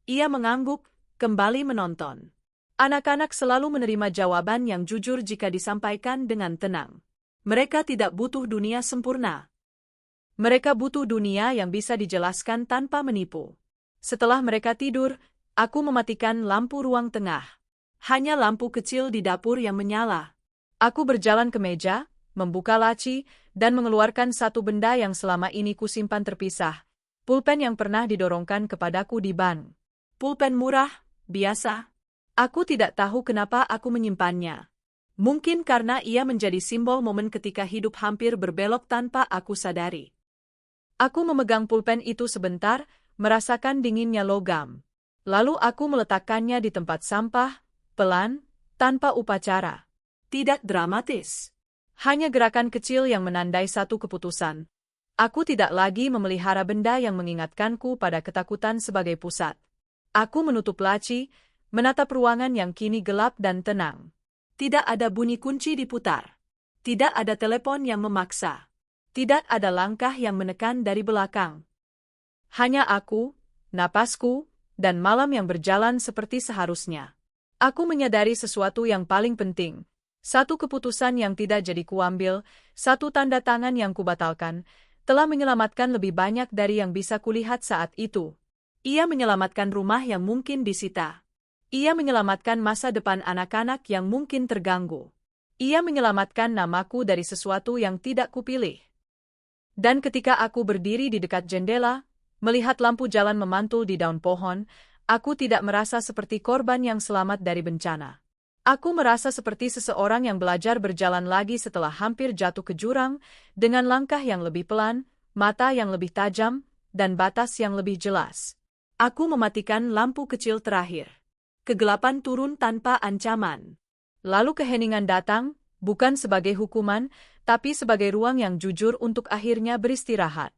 Ia mengangguk, kembali menonton. Anak-anak selalu menerima jawaban yang jujur jika disampaikan dengan tenang. Mereka tidak butuh dunia sempurna. Mereka butuh dunia yang bisa dijelaskan tanpa menipu. Setelah mereka tidur, aku mematikan lampu ruang tengah. Hanya lampu kecil di dapur yang menyala. Aku berjalan ke meja, membuka laci, dan mengeluarkan satu benda yang selama ini kusimpan terpisah. Pulpen yang pernah didorongkan kepadaku di bank. Pulpen murah, biasa. Aku tidak tahu kenapa aku menyimpannya. Mungkin karena ia menjadi simbol momen ketika hidup hampir berbelok tanpa aku sadari. Aku memegang pulpen itu sebentar, merasakan dinginnya logam. Lalu aku meletakkannya di tempat sampah, pelan, tanpa upacara. Tidak dramatis. Hanya gerakan kecil yang menandai satu keputusan. Aku tidak lagi memelihara benda yang mengingatkanku pada ketakutan sebagai pusat. Aku menutup laci, menatap ruangan yang kini gelap dan tenang. Tidak ada bunyi kunci diputar. Tidak ada telepon yang memaksa. Tidak ada langkah yang menekan dari belakang. Hanya aku, napasku, dan malam yang berjalan seperti seharusnya. Aku menyadari sesuatu yang paling penting. Satu keputusan yang tidak jadi kuambil, satu tanda tangan yang kubatalkan, telah menyelamatkan lebih banyak dari yang bisa kulihat saat itu. Ia menyelamatkan rumah yang mungkin disita. Ia menyelamatkan masa depan anak-anak yang mungkin terganggu. Ia menyelamatkan namaku dari sesuatu yang tidak kupilih. Dan ketika aku berdiri di dekat jendela, melihat lampu jalan memantul di daun pohon, aku tidak merasa seperti korban yang selamat dari bencana. Aku merasa seperti seseorang yang belajar berjalan lagi setelah hampir jatuh ke jurang, dengan langkah yang lebih pelan, mata yang lebih tajam, dan batas yang lebih jelas. Aku mematikan lampu kecil terakhir. Kegelapan turun tanpa ancaman. Lalu keheningan datang, bukan sebagai hukuman, tapi sebagai ruang yang jujur untuk akhirnya beristirahat.